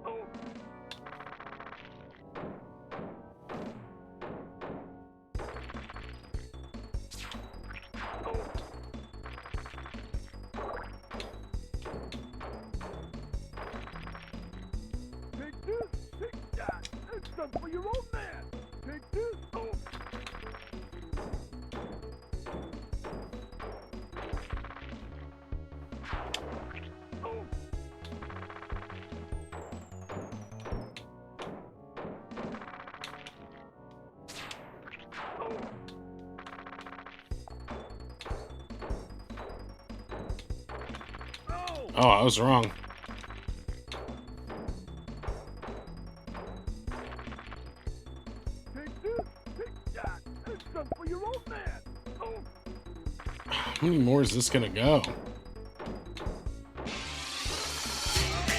Oh. Oh. Take this, take that, and some for your old man. Take this. Oh. Oh. Oh. Oh. Oh, I was wrong. Take this, take that, and some for your old man. Oh. How many more is this gonna go?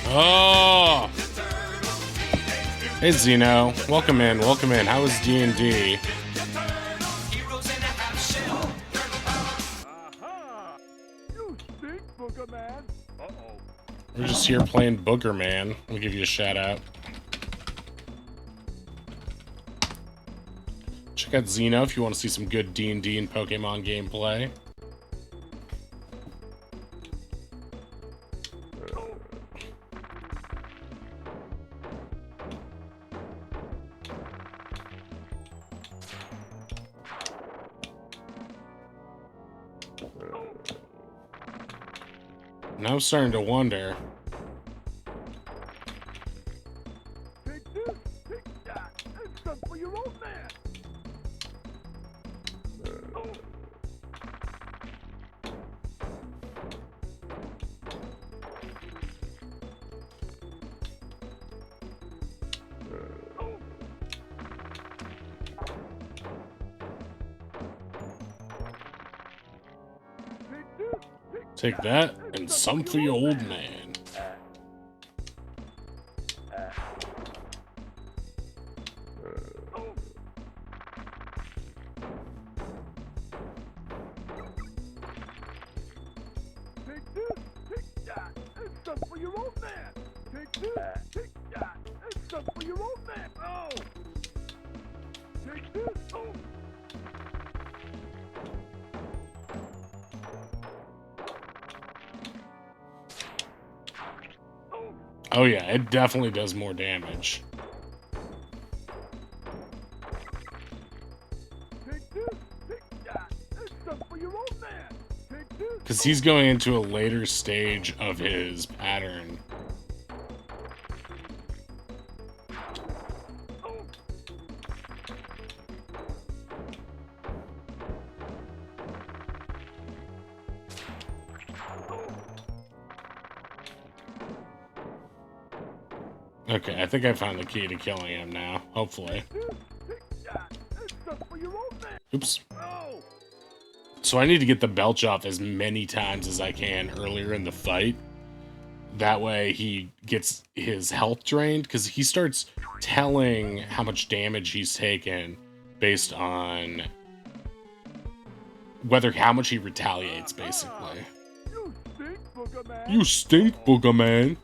Oh! Hey, Zeno. Welcome in, welcome in. How was D&D? Aha! You stink, Boogerman. Uh-oh. We're just here playing Boogerman. We'll give you a shout out. Check out Zeno if you want to see some good D&D and Pokemon gameplay. Now I'm starting to wonder. Take this, take that, some for your old man. Oh. Take that and some for your old man. Take this, take that, and some for your old man. Take this, take that, and some for your old man. Oh! Take this, oh! Oh yeah, it definitely does more damage. Take this, take that, and some for your old man. Take this. Because he's going into a later stage of his pattern. Okay, I think I found the key to killing him now. Hopefully. Oops. So I need to get the belch off as many times as I can earlier in the fight. That way he gets his health drained, because he starts telling how much damage he's taken based on how much he retaliates, basically. You stink, Boogerman. You stink, Boogerman.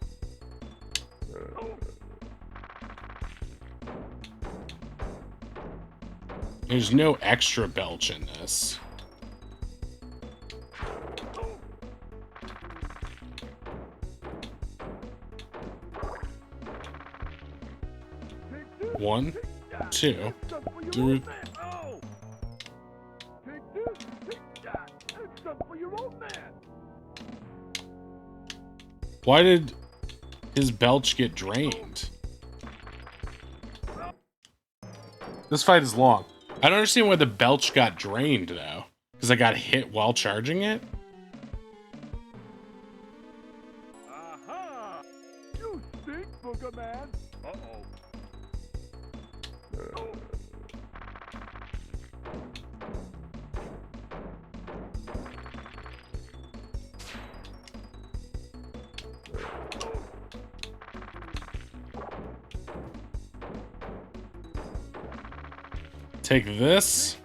There's no extra belch in this. One, two, three. Why did his belch get drained? This fight is long. I don't understand why the belch got drained, though. Because I got hit while charging it? Aha! You stink, Boogerman. Uh-oh. Take this.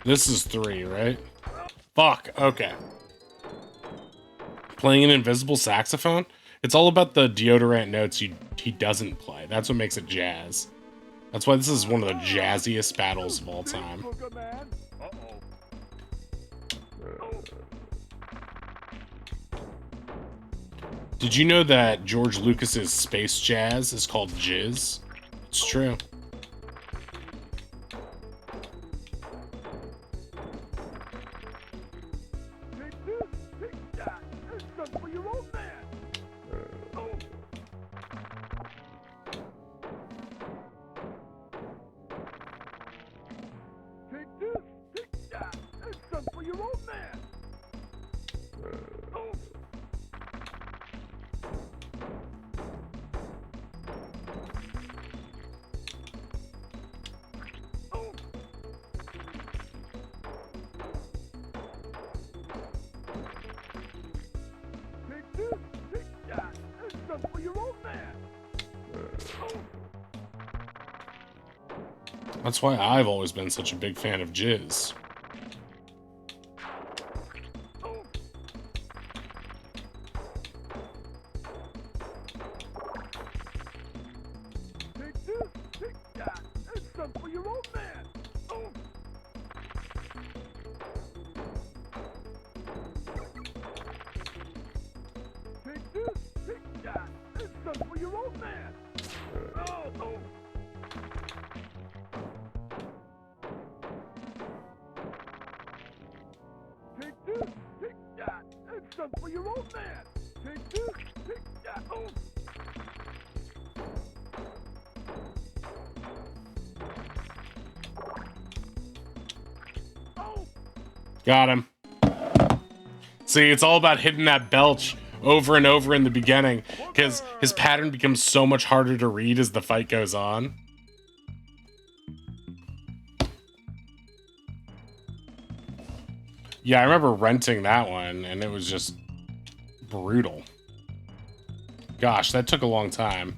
This is 3, right? Fuck, okay. Playing an invisible saxophone? It's all about the deodorant notes he doesn't play. That's what makes it jazz. That's why this is one of the jazziest battles of all time. Did you know that George Lucas's space jazz is called jizz? It's true. some for your old man. That's why I've always been such a big fan of jizz. Take this, take that, and some for your old man. Take this, take that, and some for your old man. Take this, take that, and some for your old man. Take this, take that. Got him. See, it's all about hitting that belch over and over in the beginning, because his pattern becomes so much harder to read as the fight goes on. Yeah, I remember renting that one, and it was just brutal. Gosh, that took a long time.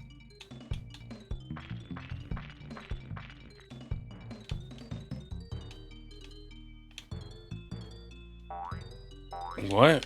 What?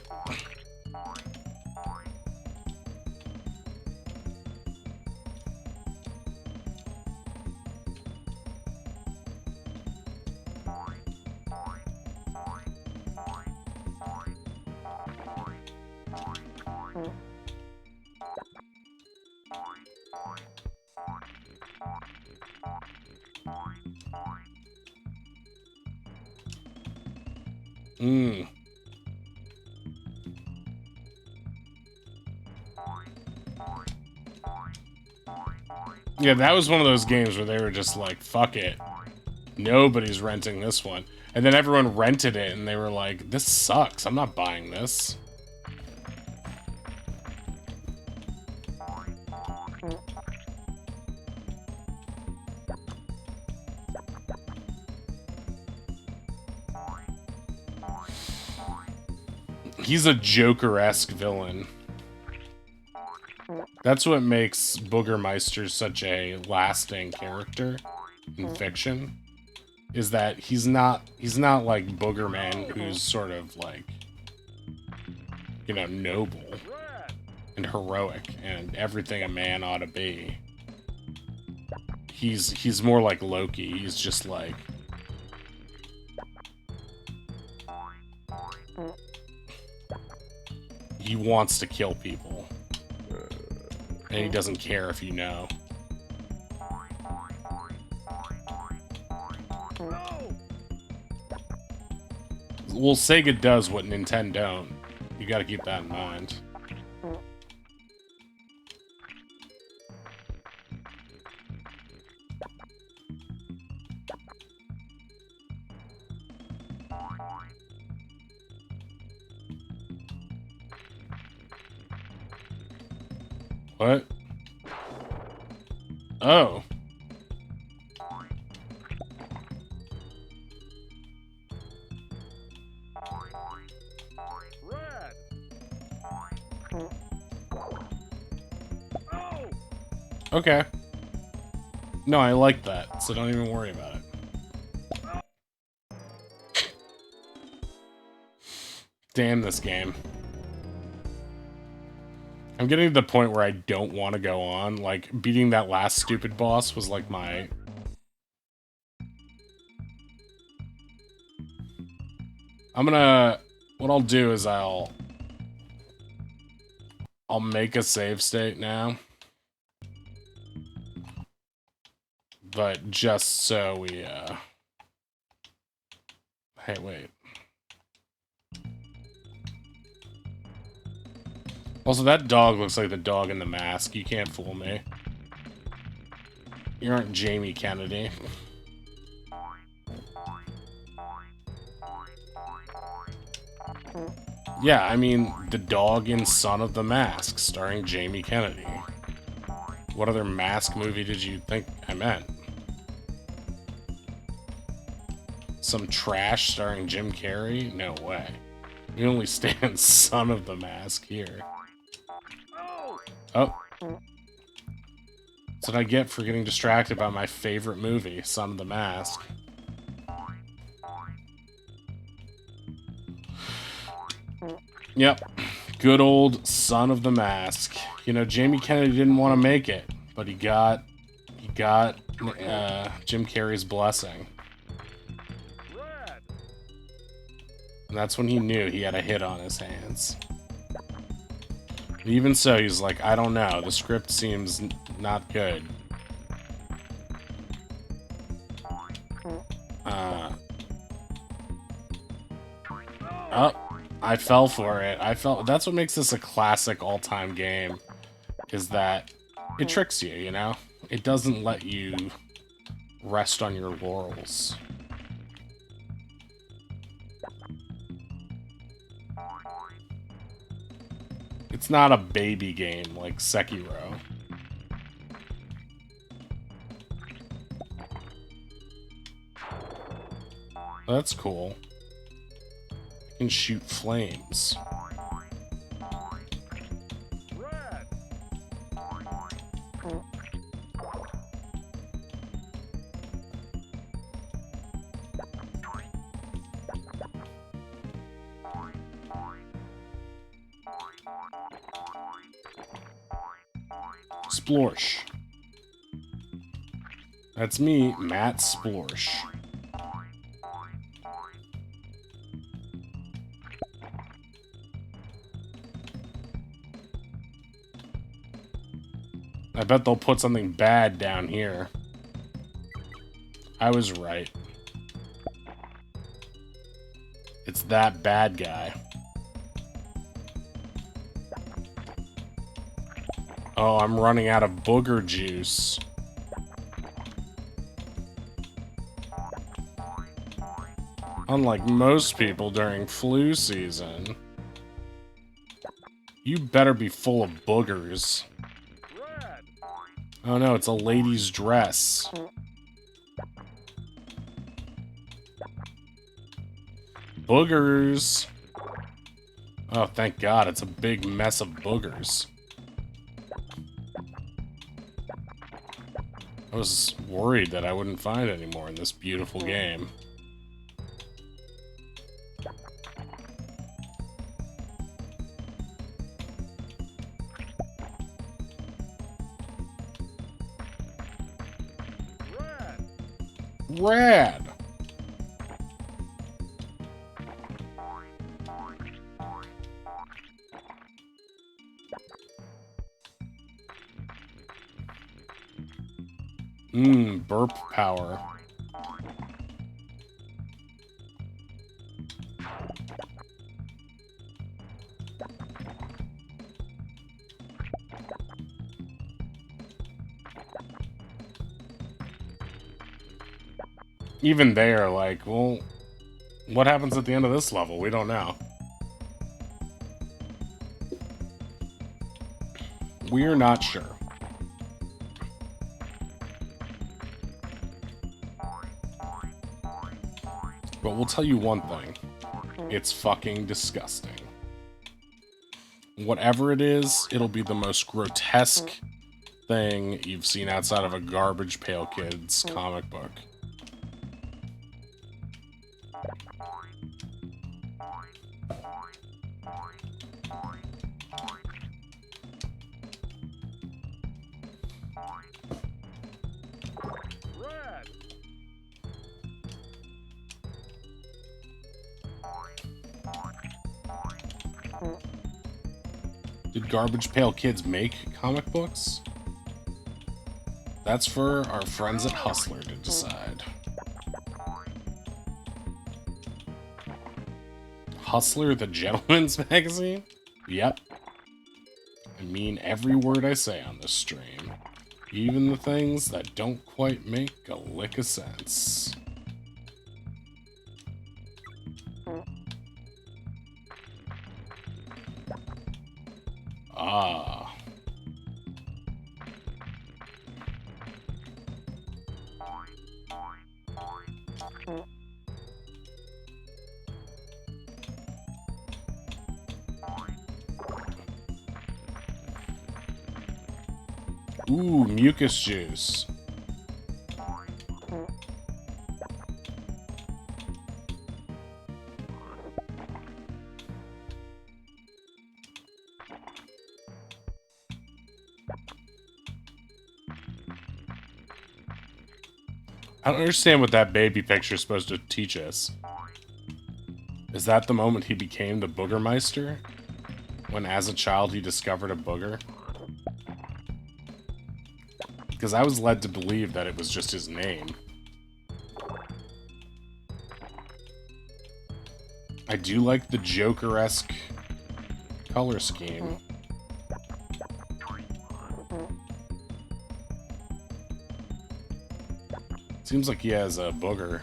Yeah, that was one of those games where they were just like, fuck it. Nobody's renting this one. And then everyone rented it and they were like, this sucks. I'm not buying this. He's a Joker-esque villain. That's what makes Boogermeister such a lasting character in fiction. Is that he's not like Boogerman, who's sort of like, you know, noble and heroic and everything a man ought to be. He's more like Loki. He's just like, he wants to kill people. And he doesn't care if you know. Well, Sega does what Nintendo don't. You gotta keep that in mind. What? Oh. Red. Okay. No, I like that, so don't even worry about it. Damn this game. I'm getting to the point where I don't want to go on. Like, beating that last stupid boss was like my... I'm gonna... What I'll do is I'll make a save state now. But just so we, Hey, wait. Also, that dog looks like the dog in the mask. You can't fool me. You aren't Jamie Kennedy. Yeah, I mean, the dog in Son of the Mask, starring Jamie Kennedy. What other Mask movie did you think I meant? Some trash starring Jim Carrey? No way. We only stand Son of the Mask here. Oh. That's what I get for getting distracted by my favorite movie, Son of the Mask. Yep. Good old Son of the Mask. You know, Jamie Kennedy didn't want to make it, but he got Jim Carrey's blessing. Red. And that's when he knew he had a hit on his hands. Even so, he's like, I don't know. The script seems not good. Oh, I fell for it. That's what makes this a classic all-time game, is that it tricks you, you know? It doesn't let you rest on your laurels. It's not a baby game like Sekiro. That's cool. You can shoot flames. Red. Splorsh. That's me, Matt Splorsh. I bet they'll put something bad down here. I was right. It's that bad guy. Oh, I'm running out of booger juice. Unlike most people during flu season. You better be full of boogers. Red. Oh no, it's a lady's dress. Boogers. Oh, thank God, it's a big mess of boogers. I was worried that I wouldn't find any more in this beautiful game. Red. Rad! Burp power. Even there, like, well, what happens at the end of this level? We don't know. We're not sure. But we'll tell you one thing. It's fucking disgusting. Whatever it is, it'll be the most grotesque thing you've seen outside of a Garbage Pail Kids comic book. Red. Did Garbage Pail Kids make comic books? That's for our friends at Hustler to decide. Hustler, the gentleman's magazine? Yep. I mean every word I say on this stream. Even the things that don't quite make a lick of sense. Ah. Ooh, mucus juice. I don't understand what that baby picture is supposed to teach us. Is that the moment he became the Boogermeister? When as a child he discovered a booger? Because I was led to believe that it was just his name. I do like the Joker-esque color scheme. Seems like he has a booger.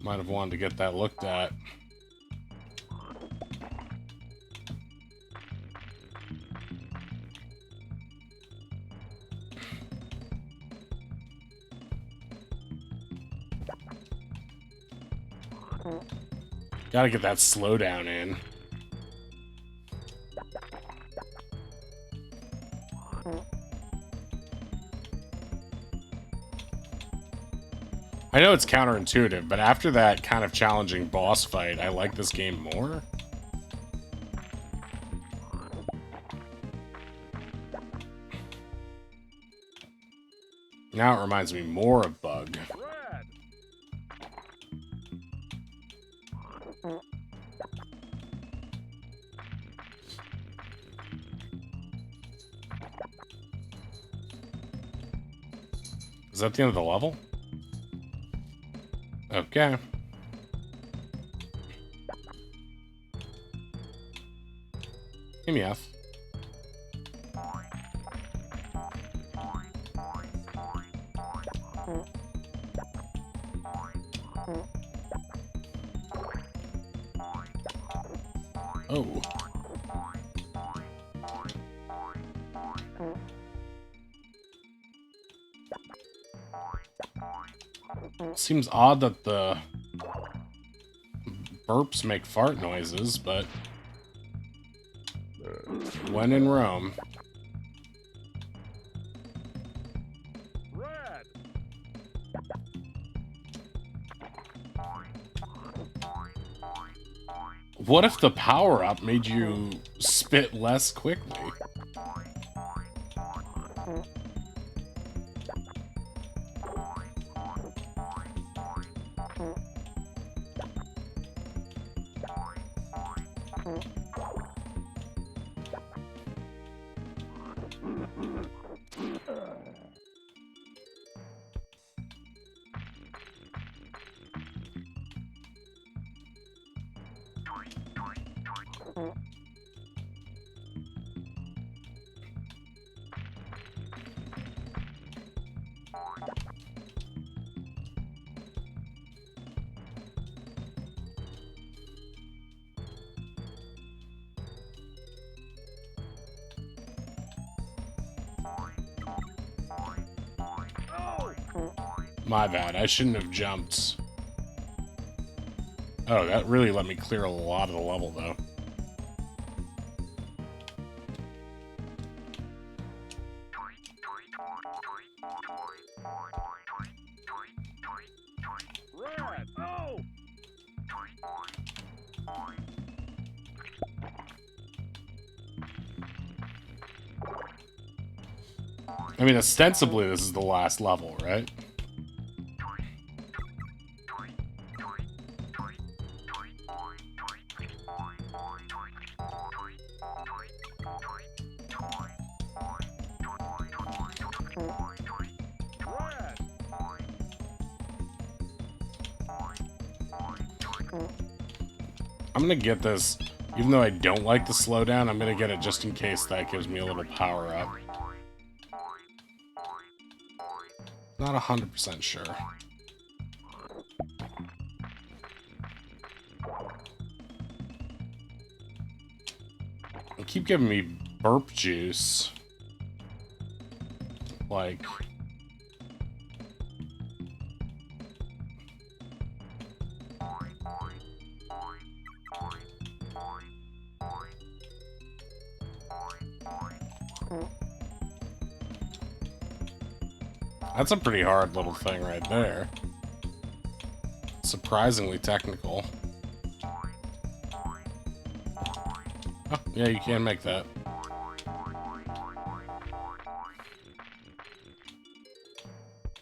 Might have wanted to get that looked at. Gotta get that slowdown in. I know it's counterintuitive, but after that kind of challenging boss fight, I like this game more. Now it reminds me more of Bug. Is that the end of the level? Okay. Give me F. Oh. Seems odd that the burps make fart noises, but when in Rome. What if the power-up made you spit less quickly? My bad, I shouldn't have jumped. Oh, that really let me clear a lot of the level, though. I mean, ostensibly, this is the last level, right? I'm gonna get this, even though I don't like the slowdown, I'm gonna get it just in case that gives me a little power up. Not 100% sure. They keep giving me burp juice. Like... That's a pretty hard little thing right there. Surprisingly technical. Oh, yeah, you can make that.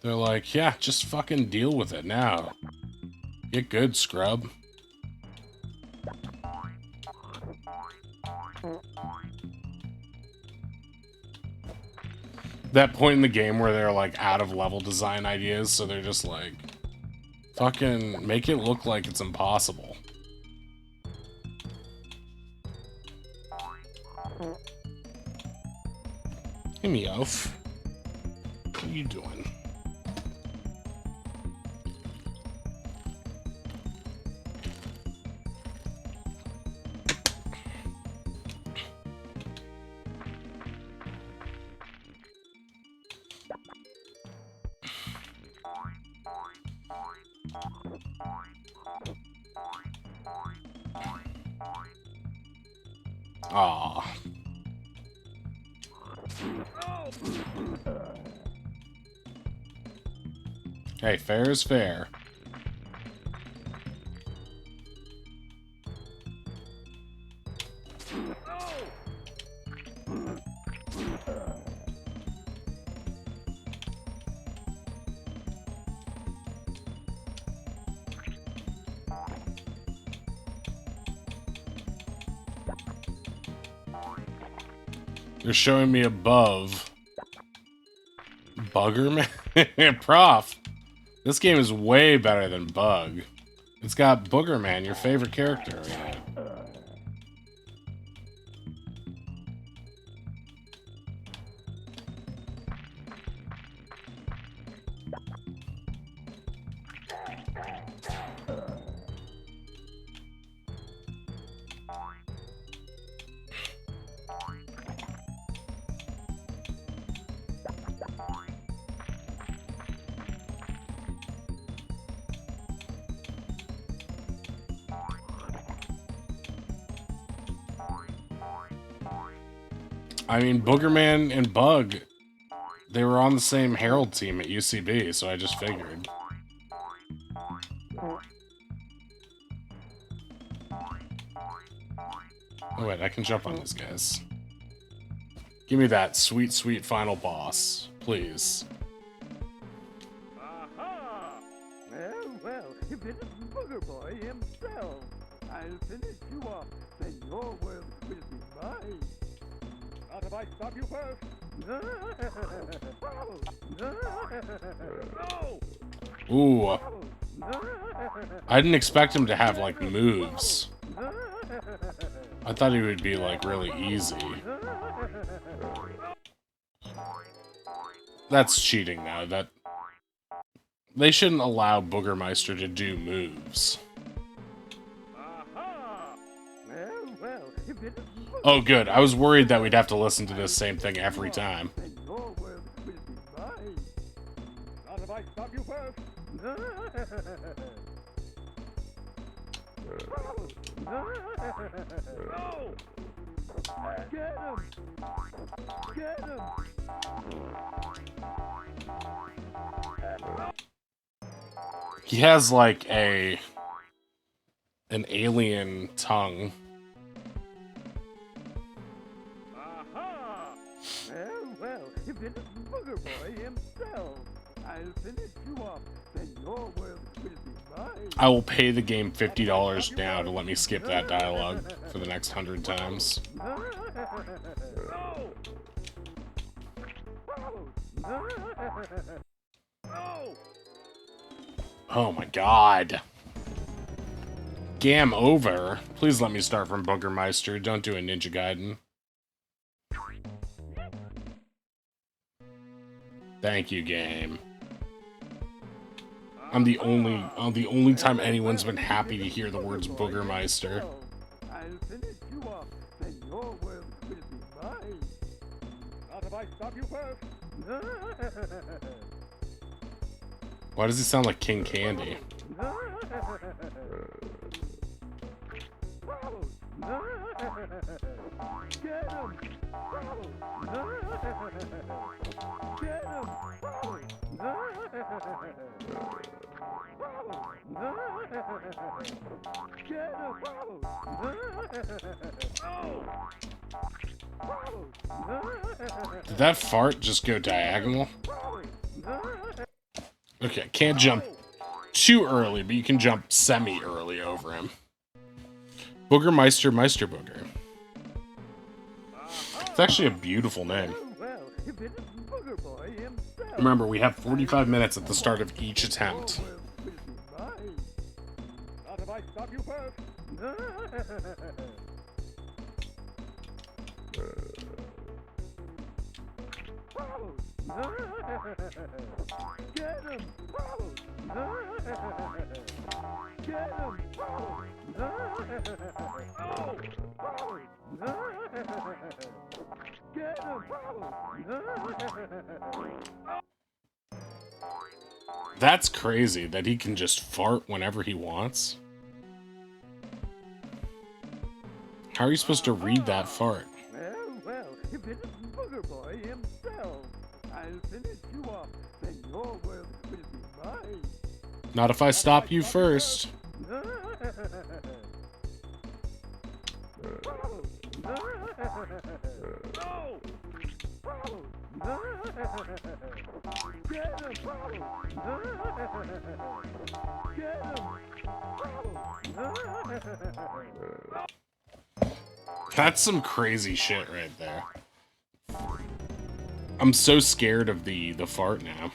They're like, yeah, just fucking deal with it now. Get good, scrub. That point in the game where they're like out of level design ideas, so they're just like, fucking make it look like it's impossible. Hey, Meowth. What are you doing? Aw. Hey, fair is fair. They're showing me above. Boogerman? Prof, this game is way better than Bug. It's got Boogerman, your favorite character, in it. I mean, Boogerman and Bug, they were on the same Herald team at UCB, so I just figured. Oh wait, I can jump on these guys. Give me that sweet, sweet final boss, please. Aha! Well, if it isn't Booger Boy himself, I'll finish you off, then your world will be mine. Not if I stop you first. No! Ooh. I didn't expect him to have, like, moves. I thought he would be, like, really easy. That's cheating, though. That they shouldn't allow Boogermeister to do moves. Oh, good. I was worried that we'd have to listen to this same thing every time. Not if I stop you first. No! Get him! Get him! He has, like, an alien tongue. Aha! Well, if it isn't Booger Boy himself, I'll finish you off, then your world will be mine. I will pay the game $50 now to let me skip that dialogue for the next 100 times. No! No! Oh my god. Game over. Please let me start from Boogermeister. Don't do a Ninja Gaiden. Thank you, game. I'm the only time anyone's been happy to hear the words Boogermeister. I'll finish you off, then your world will be mine. Not if I stop you first. Why does he sound like King Candy? Get him! Get him! Get him! Did that fart just go diagonal? Okay, can't jump too early, but you can jump semi-early over him. Boogermeister Meister Booger. It's actually a beautiful name. Remember, we have 45 minutes at the start of each attempt. Not if I stop you first. Get him! Get him! Get him! That's crazy that he can just fart whenever he wants. How are you supposed to read that fart? Well, if it isn't Booger Boy himself, I'll finish you off, then your world will be mine. Not if I stop you first. That's some crazy shit right there. I'm so scared of the fart now.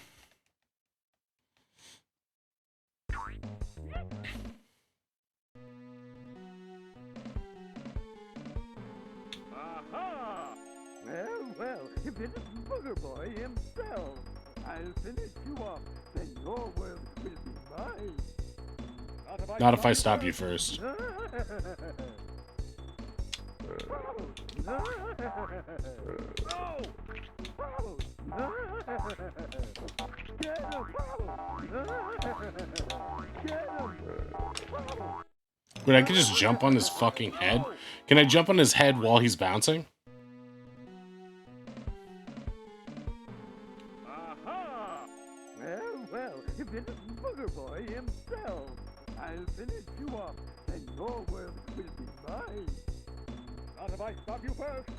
Aha! Well, if it isn't Booger Boy himself, I'll finish you off, then your world will be mine. Not if I stop you first. Wait, I could just jump on his fucking head? Can I jump on his head while he's bouncing? Aha! Well, if it isn't Booger Boy himself, I'll finish you off, then your world will be mine. Not if I stop you first.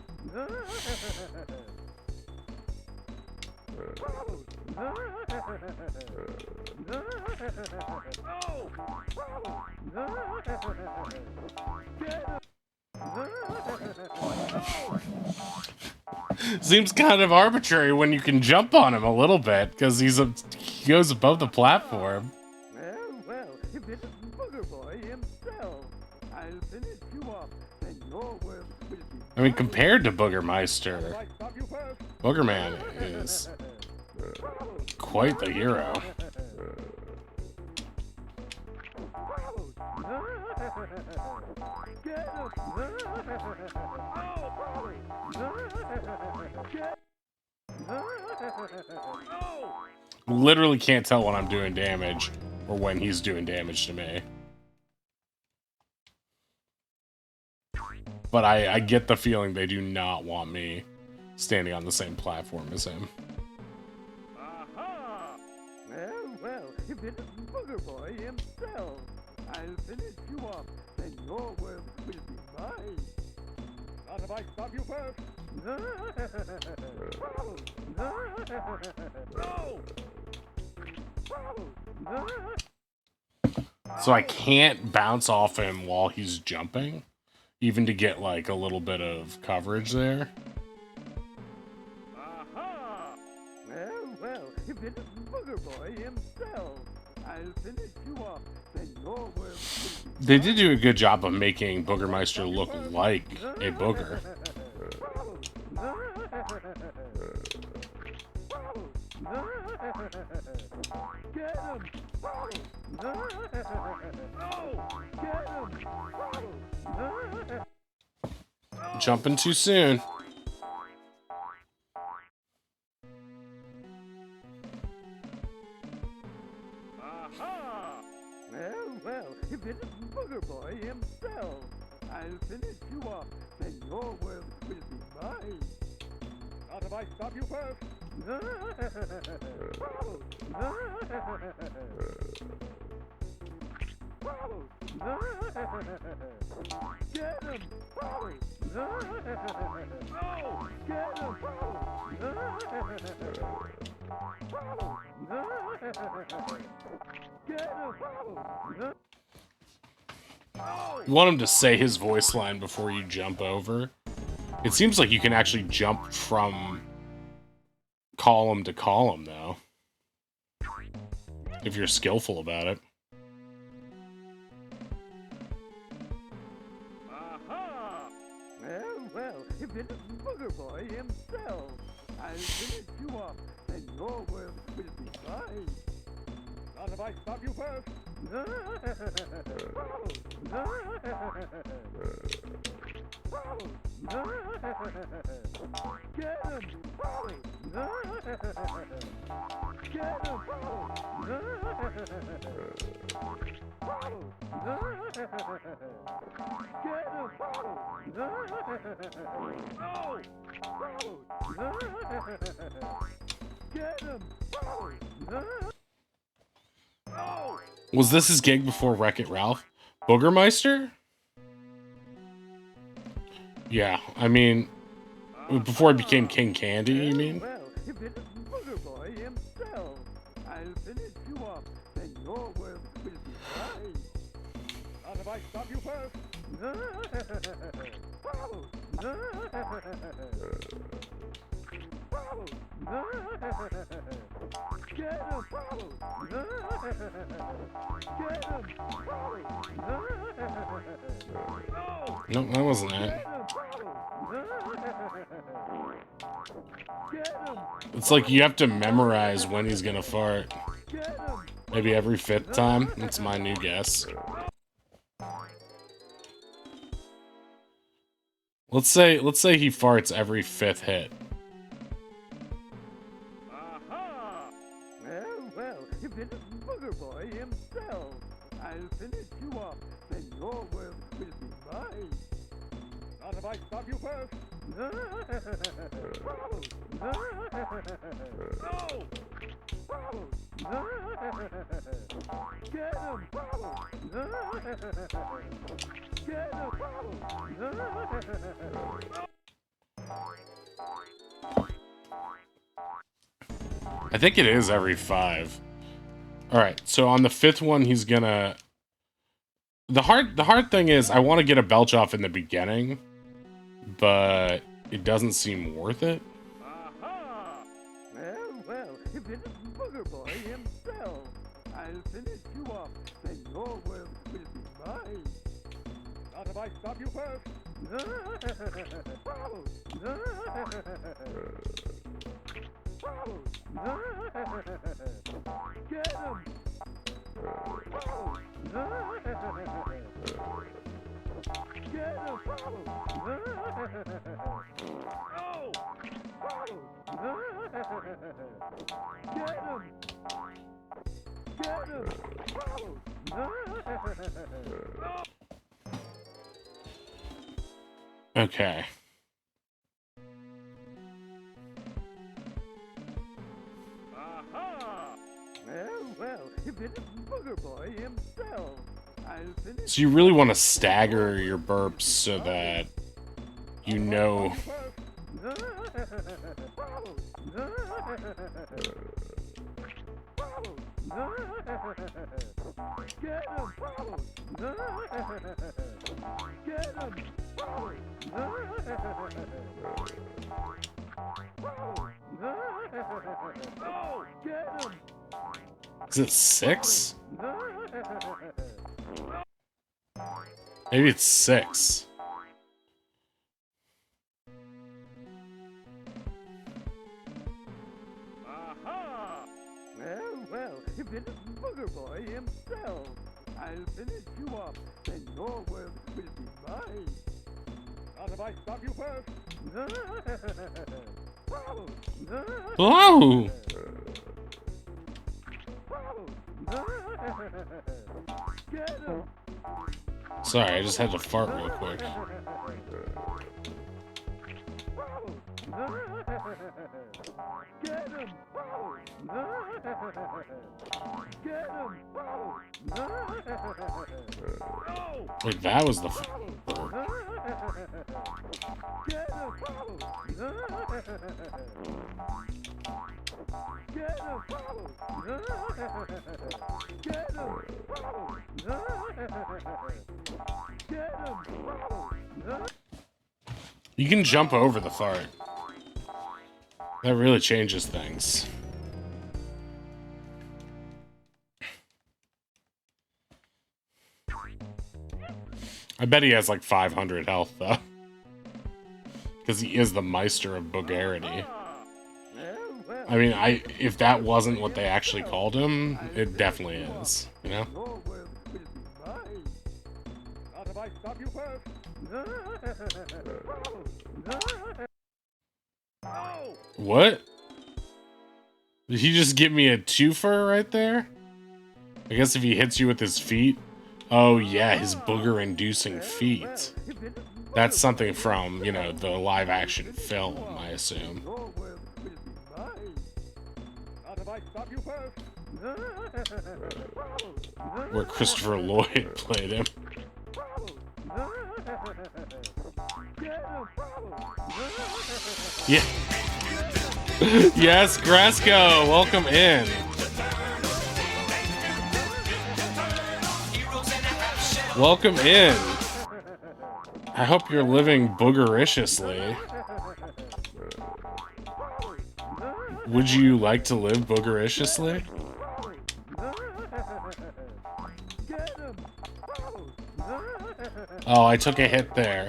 Seems kind of arbitrary when you can jump on him a little bit, because he goes above the platform. Well, if it isn't Booger Boy himself, I'll finish you off, then your world will be I mean, compared to Boogermeister, I stop you first. Boogerman is quite the hero. Literally can't tell when I'm doing damage or when he's doing damage to me. But I get the feeling they do not want me standing on the same platform as him. Aha! Well, if it isn't Booger Boy himself, I'll finish you off, then your world will be mine. Not if I stop you first. So I can't bounce off him while he's jumping, even to get like a little bit of coverage there. Aha! Well, if it isn't Booger Boy himself, I'll finish you off, then your world will be They did do a good job of making Boogermeister look like a booger. Get him! Get him! Jumping too soon. Aha! Well, if it isn't Booger Boy himself, I'll finish you off, then your world will be mine. Not if I I stop you first? Get him! No! Get him! Get him! You want him to say his voice line before you jump over. It seems like you can actually jump from column to column, though. If you're skillful about it. Well, if it isn't Booger Boy himself, I'll finish you off, and your world will be mine. Not if I stop you first. Get him! Get him! Was this his gig before Wreck-It Ralph? Boogermeister? Yeah, I mean, before he became King Candy, you mean? Well, if it isn't Booger Boy himself, I'll finish you off, then your world will be mine. Not if I stop you first. Get him! Get him! No, that wasn't it. It's like you have to memorize when he's gonna fart. Maybe every 5th time? That's my new guess. Let's say he farts every 5th hit. Well, if it isn't Booger Boy himself, I'll finish you off, then your world will be mine. Not if I stop you first. No! Get him! Get him! I think it is every 5. Alright, so on the 5th one, he's gonna... The hard thing is, I want to get a belch off in the beginning, but it doesn't seem worth it. Well, if it isn't Booger Boy himself, I'll finish you off, then your world will be mine. Not if I stop you first. Get him! Get him! Get him! Get him! Okay. Well, if it isn't Booger Boy himself, I'll finish. So you really want to stagger your burps so that you know. Get him! Get him! Get him! Is it 6? Maybe it's 6. Well, if it isn't Booger Boy himself, I'll finish you off, then your world will be mine. Not if I stop you first. Oh! Get him! Sorry, I just had to fart real quick. Get him! Oh! Get him! Oh! Oh! Wait, that was the bird. Get him! Get him! Get him! Get him! You can jump over the fart. That really changes things. I bet he has like 500 health though. Because he is the Meister of Boogerity. I mean, if that wasn't what they actually called him, it definitely is, you know? Not if I stop you first. Oh! What? Did he just give me a twofer right there? I guess if he hits you with his feet. Oh yeah, his booger-inducing feet. That's something from, you know, the live-action film, I assume. Not if I stop you first. Where Christopher Lloyd played him. Yeah. Yes, Gresco, welcome in. Welcome in. I hope you're living boogericiously. Would you like to live boogericiously? Oh, I took a hit there.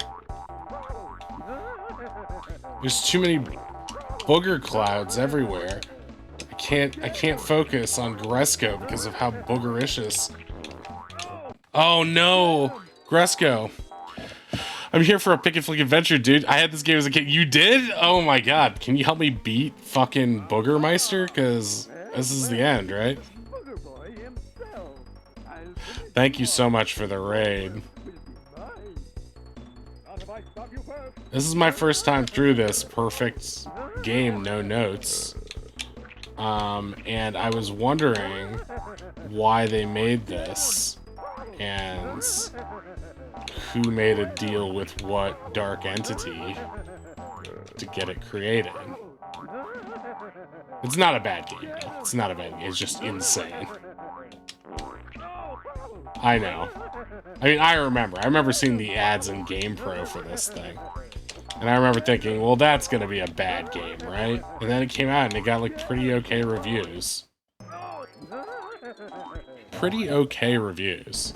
There's too many booger clouds everywhere. I can't focus on Gresco because of how boogericious. Oh no, Gresco. I'm here for a pick and flick adventure, dude. I had this game as a kid. You did? Oh my god. Can you help me beat fucking Boogermeister? Because this is the end, right? Thank you so much for the raid. This is my first time through this perfect game, no notes. And I was wondering why they made this. And who made a deal with what dark entity to get it created. It's not a bad game, though. It's not a bad game. It's just insane. I know. I mean, I remember seeing the ads in GamePro for this thing. And I remember thinking, well, that's gonna be a bad game, right? And then it came out and it got, like, pretty okay reviews. Pretty okay reviews.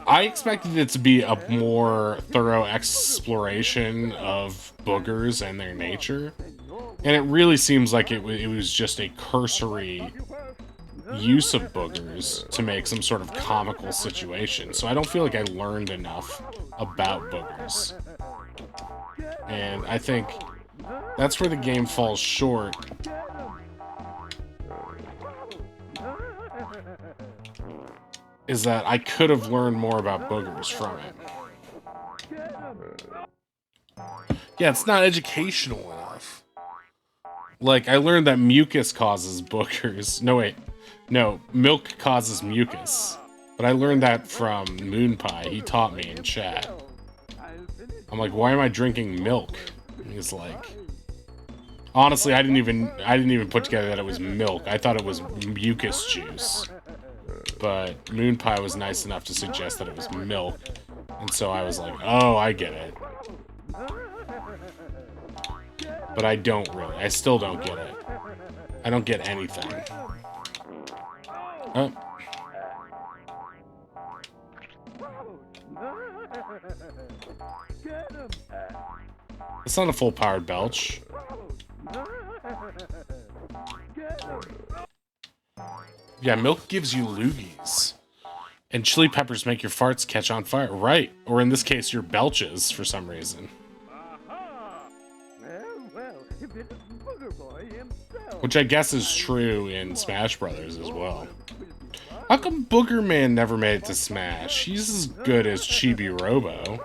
I expected it to be a more thorough exploration of boogers and their nature, and it really seems like it was just a cursory use of boogers to make some sort of comical situation. So I don't feel like I learned enough about boogers, and I think that's where the game falls short. Is that I could have learned more about boogers from it. Yeah, it's not educational enough. Like, I learned that mucus causes boogers. No, wait. No, milk causes mucus. But I learned that from Moon Pie. He taught me in chat. I'm like, why am I drinking milk? And he's like... Honestly, I didn't even put together that it was milk. I thought it was mucus juice. But Moon Pie was nice enough to suggest that it was milk. And so I was like, oh, I get it. But I don't really. I still don't get it. I don't get anything. Oh. It's not a full-powered belch. Yeah, milk gives you loogies. And chili peppers make your farts catch on fire. Right. Or in this case, your belches for some reason. Which I guess is true in Smash Brothers as well. How come Boogerman never made it to Smash? He's as good as Chibi Robo.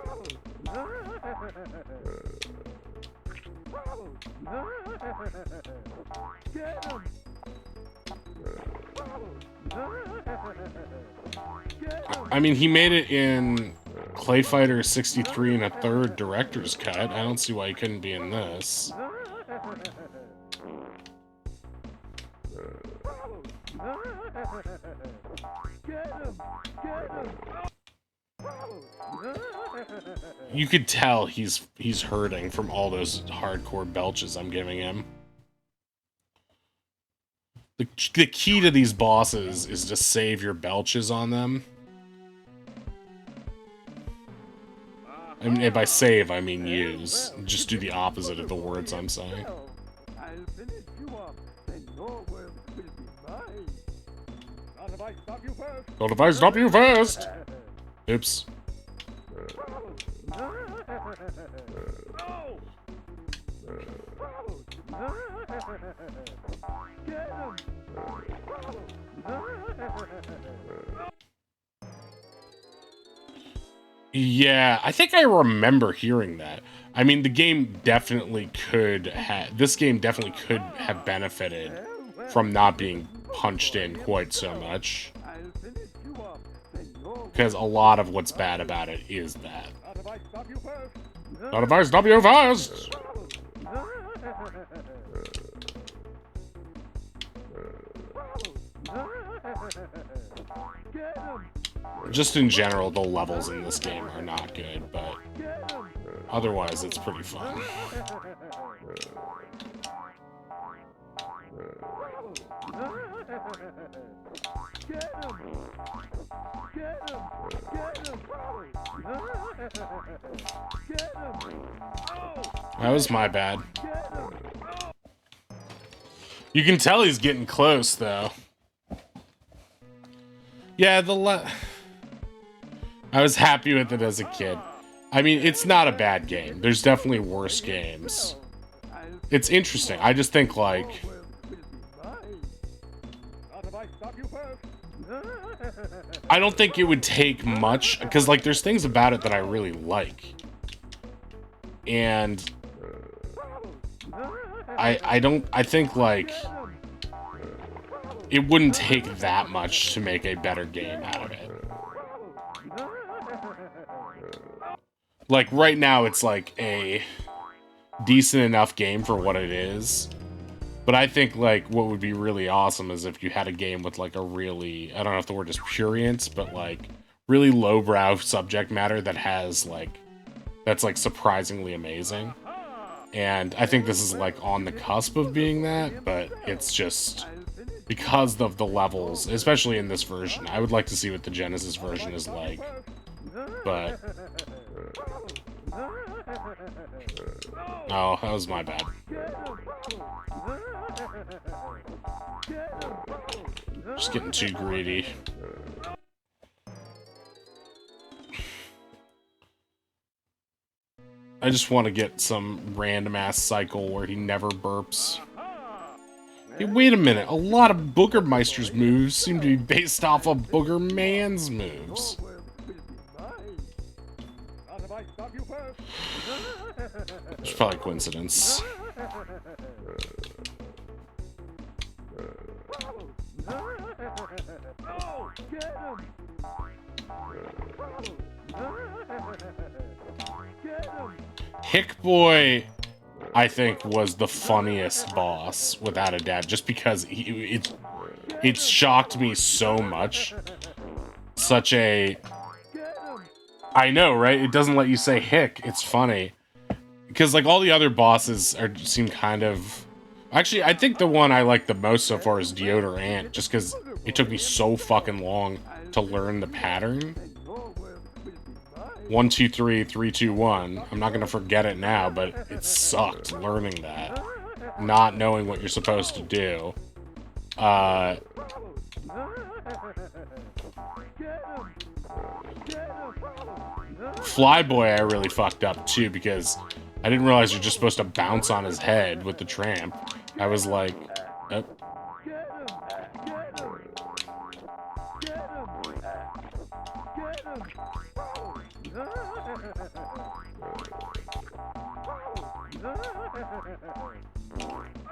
I mean, he made it in Clay Fighter 63 and a third director's cut. I don't see why he couldn't be in this. You could tell he's hurting from all those hardcore belches I'm giving him. The key to these bosses is to save your belches on them. I mean, by save, I mean use. Just do the opposite of the words I'm saying. I'll finish you off, then your world will be mine. Not if I stop you first. Not if I stop you first! Oops. Yeah, I think I remember hearing that. I mean, the game definitely could have... This game definitely could have benefited from not being punched in quite so much. Because a lot of what's bad about it is that. Not if I stop you first! Just in general, the levels in this game are not good, but otherwise it's pretty fun. That was my bad. You can tell he's getting close, though. Yeah, I was happy with it as a kid. I mean, it's not a bad game. There's definitely worse games. It's interesting. I just think, like... I don't think it would take much, because, like, there's things about it that I really like. And... I think, like... It wouldn't take that much to make a better game out of it. Like, right now, it's, like, a decent enough game for what it is. But I think, like, what would be really awesome is if you had a game with, like, a really... I don't know if the word is prurient, but, like, really lowbrow subject matter that has, like... That's, like, surprisingly amazing. And I think this is, like, on the cusp of being that, but it's just... Because of the levels, especially in this version. I would like to see what the Genesis version is like. But... Oh, that was my bad. Just getting too greedy. I just want to get some random-ass cycle where he never burps. Hey, wait a minute. A lot of Boogermeister's moves seem to be based off of Boogerman's moves. It's probably a coincidence. Hick Boy, I think, was the funniest boss, without a doubt, just because it shocked me so much. Such a... I know, right? It doesn't let you say hick. It's funny. Because, like, all the other bosses seem kind of... Actually, I think the one I like the most so far is Deodorant, just because it took me so fucking long to learn the pattern. 1, 2, 3, 3, 2, 1. I'm not gonna forget it now, but it sucked learning that. Not knowing what you're supposed to do. Flyboy I really fucked up too, because I didn't realize you're just supposed to bounce on his head with the tramp. I was like, Get him! Get him! Get him! Get him!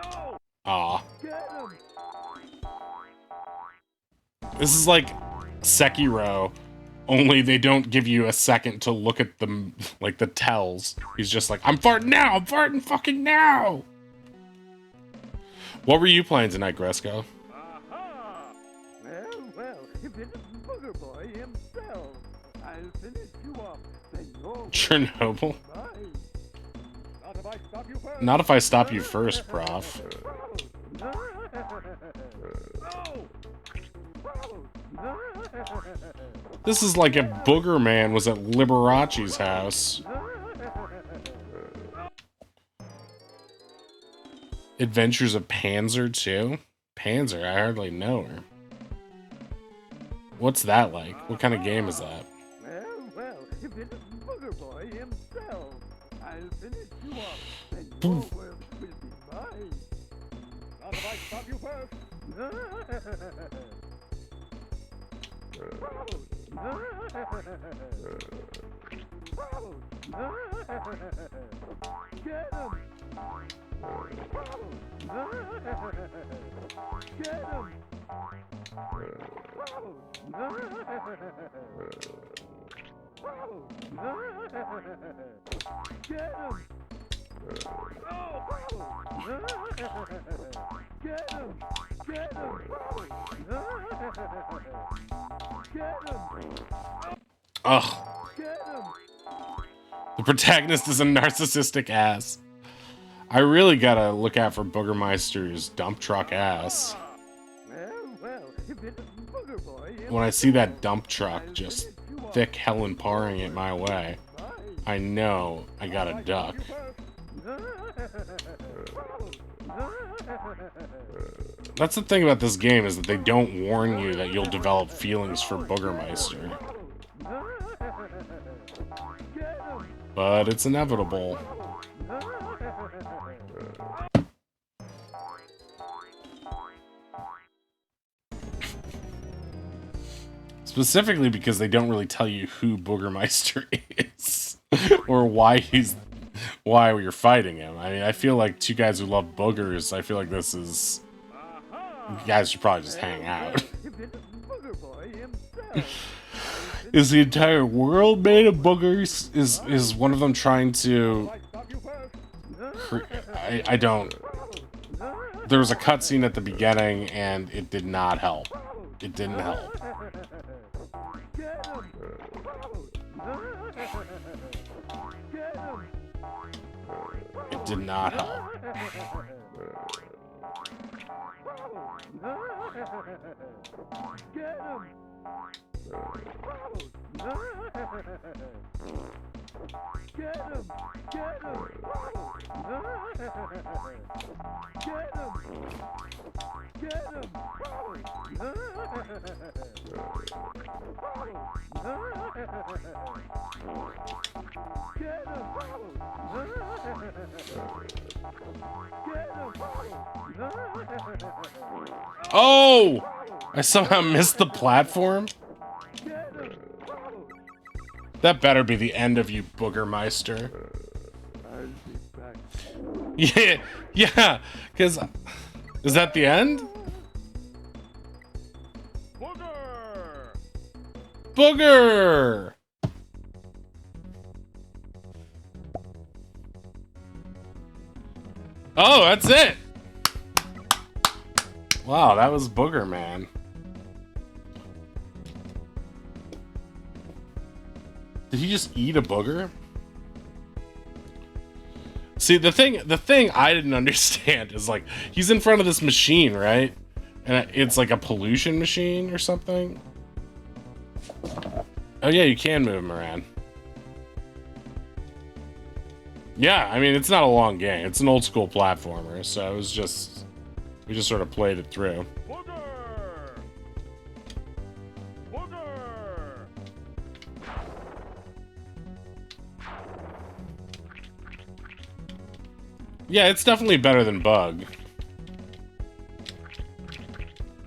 Oh! Aw. Get him! This is like Sekiro, only they don't give you a second to look at them, like the tells. He's just like, I'm farting now! I'm farting fucking now! What were you playing tonight, Gresco? Aha! Well, if it isn't Booger Boy himself, I'll finish you off, then you're Chernobyl? mine. Not if I stop you first. Not if I stop you first, prof. This is like if Boogerman was at Liberace's house. Adventures of Panzer 2? Panzer? I hardly know her. What's that like? What kind of game is that? Well, if it isn't Booger Boy himself, I'll finish you off, then your world will be mine. Not if I stop you first. Get him! Get him! Get him! Get him! Get him! Ugh. Get him! The protagonist is a narcissistic ass. I really gotta look out for Boogermeister's dump truck ass. Well, if it isn't Booger Boy, When I see that dump truck just thick Helen parring it my way, I know I gotta duck. That's the thing about this game, is that they don't warn you that you'll develop feelings for Boogermeister. But it's inevitable. Specifically because they don't really tell you who Boogermeister is. Or why you're fighting him. I mean, I feel like two guys who love boogers, I feel like this is... You guys should probably just hang out. Is the entire world made of boogers? Is one of them trying to... I don't... There was a cutscene at the beginning, and it did not help. It didn't help. It did not help. Get him! Get him! Get him! Get him! Get him! Oh! I somehow missed the platform? That better be the end of you, Boogermeister. Yeah, because... Is that the end? Booger! Oh, that's it! Wow, that was Boogerman. Did he just eat a booger? See, the thing I didn't understand is, like, he's in front of this machine, right? And it's like a pollution machine or something. Oh yeah, you can move him around. Yeah, I mean, it's not a long game. It's an old school platformer, so it was just... We just sort of played it through. Yeah, it's definitely better than Bug.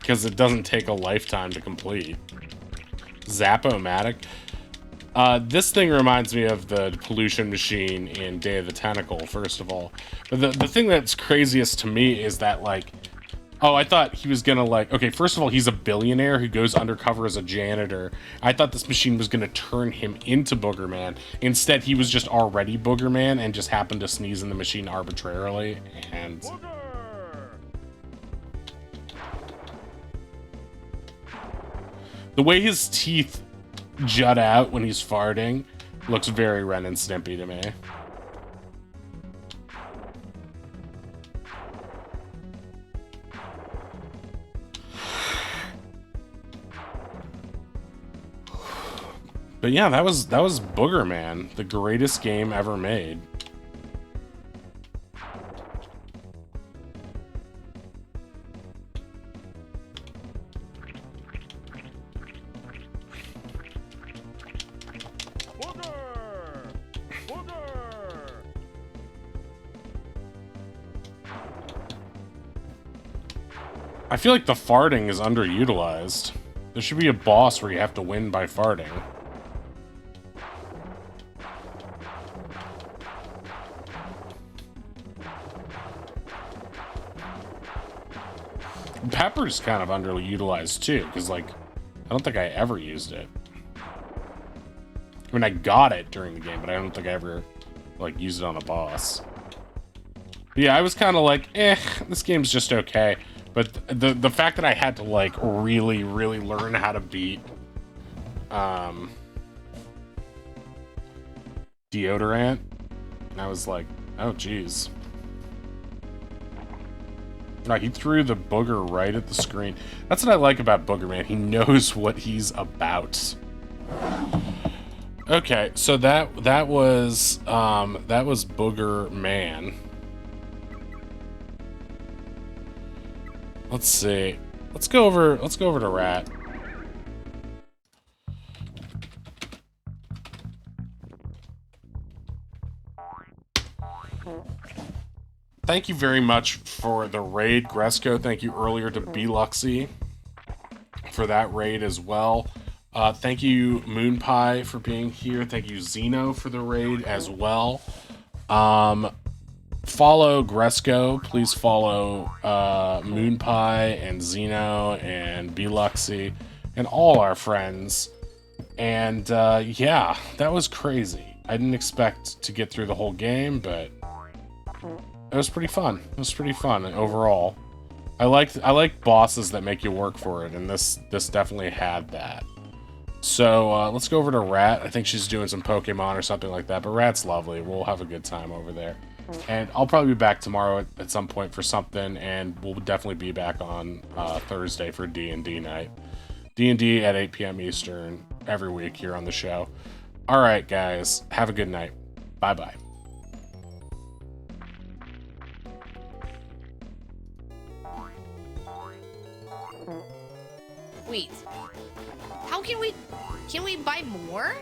because it doesn't take a lifetime to complete. Zap-O-Matic. This thing reminds me of the pollution machine in Day of the Tentacle, first of all. But the thing that's craziest to me is that, like, oh, I thought he was gonna, like, okay, first of all, he's a billionaire who goes undercover as a janitor. I thought this machine was gonna turn him into Boogerman. Instead, he was just already Boogerman and just happened to sneeze in the machine arbitrarily, and... the way his teeth jut out when he's farting looks very Ren and Stimpy to me. But yeah, that was Boogerman, the greatest game ever made. I feel like the farting is underutilized. There should be a boss where you have to win by farting. Pepper's kind of underutilized too, because, like, I don't think I ever used it. I mean, I got it during the game, but I don't think I ever, like, used it on a boss. But yeah, I was kind of like, this game's just okay. But the fact that I had to, like, really learn how to beat Deodorant, I was like, oh geez. No, he threw the booger right at the screen. That's what I like about Boogerman. He knows what he's about. Okay, so that was Boogerman. Let's see. Let's go over to Rat. Thank you very much for the raid, Gresco. Thank you earlier to Beluxy for that raid as well. Thank you, Moonpie, for being here. Thank you, Zeno, for the raid as well. Follow Gresco. Please follow Moonpie and Zeno and Beluxy and all our friends. And yeah, that was crazy. I didn't expect to get through the whole game, but it was pretty fun. It was pretty fun overall. I like bosses that make you work for it, and this definitely had that. So let's go over to Rat. I think she's doing some Pokemon or something like that, but Rat's lovely. We'll have a good time over there. And I'll probably be back tomorrow at some point for something, and we'll definitely be back on Thursday for D&D night. D&D at 8 p.m. Eastern every week here on the show. All right, guys. Have a good night. Bye-bye. Wait. How can we... Can we buy more?